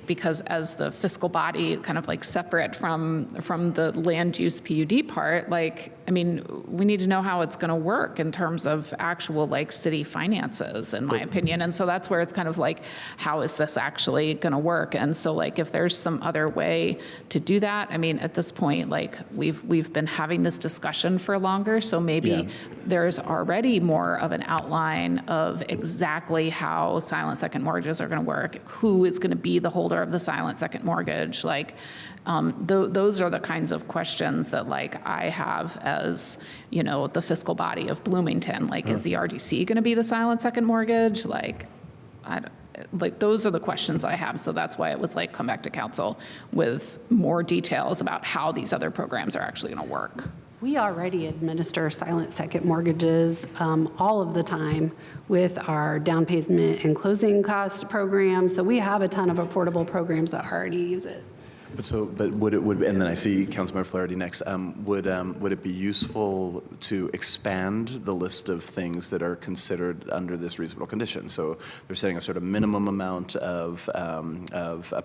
because as the fiscal body, kind of like separate from the land use PUD part, like, I mean, we need to know how it's going to work in terms of actual like city finances, in my opinion. And so that's where it's kind of like, how is this actually going to work? And so like, if there's some other way to do that, I mean, at this point, like we've been having this discussion for longer, so maybe there's already more of an outline of exactly how silent second mortgages are going to work, who is going to be the holder of the silent second mortgage. Like, those are the kinds of questions that like I have as, you know, the fiscal body of Bloomington. Like, is the RDC going to be the silent second mortgage? Like, like those are the questions I have. So that's why it was like, come back to council with more details about how these other programs are actually going to work. We already administer silent second mortgages all of the time with our down payment and closing cost programs. So we have a ton of affordable programs that already use it. But would and then I see Councilmember Flaherty next. Would it be useful to expand the list of things that are considered under this reasonable condition? So they're setting a sort of minimum amount of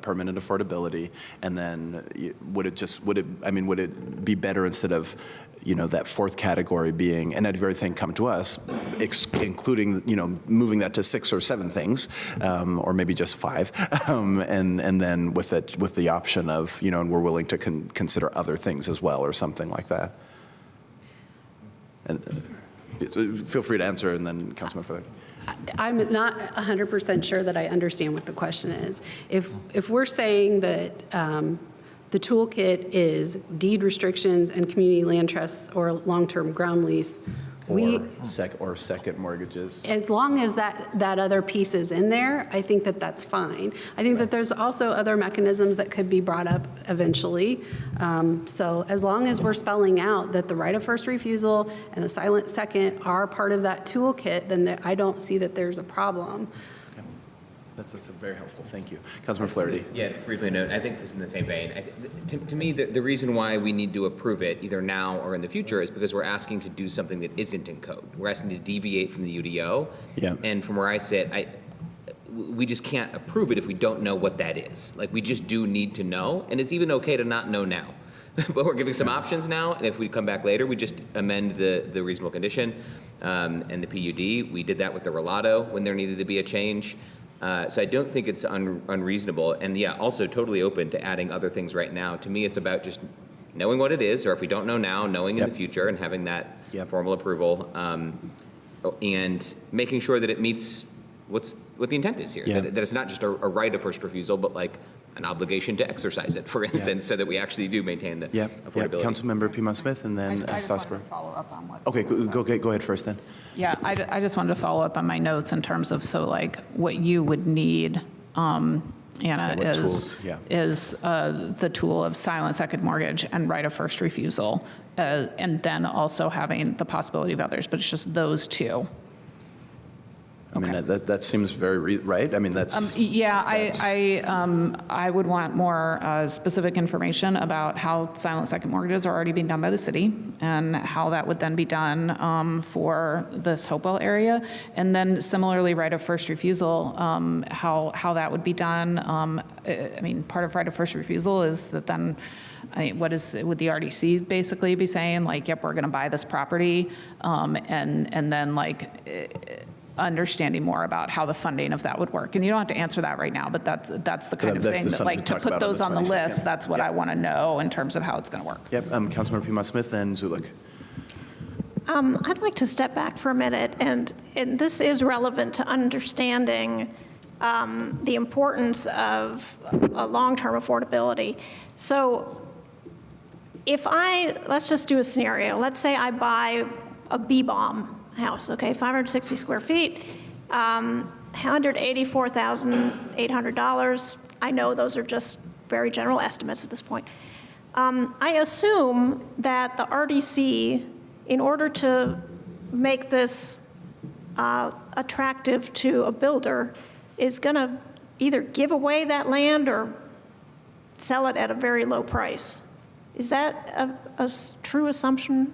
permanent affordability, and then would it be better instead of, you know, that fourth category being, and everything come to us, including, you know, moving that to 6 or 7 things, or maybe just 5, and then with the option of, you know, and we're willing to consider other things as well, or something like that. And feel free to answer, and then Councilmember Flaherty. I'm not 100% sure that I understand what the question is. If we're saying that the toolkit is deed restrictions and community land trusts or long-term ground lease, or second mortgages. As long as that other piece is in there, I think that that's fine. I think that there's also other mechanisms that could be brought up eventually. So as long as we're spelling out that the right of first refusal and the silent second are part of that toolkit, then I don't see that there's a problem. That's very helpful. Thank you. Councilmember Flaherty. Yeah, briefly note, I think this is in the same vein. To me, the reason why we need to approve it either now or in the future is because we're asking to do something that isn't in code. We're asking to deviate from the UDO. Yeah. And from where I sit, we just can't approve it if we don't know what that is. Like, we just do need to know, and it's even okay to not know now. But we're giving some options now, and if we come back later, we just amend the reasonable condition and the PUD. We did that with the Relato when there needed to be a change. So I don't think it's unreasonable, and yeah, also totally open to adding other things right now. To me, it's about just knowing what it is, or if we don't know now, knowing in the future and having that formal approval, and making sure that it meets what the intent is here. That it's not just a right of first refusal, but like an obligation to exercise it, for instance, so that we actually do maintain the affordability. Councilmember Piedmont-Smith, and then I just wanted to Strasburg. follow up on what. Okay, go ahead first then. Yeah, I just wanted to follow up on my notes in terms of, so like what you would need, Anna, is the tool of silent second mortgage and right of first refusal, and then also having the possibility of others, but it's just those two. I mean, that seems very right. I mean, that's I would want more specific information about how silent second mortgages are already being done by the city and how that would then be done for this Hopewell area, and then similarly right of first refusal, how that would be done. I mean, part of right of first refusal is that then. Would the RDC basically be saying, like, yep, we're going to buy this property, and then like understanding more about how the funding of that would work. And you don't have to answer that right now, but that's the kind of thing that, like, to put those on the list, that's what I want to know in terms of how it's going to work. Yep. Councilmember Piedmont-Smith and Zulik. I'd like to step back for a minute, and this is relevant to understanding the importance of long-term affordability. So let's just do a scenario. Let's say I buy a B-bomb house, okay, 560 square feet, $184,800. I know those are just very general estimates at this point. I assume that the RDC, in order to make this attractive to a builder, is going to either give away that land or sell it at a very low price. Is that a true assumption?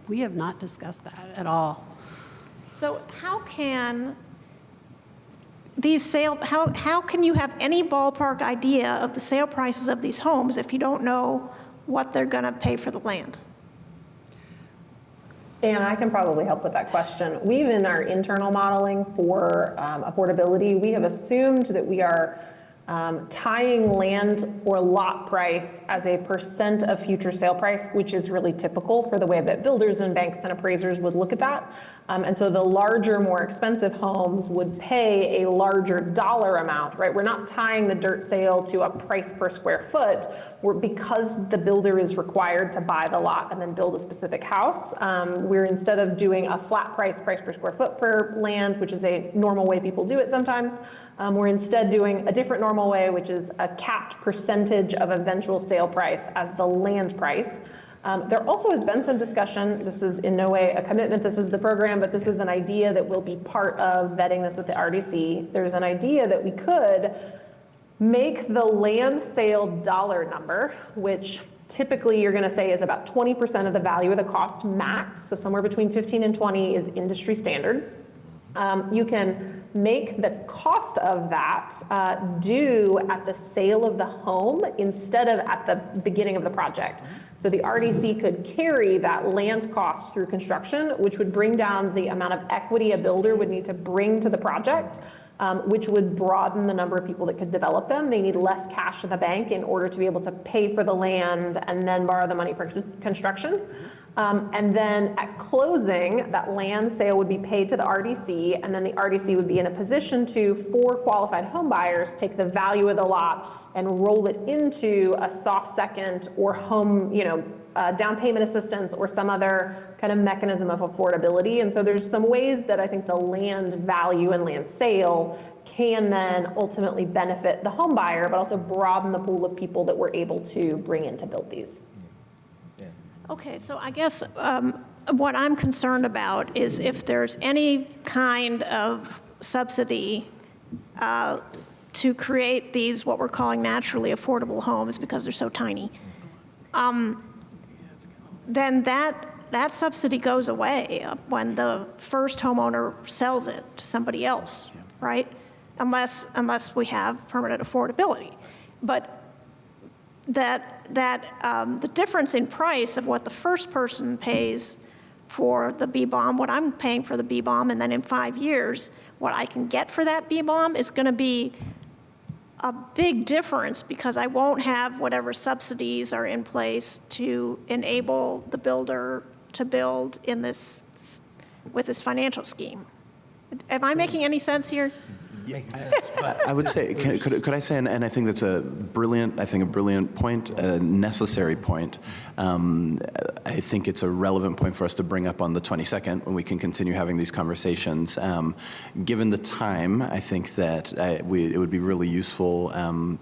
We have not discussed that at all. So how can how can you have any ballpark idea of the sale prices of these homes if you don't know what they're going to pay for the land? And I can probably help with that question. We've, in our internal modeling for affordability, we have assumed that we are tying land or lot price as a % of future sale price, which is really typical for the way that builders and banks and appraisers would look at that. And so the larger, more expensive homes would pay a larger dollar amount, right? We're not tying the dirt sale to a price per square foot. Because the builder is required to buy the lot and then build a specific house, we're, instead of doing a flat price per square foot for land, which is a normal way people do it sometimes, we're instead doing a different normal way, which is a capped percentage of eventual sale price as the land price. There also has been some discussion, this is in no way a commitment, this is the program, but this is an idea that will be part of vetting this with the RDC. There's an idea that we could make the land sale dollar number, which typically you're gonna say is about 20% of the value of the cost max, so somewhere between 15 and 20 is industry standard. You can make the cost of that due at the sale of the home instead of at the beginning of the project. So the RDC could carry that land cost through construction, which would bring down the amount of equity a builder would need to bring to the project, which would broaden the number of people that could develop them. They need less cash in the bank in order to be able to pay for the land and then borrow the money for construction. And then at closing, that land sale would be paid to the RDC, and then the RDC would be in a position to, for qualified home buyers, take the value of the lot and roll it into a soft second or home, down payment assistance or some other kind of mechanism of affordability. And so there's some ways that I think the land value and land sale can then ultimately benefit the home buyer, but also broaden the pool of people that we're able to bring in to build these. Okay, so I guess what I'm concerned about is if there's any kind of subsidy to create these, what we're calling naturally affordable homes because they're so tiny, then that subsidy goes away when the first homeowner sells it to somebody else, right? Unless we have permanent affordability. But the difference in price of what the first person pays for the B-bomb, what I'm paying for the B-bomb, and then in 5 years, what I can get for that B-bomb is going to be a big difference because I won't have whatever subsidies are in place to enable the builder to build in this with this financial scheme. Am I making any sense here? But I would say, could I say, and I think that's a brilliant point, a necessary point. I think it's a relevant point for us to bring up on the 22nd when we can continue having these conversations. Given the time, I think that it would be really useful,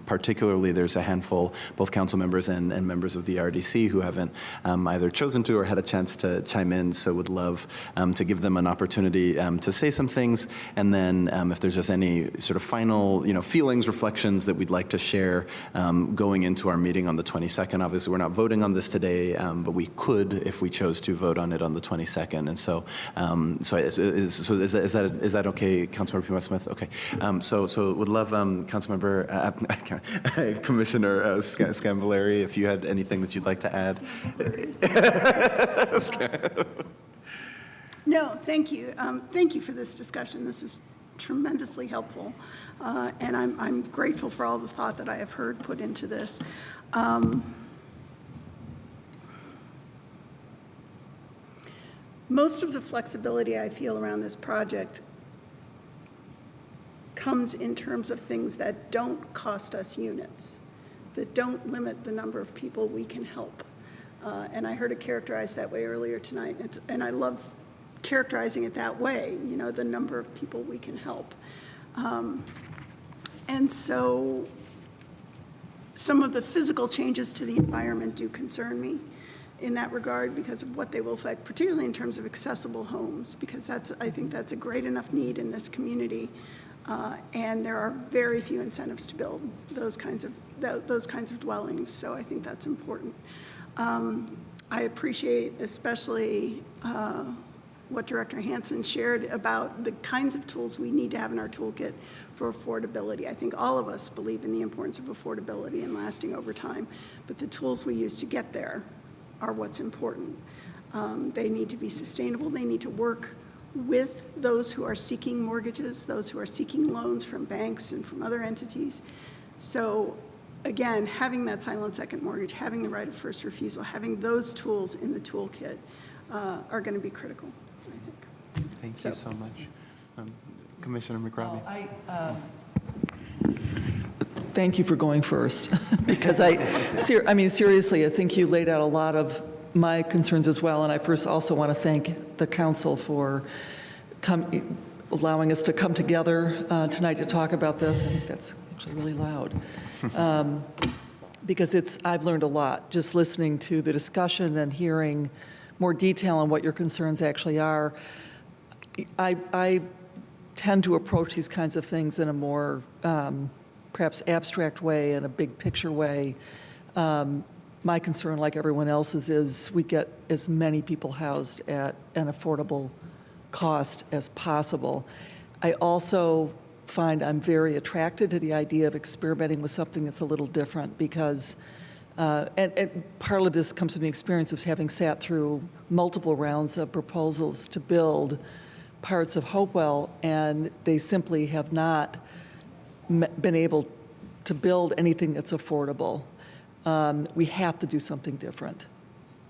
particularly there's a handful, both council members and members of the RDC who haven't either chosen to or had a chance to chime in, so would love to give them an opportunity to say some things, and then if there's just any sort of final, feelings, reflections that we'd like to share going into our meeting on the 22nd. Obviously, we're not voting on this today, but we could, if we chose to, vote on it on the 22nd. And so, is that okay, Councilmember P. Smith? Okay. So would love Councilmember Commissioner Scambolari, if you had anything that you'd like to add. No, thank you. Thank you for this discussion. This is tremendously helpful, and I'm grateful for all the thought that I have heard put into this. Most of the flexibility I feel around this project comes in terms of things that don't cost us units, that don't limit the number of people we can help. And I heard it characterized that way earlier tonight, and I love characterizing it that way, the number of people we can help. And so some of the physical changes to the environment do concern me in that regard because of what they will affect, particularly in terms of accessible homes, because I think that's a great enough need in this community. And there are very few incentives to build those kinds of dwellings, so I think that's important. I appreciate especially what Director Hansen shared about the kinds of tools we need to have in our toolkit for affordability. I think all of us believe in the importance of affordability and lasting over time, but the tools we use to get there are what's important. They need to be sustainable. They need to work with those who are seeking mortgages, those who are seeking loans from banks and from other entities. So again, having that silent second mortgage, having the right of first refusal, having those tools in the toolkit are going to be critical, I think. Thank you so much. Commissioner McRobbie. Thank you for going first, because I mean, seriously, I think you laid out a lot of my concerns as well, and I first also want to thank the council for allowing us to come together tonight to talk about this. I think that's actually really loud. Because I've learned a lot just listening to the discussion and hearing more detail on what your concerns actually are. I tend to approach these kinds of things in a more perhaps abstract way and a big picture way. My concern, like everyone else's, is we get as many people housed at an affordable cost as possible. I also find I'm very attracted to the idea of experimenting with something that's a little different because, and part of this comes from the experience of having sat through multiple rounds of proposals to build parts of Hopewell, and they simply have not been able to build anything that's affordable. We have to do something different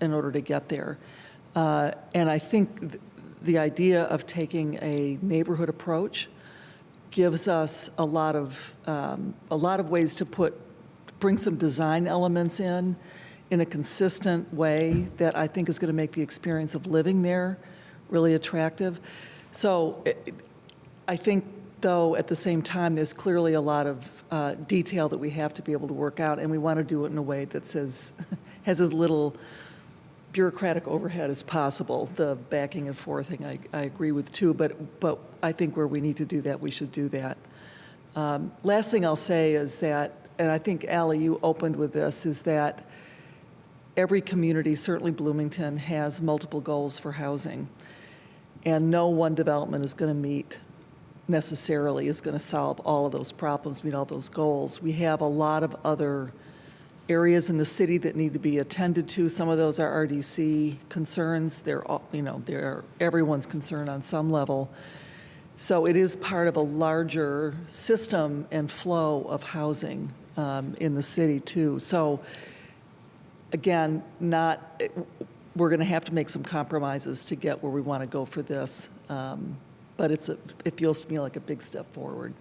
in order to get there. And I think the idea of taking a neighborhood approach gives us a lot of ways to bring some design elements in a consistent way that I think is going to make the experience of living there really attractive. So I think, though, at the same time, there's clearly a lot of detail that we have to be able to work out, and we want to do it in a way that has as little bureaucratic overhead as possible. The backing and forthing, I agree with too, but I think where we need to do that, we should do that. Last thing I'll say is that, and I think, Ally, you opened with this, is that every community, certainly Bloomington, has multiple goals for housing, and no one development is going to meet necessarily is going to solve all of those problems, meet all those goals. We have a lot of other areas in the city that need to be attended to. Some of those are RDC concerns. They're everyone's concern on some level. So it is part of a larger system and flow of housing in the city too. So again, we're going to have to make some compromises to get where we want to go for this. But it feels to me like a big step forward.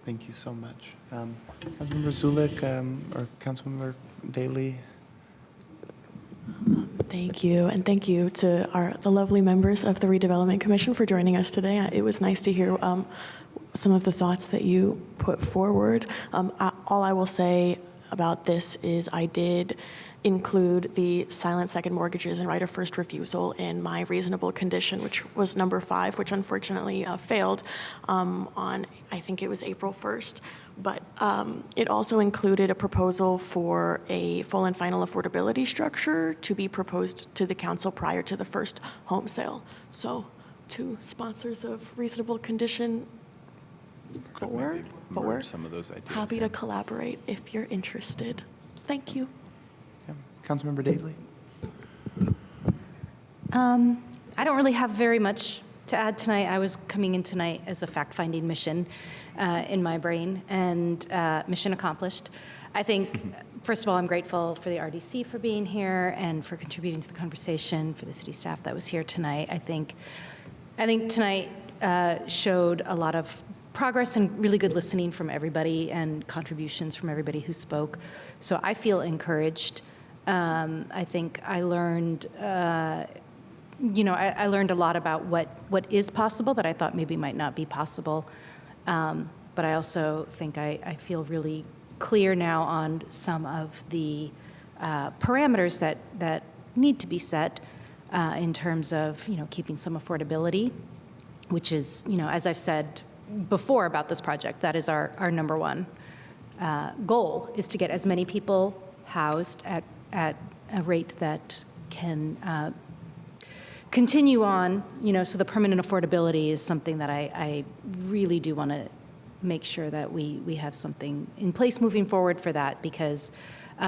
Thank you so much. Councilmember Zulik or Councilmember Daley. Thank you, and thank you to the lovely members of the Redevelopment Commission for joining us today. It was nice to hear some of the thoughts that you put forward. All I will say about this is I did include the silent second mortgages and right of first refusal in my reasonable condition, which was number 5, which unfortunately failed on, I think it was April 1st. But it also included a proposal for a full and final affordability structure to be proposed to the council prior to the first home sale. So to sponsors of reasonable condition 4, but we're some of those ideas, happy to collaborate if you're interested. Thank you. Councilmember Daley. I don't really have very much to add tonight. I was coming in tonight as a fact-finding mission in my brain, and mission accomplished. I think, first of all, I'm grateful for the RDC for being here and for contributing to the conversation, for the city staff that was here tonight. I think tonight showed a lot of progress and really good listening from everybody and contributions from everybody who spoke. So I feel encouraged. I think I learned, I learned a lot about what is possible that I thought maybe might not be possible. But I also think I feel really clear now on some of the parameters that need to be set in terms of, keeping some affordability, which is, as I've said before about this project, that is our number one goal, is to get as many people housed at a rate that can continue on, so the permanent affordability is something that I really do want to make sure that we have something in place moving forward for that, because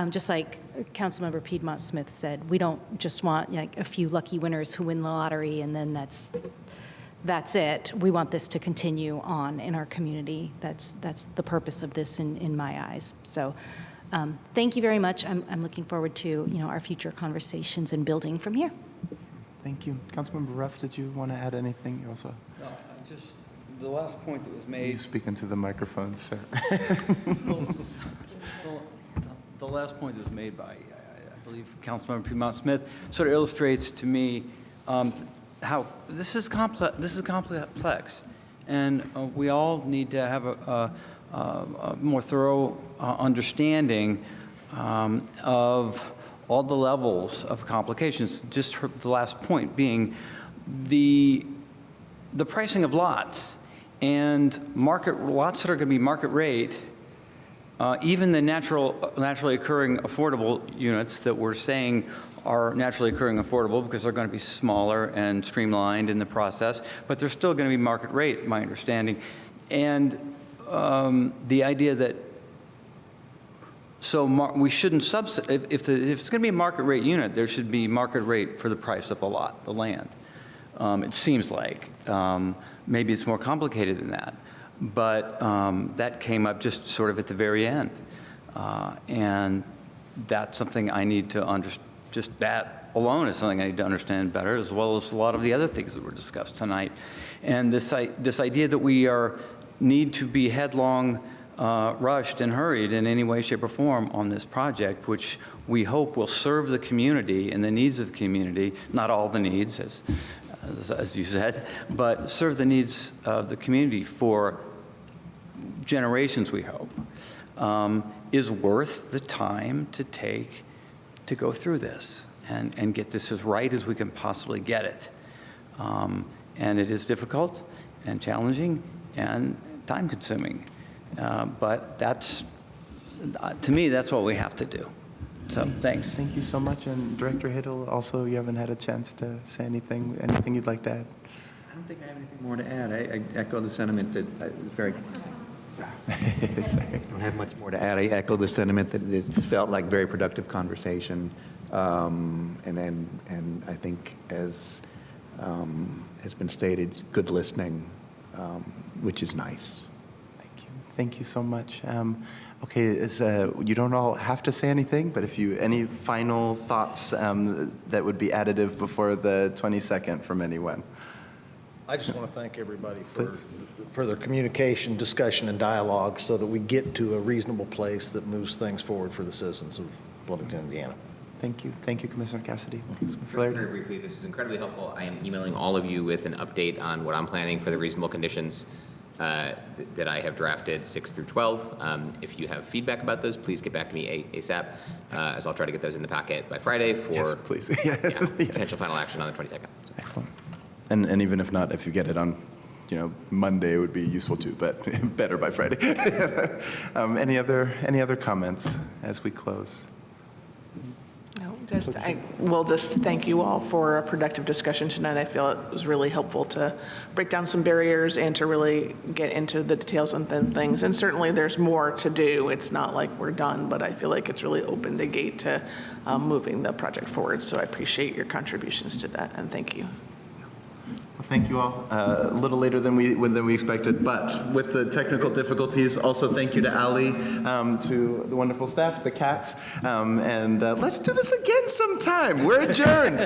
just like Councilmember Piedmont Smith said, we don't just want like a few lucky winners who win the lottery and then that's it. We want this to continue on in our community. That's the purpose of this in my eyes. So thank you very much. I'm looking forward to our future conversations and building from here. Thank you. Councilmember Ruff, did you want to add anything? You also. No, just the last point that was made. You speak into the microphone, sir. The last point that was made by, I believe, Councilmember Piedmont Smith sort of illustrates to me how this is complex, and we all need to have a more thorough understanding of all the levels of complications. Just the last point being the pricing of lots and lots that are going to be market rate. Even the naturally occurring affordable units that we're saying are naturally occurring affordable because they're going to be smaller and streamlined in the process, but they're still going to be market rate, my understanding. And the idea that we shouldn't subsidize, if it's going to be a market rate unit, there should be market rate for the price of the lot, the land. It seems like maybe it's more complicated than that. But that came up just sort of at the very end. And that's something I need to understand. Just that alone is something I need to understand better, as well as a lot of the other things that were discussed tonight. And this idea that we need to be headlong, rushed and hurried in any way, shape, or form on this project, which we hope will serve the community and the needs of the community, not all the needs, as you said, but serve the needs of the community for generations, we hope, is worth the time to take to go through this and get this as right as we can possibly get it. And it is difficult and challenging and time-consuming. But to me, that's what we have to do. So thanks. Thank you so much. And Director Hiddle, also, you haven't had a chance to say anything you'd like to add? I don't think I have anything more to add. I echo the sentiment that it's very. I don't have much more to add. I echo the sentiment that it's felt like very productive conversation, and I think as has been stated, good listening, which is nice. Thank you so much. Okay, you don't all have to say anything, but any final thoughts that would be additive before the 22nd from anyone? I just want to thank everybody for their communication, discussion, and dialogue so that we get to a reasonable place that moves things forward for the citizens of Bloomington, Indiana. Thank you. Thank you, Commissioner Cassidy. Very briefly, this was incredibly helpful. I am emailing all of you with an update on what I'm planning for the reasonable conditions that I have drafted 6 through 12. If you have feedback about those, please get back to me ASAP, as I'll try to get those in the packet by Friday for yes, please. Potential final action on the 22nd. So. Excellent. And even if not, if you get it on Monday, it would be useful too, but better by Friday. Any other comments as we close? No, I will just thank you all for a productive discussion tonight. I feel it was really helpful to break down some barriers and to really get into the details on things. And certainly there's more to do. It's not like we're done, but I feel like it's really opened the gate to moving the project forward. So I appreciate your contributions to that, and thank you. Well, thank you all. A little later than we expected, but with the technical difficulties, also thank you to Ali, to the wonderful staff, to Katz, and let's do this again sometime. We're adjourned.